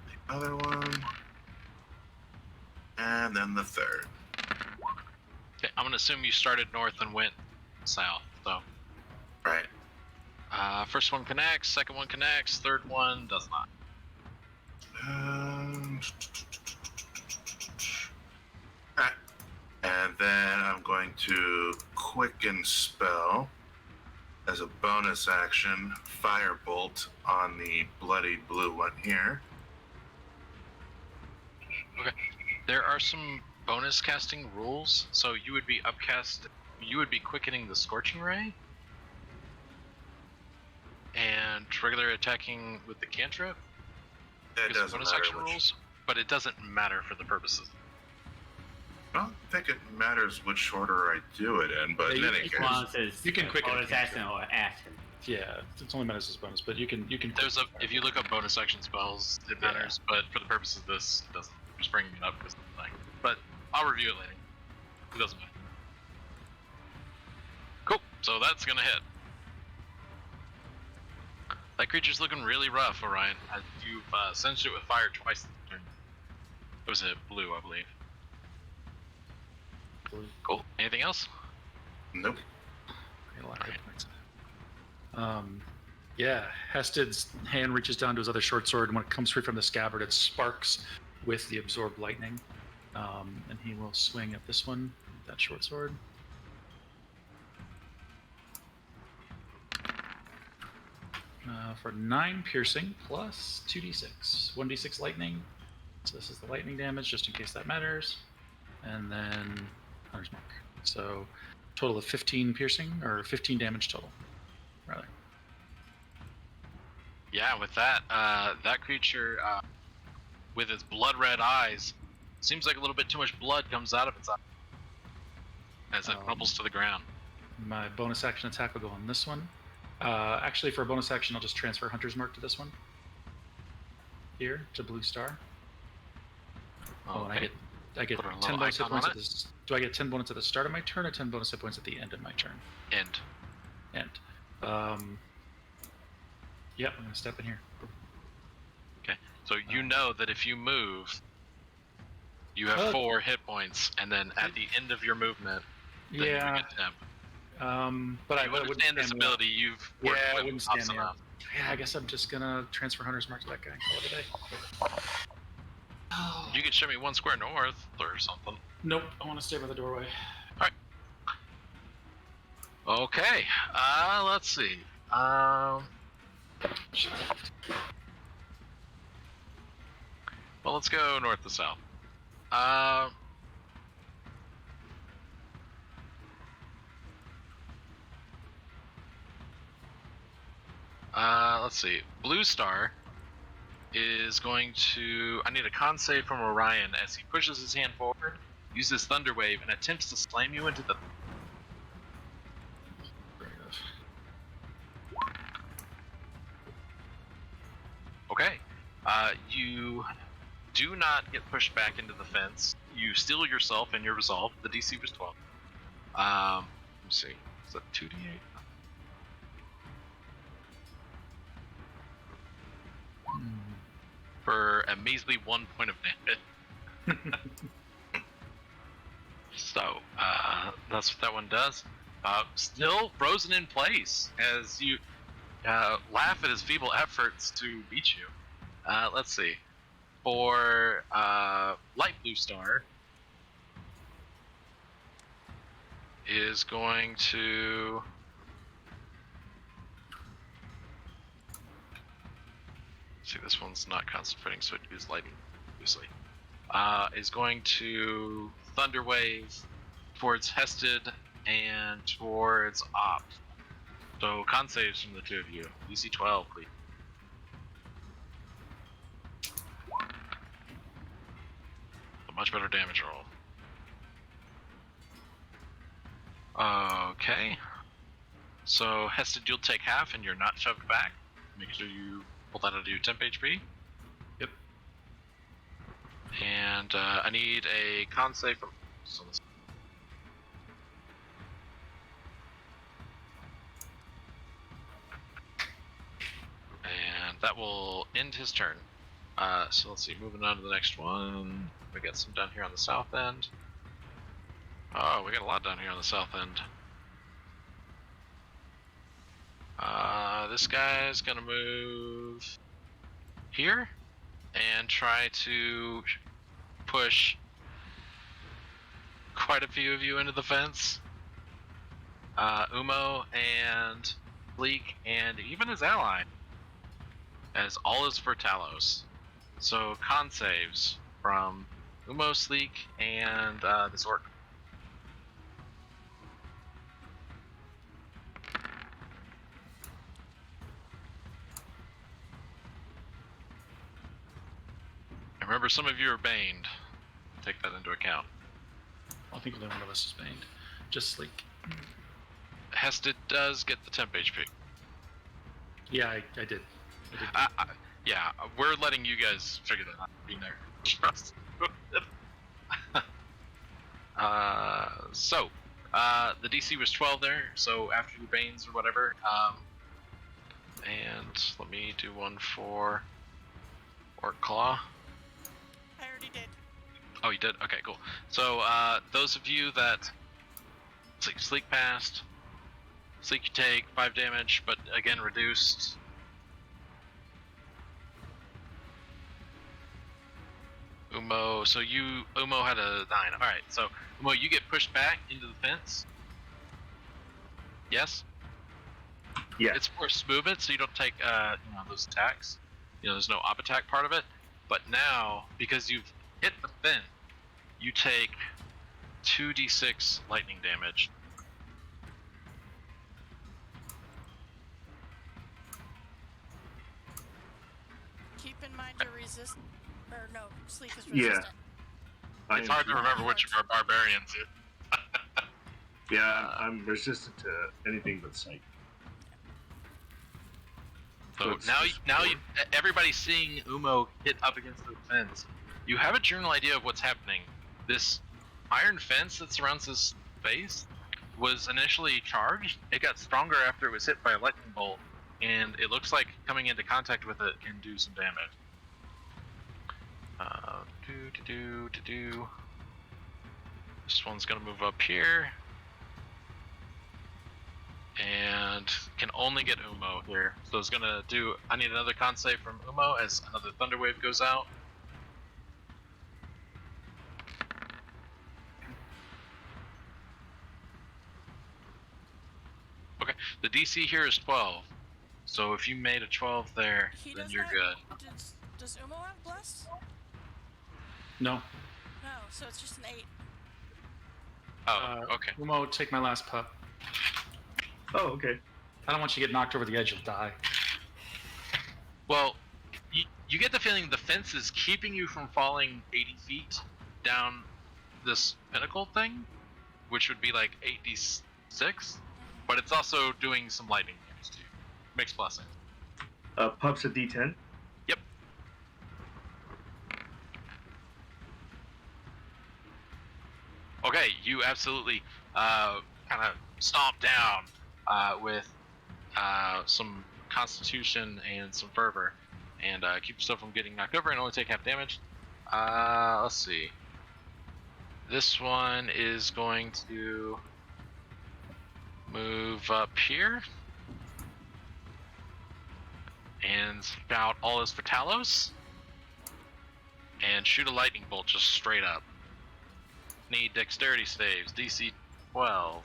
the other one. And then the third. okay, I'm gonna assume you started north and went south. So Right. first one connects, second one connects, third one does not. Alright. And then I'm going to quicken spell as a bonus action firebolt on the bloody blue one here. There are some bonus casting rules, so you would be quickening the Scorching Ray, and regular attacking with the cantrip. It because of doesn't bonus matter action which. rules, but it doesn't matter for the purposes. I don't think it matters which order I do it in, but Yeah, in you- any you case. Well, it says You can quicken bonus it. action or action. Yeah, it's only matters as bonus, but you can. There's if you look up bonus action spells, it Yeah. matters, but for the purpose of this, it doesn't. I'm just bringing it up because of the thing. But I'll review it later. It doesn't matter. Cool. So that's gonna hit. That creature's looking really rough, Orion. You've singed it with fire twice this turn. It was a blue, I believe. Cool. Anything else? Nope. Yeah, Hested's hand reaches down to his other short sword, and when it comes free from the scabbard, it sparks with the absorbed lightning. And he will swing at this one with that short sword. For 9 piercing plus 2d6. 1d6 lightning. So this is the lightning damage, just in case that matters. And then Hunter's Mark. So total of 15 piercing, or 15 damage total, rather. Yeah, with that, that creature, with its blood red eyes, seems like a little bit too much blood comes out of its eye as it crumbles to the ground. My bonus action attack will go on this one. Actually, for a bonus action, I'll just transfer Hunter's Mark to this one. Here, to Blue Star. Oh, and I get Put a 10 little bonus hit icon on points it. at this. Do I get 10 bonus at the start of my turn or 10 bonus hit points at the end of my turn? End. End. Yep, I'm gonna step in here. Okay, so you know that if you move, you have 4 hit points, and then at the end of your movement, then you get temp. But you understand this ability. You've worked I with wouldn't Pops stand there. enough. Yeah, I guess I'm just gonna transfer Hunter's Mark to that guy and call it a day. You can show me 1 square north or something. Nope, I want to stay by the doorway. Alright. Okay, let's see. Well, let's go north to south. Let's see. Blue Star is going to... I need a con save from Orion as he pushes his hand forward, uses Thunder Wave, and attempts to slam you into the... Okay. You do not get pushed back into the fence. You steel yourself and you're resolved. The DC was 12. Let me see. Is that 2d8? For a measly 1 point of damage. So, that's what that one does. Still frozen in place as you laugh at his feeble efforts to beat you. Let's see. For Light Blue Star is going to... See, this one's not concentrating, so it uses lightning, obviously. Is going to Thunder Wave towards Hested and towards Op. So con saves from the two of you. DC 12, please. A much better damage roll. Okay. So Hested, you'll take half, and you're not shoved back. Make sure you pull that out of your temp HP. Yep. And I need a con save from... And that will end his turn. So let's see, moving on to the next one. We got some down here on the south end. Oh, we got a lot down here on the south end. This guy's gonna move here and try to push quite a few of you into the fence. Umo and Bleak and even his ally, as all is for Talos. So con saves from Umo, Sleek, and this orc. And remember, some of you are baned. Take that into account. I think only one of us is baned. Just Sleek. Hested does get the temp HP. Yeah, I did. Yeah, we're letting you guys figure that out. Being there. Trust. So, the DC was 12 there, so after your Banes or whatever, and let me do one for Orc Claw. I already did. Oh, you did? Okay, cool. So, those of you that Sleek passed, Sleek you take 5 damage, but again reduced. Umo, so Umo had a 9. Alright, so Umo, you get pushed back into the fence. Yes? Yeah. It's forced movement, so you don't take those attacks. There's no op attack part of it. But now, because you've hit the fence, you take 2d6 lightning damage. keep in mind your resist. Or no, sleek is Yeah. resistant. It's hard to remember which of our barbarians is. Yeah, I'm resistant to anything but sight. So it's now, just everybody's seeing Umo hit up against the fence. You have a general idea of what's happening. This iron fence that surrounds his face was initially charged. It got stronger after it was hit by a lightning bolt, and it looks like coming into contact with it can do some damage. This one's gonna move up here. And can only get Umo here. So it's gonna do. I need another con save from Umo as another thunder wave goes out. Okay, the DC here is 12. So if you made a 12 there, then you're good. Does Umo have bless? No. No, so it's just an 8. Oh, okay. Umo, take my last pup. Oh, okay. I don't want you to get knocked over the edge, you'll die. Well, you get the feeling the fence is keeping you from falling 80 feet down this pinnacle thing, which would be like 8d6, but it's also doing some lightning damage to you. Mixed blessing. Pup's a D10. Yep. Okay, you absolutely kind of stomp down with some constitution and some fervor, and keep yourself from getting knocked over and only take half damage. Let's see. This one is going to move up here and spout all his Fatalos and shoot a lightning bolt just straight up. Need dexterity saves, DC 12.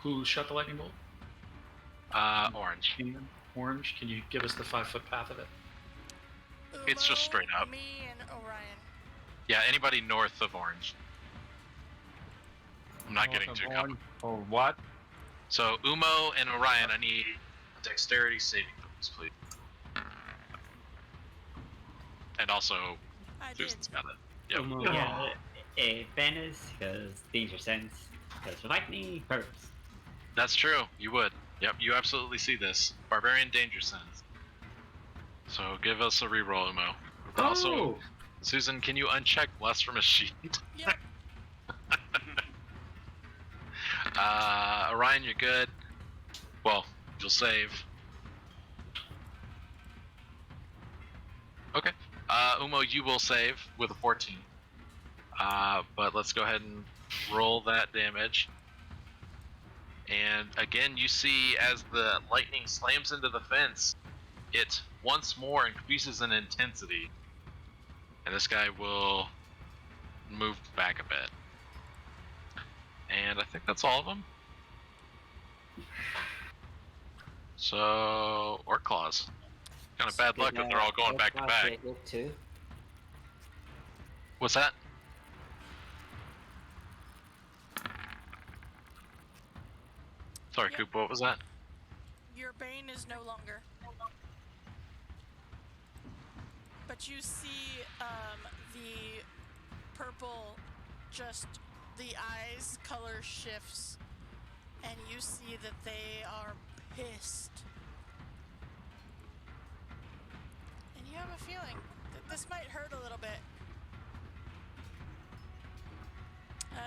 Who shot the lightning bolt? Orange. Orange, can you give us the 5-foot path of it? It's just straight up. Me and Orion. Yeah, anybody north of Orange. I'm not getting too complicated. Or what? So Umo and Orion, I need dexterity saving throws, please. And also, I did. Susan's got it. Yep. Yeah, advantage because danger sense. Because lightning hurts. That's true. You would. Yep, you absolutely see this. Barbarian danger sense. So give us a reroll, Umo. But also, Susan, can you uncheck bless from a sheet? Yep. Orion, you're good. Well, you'll save. Okay. Umo, you will save with a 14. But let's go ahead and roll that damage. And again, you see as the lightning slams into the fence, it once more increases in intensity. And this guy will move back a bit. And I think that's all of them. So, Orc Claws. Kind of bad luck that they're all going back to back. Too. What's that? Sorry, Yep. Coop, what was that? Your bane is no longer. But you see the purple, just the eyes color shifts, and you see that they are pissed. And you have a feeling that this might hurt a little bit.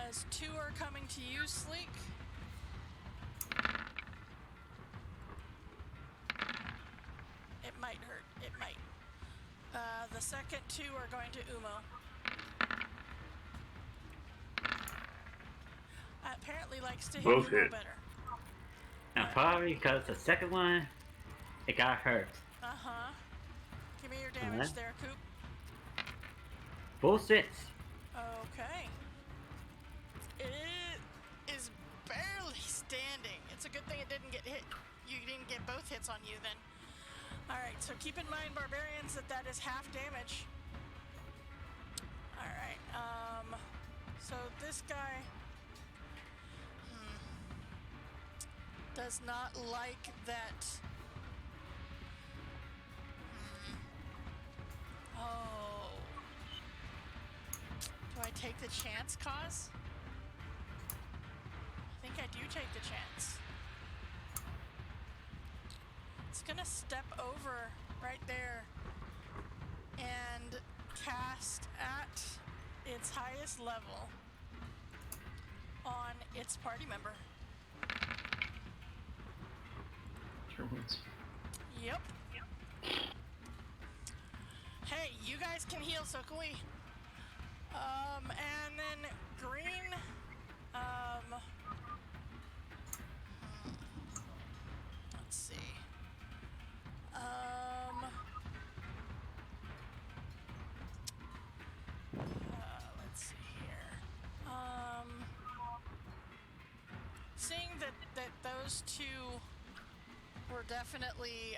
As 2 are coming to you, Sleek. It might hurt. It might. The second 2 are going to Umo. Apparently likes to hit Both Umo hit. better. Now probably because the second one, it got hurt. Uh-huh. Give me your damage there, Coop. Full 6. Okay. It is barely standing. It's a good thing it didn't get hit. You didn't get both hits on you then. Alright, so keep in mind, barbarians, that is half damage. Alright, so this guy does not like that take the chance, Cause? I think I do take the chance. It's gonna step over right there and cast at its highest level on its party member. Sure wounds. Yep. Hey, you guys can heal, so can we. And then green, let's see. Let's see here. Seeing that those two were definitely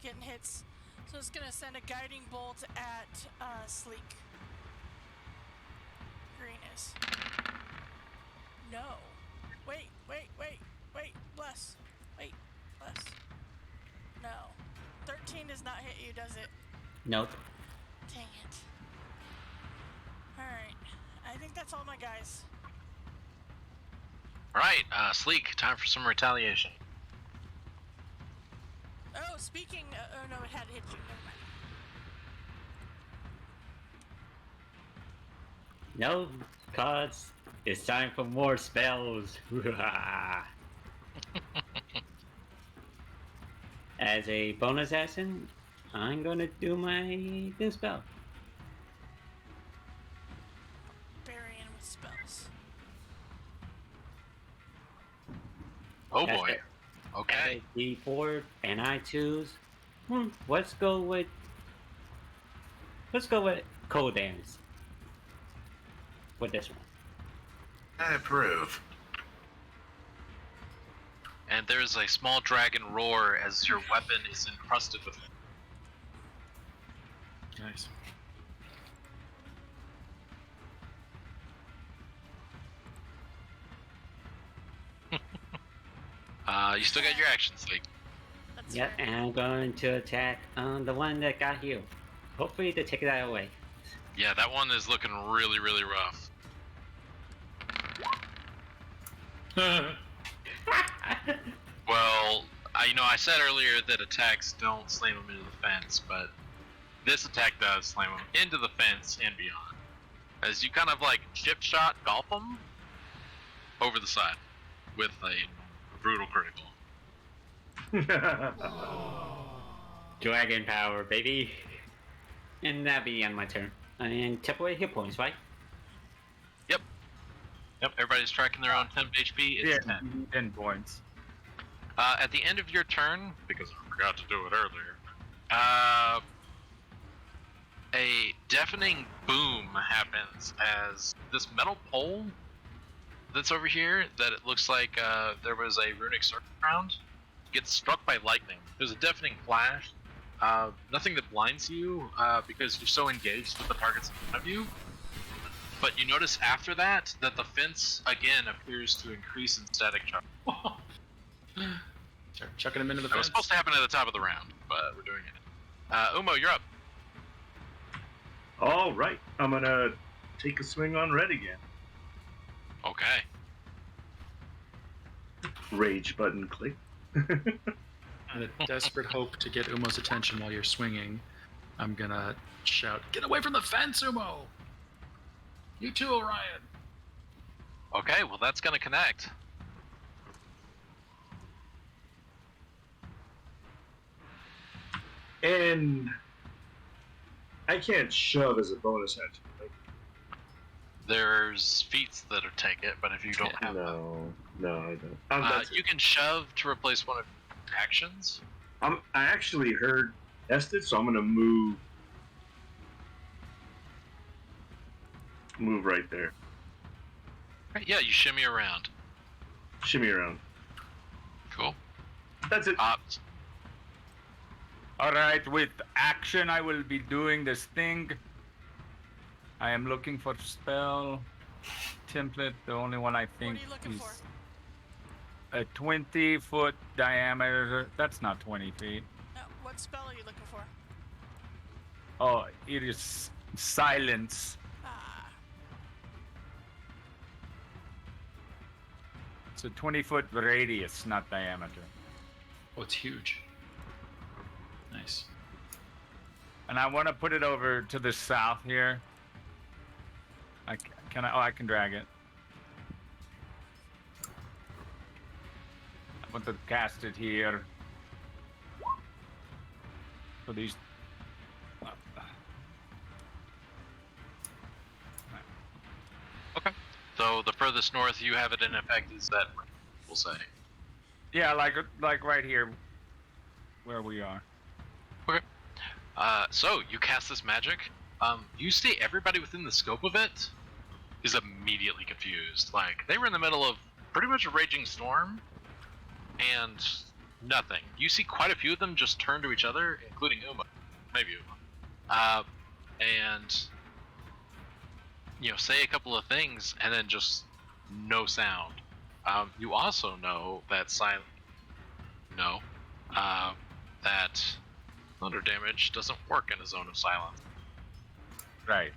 getting hits, so it's gonna send a guiding bolt at Sleek. Green is. No. Wait. Bless. Wait, bless. No. 13 does not hit you, does it? Nope. Dang it. Alright. I think that's all my guys. Alright, Sleek, time for some retaliation. Oh, speaking. Oh no, it had hit you. Never mind. No, cause it's time for more spells. As a bonus action, I'm gonna do my new spell. Burying with spells. Oh That's boy. it. Okay. D4, and I choose. Let's go with cold dance. With this one. I approve. And there's a small dragon roar as your weapon is encrusted with Nice. you still got your action, Sleek. That's Yep, fair. and I'm going to attack the one that got healed. Hopefully to take that away. Yeah, that one is looking really, really rough. Well, I said earlier that attacks don't slam them into the fence, but this attack does slam them into the fence and beyond. As you kind of like chip shot golf them over the side with a brutal critical. Dragon power, baby. And that be on my turn. And tip away hit points, right? Yep, everybody's tracking their own temp HP. It's 10. 10 points. At the end of your turn, because I forgot to do it earlier, a deafening boom happens as this metal pole that's over here, that it looks like there was a runic circle around, gets struck by lightning. There's a deafening flash. Nothing that blinds you because you're so engaged with the targets in front of you. But you notice after that the fence again appears to increase in static charge. Start chucking him into the That was fence. supposed to happen at the top of the round, but we're doing it. Umo, you're up. All right, I'm gonna take a swing on red again. Okay. Rage button click. In a desperate hope to get Umo's attention while you're swinging, I'm gonna shout, "Get away from the fence, Umo! You too, Orion!" Okay, well that's gonna connect. And I can't shove as a bonus action. Right? There's feats that are take it, but if you don't have them, No, I don't. you can shove to replace one of your actions. I actually heard tested, so I'm gonna move right there. Right, yeah, you shimmy around. Shimmy around. Cool. That's it. Alright, with action, I will be doing this thing. I am looking for spell template. The only one I What think are you looking is for? a 20-foot diameter. That's not 20 feet. No, what spell are you looking for? Oh, it is silence. Ah, It's a 20-foot radius, not diameter. Oh, it's huge. Nice. And I want to put it over to the south here. I can drag it. I want to cast it here. So these. Okay. So the furthest north you have it in effect is that, we'll say. Yeah, like right here, where we are. Okay. So you cast this magic. You see everybody within the scope of it is immediately confused. Like, they were in the middle of pretty much a raging storm, and nothing. You see quite a few of them just turn to each other, including Uma. Maybe Uma. And, say a couple of things, and then just no sound. You also know that that thunder damage doesn't work in a zone of silence. Right.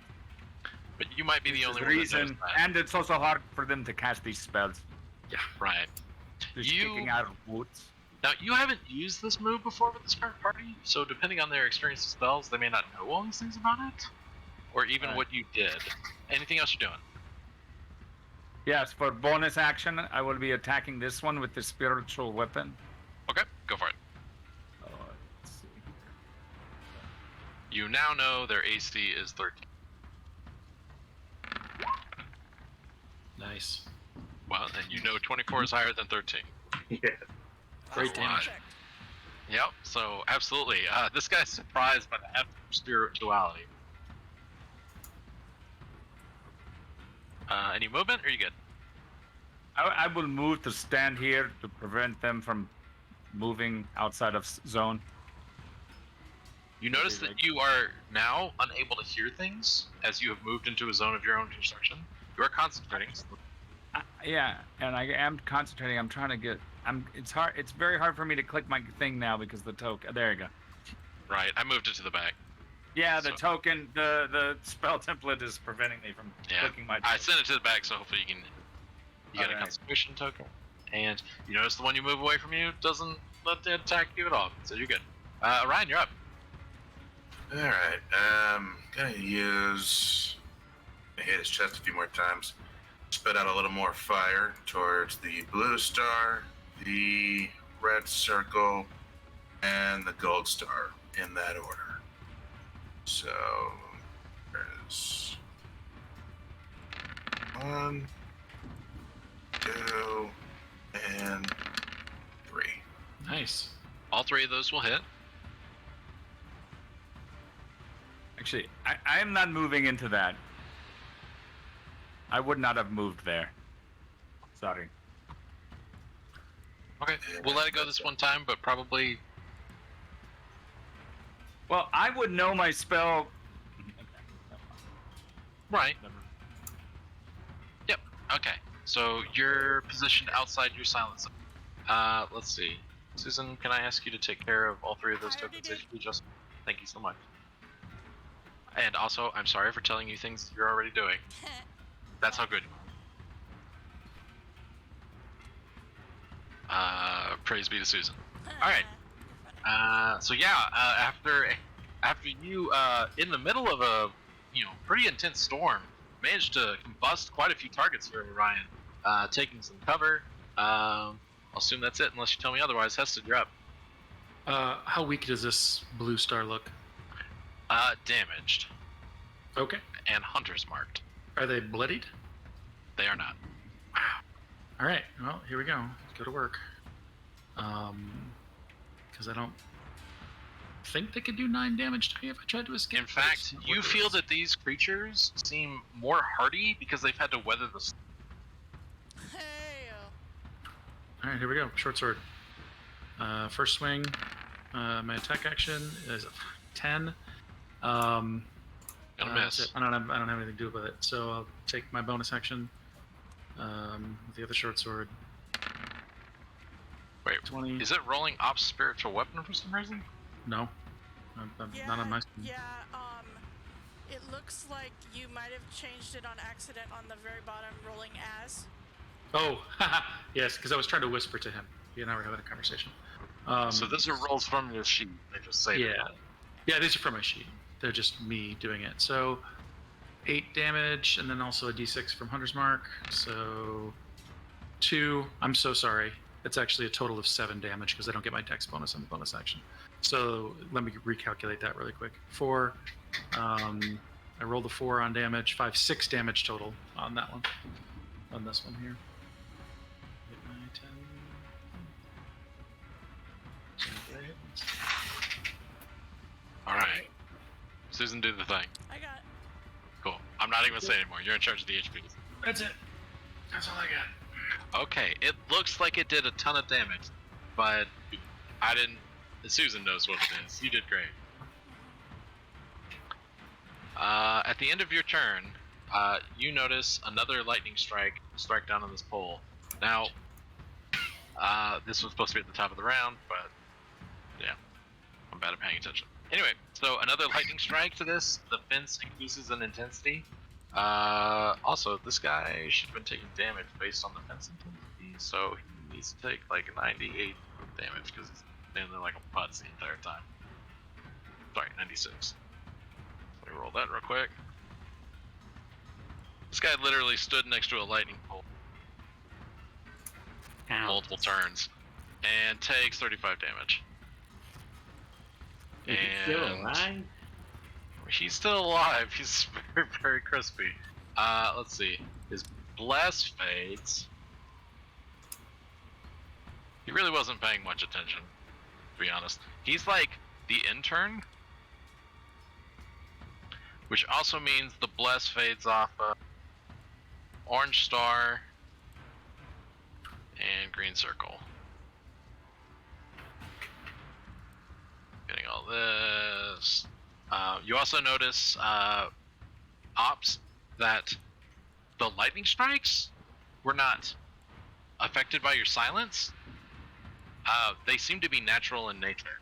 But you might be the only one that knows that. And it's also hard for them to cast these spells. Yeah, right. Just kicking out of woods. Now, you haven't used this move before with this current party, so depending on their experience with spells, they may not know all these things about it, or even what you did. Anything else you're doing? Yes, for bonus action, I will be attacking this one with the spiritual weapon. Okay, go for it. Let's see. You now know their AC is 13. Nice. Well, and you know 24 is higher than 13. Yeah. Great damage. Yep, so absolutely. This guy's surprised by the heft of spirituality. Any movement, or are you good? I will move to stand here to prevent them from moving outside of zone. You notice that you are now unable to hear things as you have moved into a zone of your own construction. You are concentrating. Yeah, and I am concentrating. I'm trying to get. It's hard. It's very hard for me to click my thing now because the token. There you go. Right, I moved it to the back. Yeah, the token, the spell template is preventing me from clicking my token. I sent it to the back, so hopefully you get a concentration token. And you notice the one you move away from you doesn't let it attack you at all, so you're good. Ryan, you're up. Alright, gonna use... hit his chest a few more times. Spit out a little more fire towards the blue star, the red circle, and the gold star, in that order. So, there's 1, 2, and 3. Nice. All 3 of those will hit. Actually, I am not moving into that. I would not have moved there. Sorry. Okay, we'll let it go this one time, but probably... Well, I would know my spell. Right. Yep. Okay. So you're positioned outside your silent zone. Let's see. Susan, can I ask you to take care of all 3 of those tokens if you just... Thank you so much. And also, I'm sorry for telling you things you're already doing. That's how good you are. Praise be to Susan. Alright. So yeah, after you, in the middle of a, pretty intense storm, managed to combust quite a few targets here, Ryan, taking some cover. I'll assume that's it, unless you tell me otherwise. Heston, you're up. How weak does this blue star look? Damaged. Okay. And hunters marked. Are they bloodied? They are not. Wow. All right. Well, here we go. Let's go to work. Because I don't think they could do 9 damage to me if I tried to escape. In fact, you feel that these creatures seem more hardy because they've had to weather the storm. All right, here we go. Short sword. First swing. My attack action is 10. Miss. That's it. I don't have anything to do with it, so I'll take my bonus action. With the other short sword. Wait, 20. Is it rolling ops spiritual weapon for some reason? No, I'm not on my screen. Yeah, it looks like you might have changed it on accident on the very bottom, rolling as. Oh, yes, because I was trying to whisper to him. He and I were having a conversation. So those are rolls from your sheet. They just say Yeah. that. Yeah, these are from my sheet. They're just me doing it. So 8 damage, and then also a d6 from Hunter's Mark. So 2. I'm so sorry. It's actually a total of 7 damage because I don't get my dex bonus on the bonus action. So let me recalculate that really quick. 4. I rolled a 4 on damage. 5, 6 damage total on that one. On this one here. 8, 9, 10. All right. Susan, do the thing. I got it. Cool. I'm not even gonna say anymore. You're in charge of the HPs. That's it. That's all I got. Okay. It looks like it did a ton of damage, but I didn't. Susan knows what it is. You did great. At the end of your turn, you notice another lightning strike down on this pole. Now, this was supposed to be at the top of the round, but yeah, I'm bad at paying attention. Anyway, so another lightning strike to this. The fence increases in intensity. Also, this guy should have been taking damage based on the fence intensity, so he needs to take like 98 damage because he's standing there like a putz the entire time. Sorry, 96. Let me roll that real quick. This guy literally stood next to a lightning pole Ow. multiple turns and takes 35 damage. Is he still alive? He's still alive. He's very, very crispy. Let's see. His blast fades. He really wasn't paying much attention, to be honest. He's like the intern, which also means the bless fades off orange star and green circle. Getting all this. You also notice ops that the lightning strikes were not affected by your silence. They seem to be natural in nature.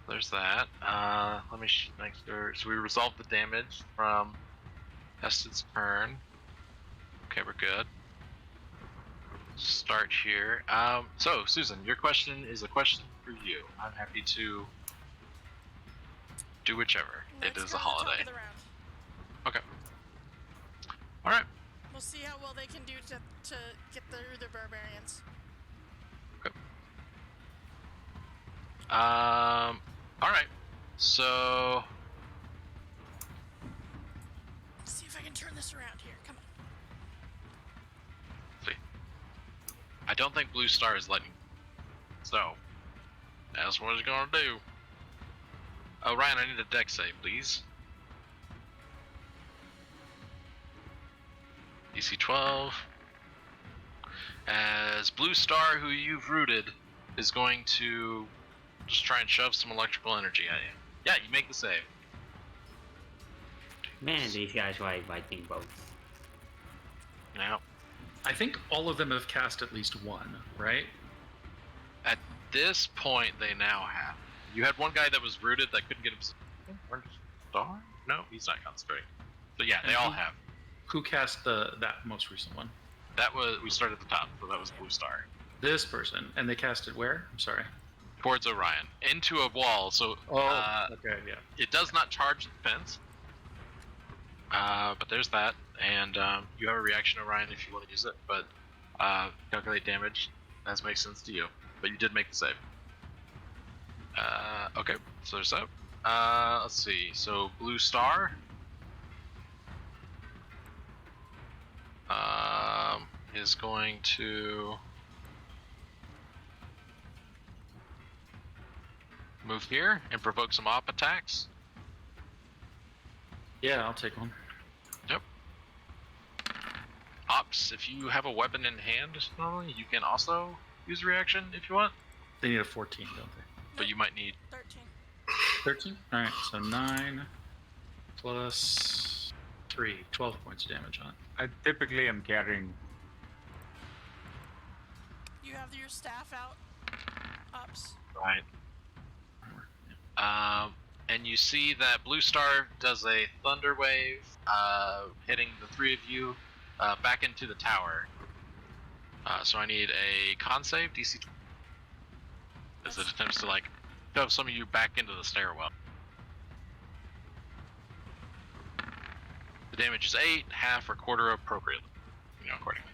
There's that. Let me make sure. So we resolved the damage from Heston's turn. Okay, we're good. Start here. So Susan, your question is a question for you. I'm happy to do whichever. Let's it is go a to the top holiday. of the round. Okay. All right. We'll see how well they can do to get through the barbarians. All right. So Let's see if I can turn this around here. Come on. see. I don't think Blue Star is lightning. So that's what it's gonna do. Oh, Ryan, I need a dex save, please. DC 12. As Blue Star, who you've rooted, is going to just try and shove some electrical energy at you. Yeah, you make the save. Man, these guys like lightning bolts. Now, I think all of them have cast at least one, right? at this point, they now have. You had one guy that was rooted that couldn't get himself. Orange Star? No, he's not concentrating. So yeah, they all have. Who cast that most recent one? That was, we started at the top, so that was Blue Star. This person, and they cast it where? I'm sorry. Towards Orion, into a wall. So Okay, yeah. it does not charge the fence. But there's that, and you have a reaction, Orion, if you want to use it. But calculate damage, that makes sense to you. But you did make the save. Okay, so there's that. Let's see. So Blue Star is going to move here and provoke some op attacks. Yeah, I'll take one. Yep. Ops, if you have a weapon in hand, normally you can also use a reaction if you want, They need a 14, don't they? but you might need 13. 13? Alright, so 9 plus 3, 12 points of damage on it. I typically am carrying. You have your staff out. Ups. right. and you see that Blue Star does a thunder wave, hitting the three of you back into the tower. So I need a con save, DC 20, as it attempts to shove some of you back into the stairwell. The damage is 8, half or quarter appropriately, accordingly.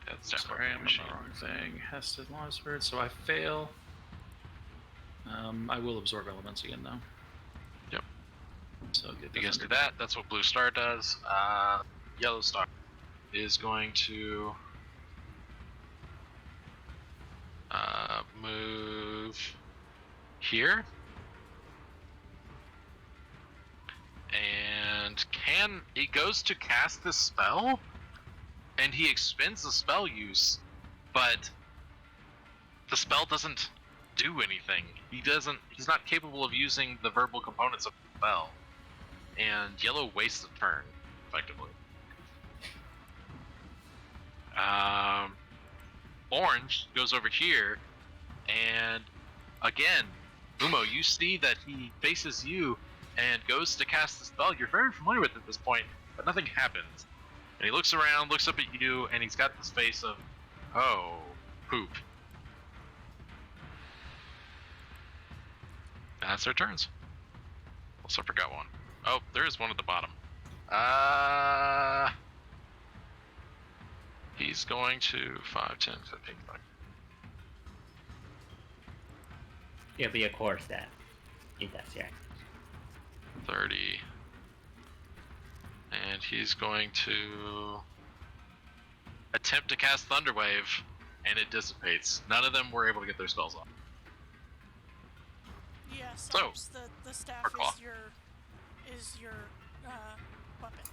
That's Sorry, I'm on the wrong thing. Hested Law Spirit, so I fail. I will absorb elements again, though. Yep. So get you guys do that. That's what Blue Star does. Yellow Star is going to move here. And he goes to cast this spell, and he expends the spell use, but the spell doesn't do anything. He's not capable of using the verbal components of the spell. And yellow wastes a turn, effectively. Orange goes over here, and again, Umo, you see that he faces you and goes to cast the spell you're very familiar with at this point, but nothing happens. And he looks around, looks up at you, and he's got this face of, oh, poop. That's their turns. Also forgot one. Oh, there is one at the bottom. He's going to 5, 10, 15, 5. It'll be a core stat. He does, yeah. 30. And he's going to attempt to cast Thunderwave, and it dissipates. None of them were able to get their spells off. Yes, So, the staff Claw. is your weapon.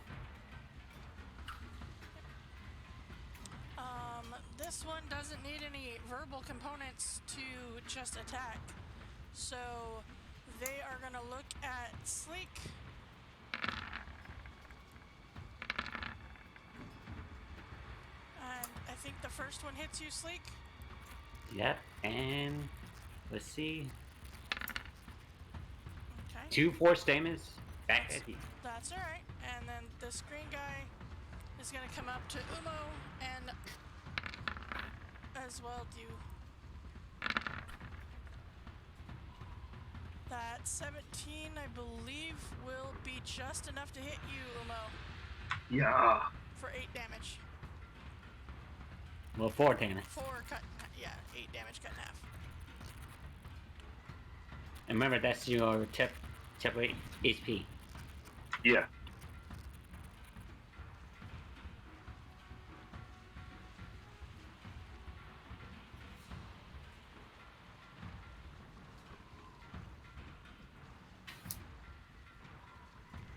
This one doesn't need any verbal components to just attack. So they are gonna look at Sleek. And I think the first one hits you, Sleek. Yep, and let's see. Okay. 2 force damage back at you. That's alright. And then this green guy is gonna come up to Umo and as well do that. 17, I believe, will be just enough to hit you, Umo, Yeah. for 8 damage. Well, 4 damage. 4 cut, yeah, 8 damage cut in half. And remember, that's your tip HP. Yeah.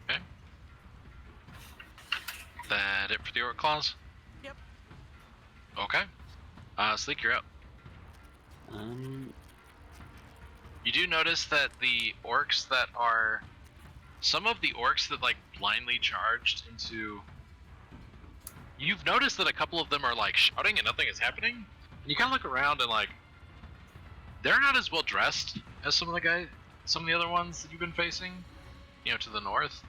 Okay. That it for the Orc Claws? Yep. Okay. Sleek, you're up. You do notice that the orcs that are... Some of the orcs that, blindly charged into... You've noticed that a couple of them are, shouting and nothing is happening? And you kind of look around and, they're not as well dressed as some of the other ones that you've been facing, to the north.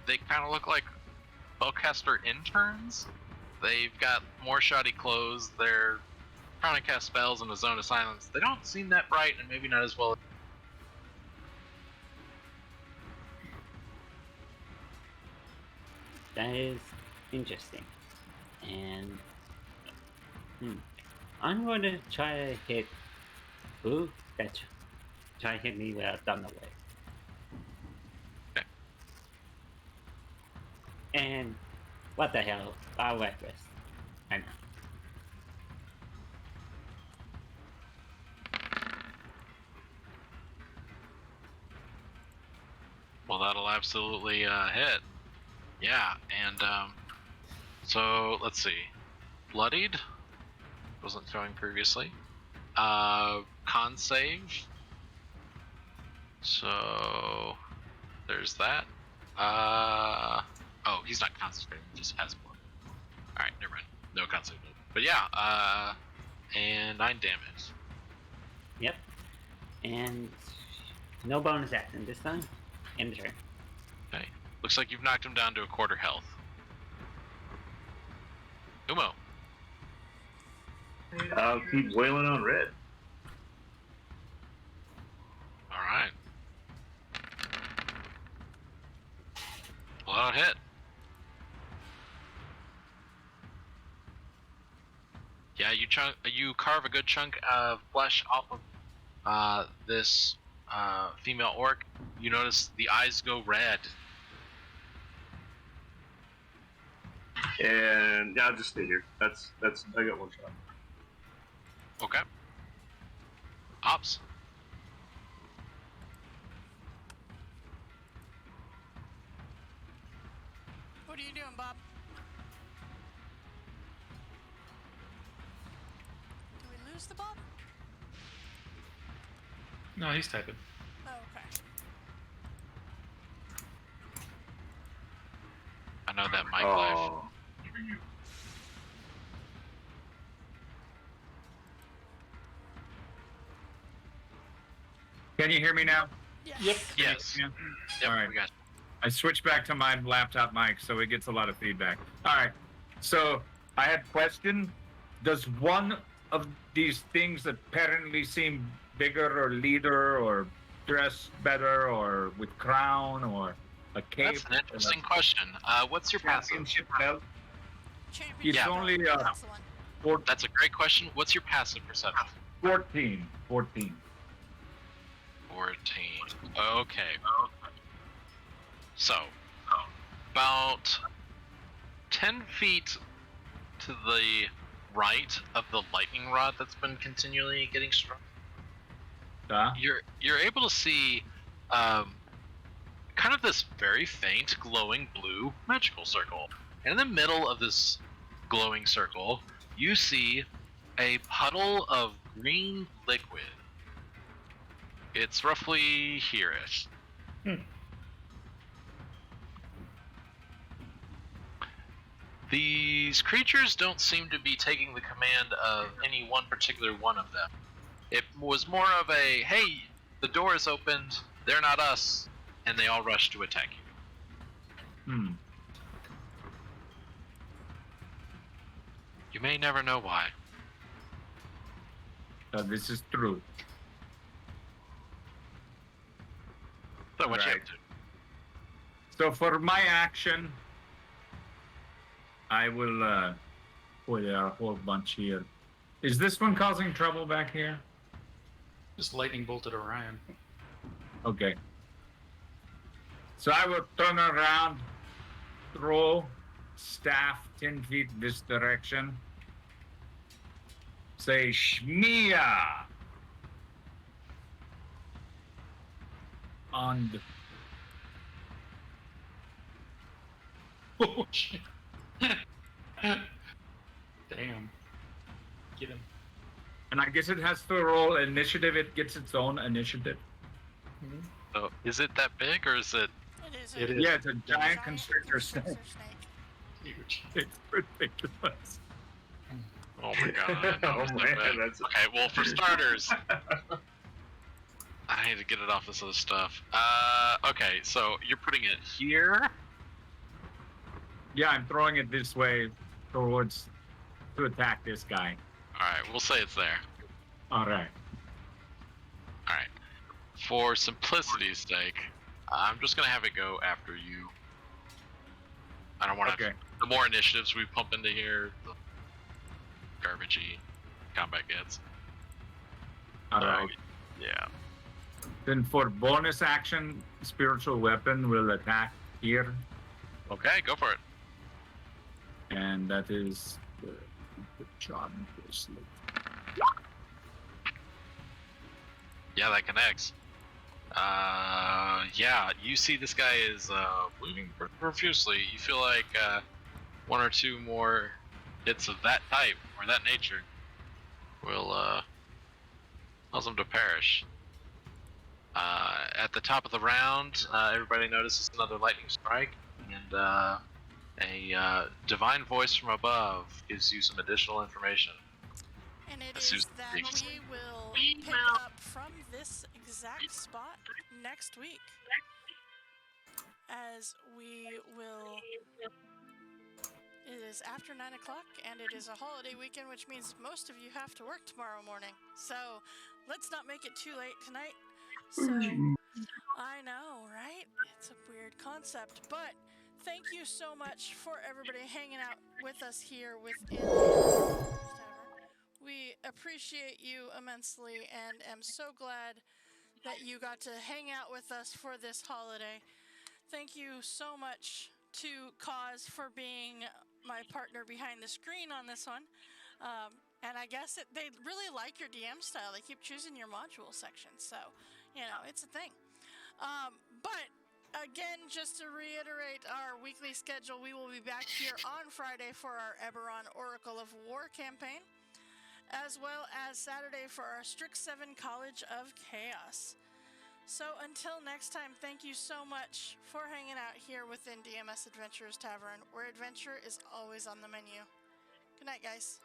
They kind of look like bowcaster interns. They've got more shoddy clothes. They're trying to cast spells in a zone of silence. They don't seem that bright and maybe not as well. That is interesting. And I'm going to try to hit Blue. Try to hit me with a Thunder Wave. Okay. And what the hell? I'll reckless. I know. Well, that'll absolutely hit. Yeah, and so let's see. Bloodied wasn't showing previously. Con save. So there's that. Oh, he's not concentrating, he just has blood. Alright, never mind. No con save. But yeah, and 9 damage. Yep. And No bonus action this time. End turn. Okay. Looks like you've knocked him down to a quarter health. Umo. I'll keep wailing on red. All right. Pull out a hit. Yeah, you carve a good chunk of flesh off of this female orc. You notice the eyes go red. And yeah, I'll just stay here. That's I got one shot. Okay. Ops. What are you doing, Bob? Do we lose the Bob? No, he's typing. Oh, okay. I know that mic life. Oh. Can you hear me now? Yes. Yep. Yes. Yeah. Yep, All right. we got you. I switched back to my laptop mic, so it gets a lot of feedback. All right. So I had a question. Does one of these things apparently seem bigger or leader or dressed better or with crown or a cape? That's an interesting question. What's your passive? Championship belt? Championship. It's only Excellent. That's a great question. What's your passive perception? 14. 14. Okay. So, about 10 feet to the right of the lightning rod that's been continually getting struck, you're able to see kind of this very faint glowing blue magical circle. And in the middle of this glowing circle, you see a puddle of green liquid. It's roughly here-ish. These creatures don't seem to be taking the command of any one particular one of them. It was more of a, hey, the door is opened, they're not us, and they all rush to attack you. You may never know why. This is true. So what you Right. have to? So for my action, I will put a whole bunch here. Is this one causing trouble back here? Just lightning bolted Orion. Okay. So I will turn around, throw staff 10 feet this direction. Say Shmia. And Oh shit. Damn. Get him. and I guess it has to roll initiative. It gets its own initiative. So, is it that big, or is it? It is. Yeah, it's a giant constrictor snake. Huge. It's ridiculous. Oh my god. Oh so man, big. that's Okay, well, for starters, I need to get it off this other stuff. Okay, so you're putting it here. Yeah, I'm throwing it this way towards to attack this guy. All right, we'll say it's there. All right. All right. For simplicity's sake, I'm just gonna have it go after you. I don't want to. Okay. The more initiatives we pump into here, the garbagey combat gets. All right. Yeah. Then for bonus action, spiritual weapon will attack here, Okay, go for it. and that is the charm. Yeah, that connects. Yeah, you see this guy is bleeding profusely. You feel like one or two more hits of that type or that nature will cause him to perish. At the top of the round, everybody notices another lightning strike, and a divine voice from above gives you some additional information. And it As soon is as that things- we will We pick will- up from this exact spot next week. As we will. It is after 9 o'clock, and it is a holiday weekend, which means most of you have to work tomorrow morning. So let's not make it too late tonight. So I know, right? It's a weird concept, but thank you so much for everybody hanging out with us here within the Tavern. We appreciate you immensely and am so glad that you got to hang out with us for this holiday. Thank you so much to Cause for being my partner behind the screen on this one. And I guess they really like your DM style. They keep choosing your module section. So, it's a thing. But again, just to reiterate our weekly schedule, we will be back here on Friday for our Eberron Oracle of War campaign, as well as Saturday for our Strict 7 College of Chaos. So until next time, thank you so much for hanging out here within DMS Adventurers Tavern, where adventure is always on the menu. Good night, guys.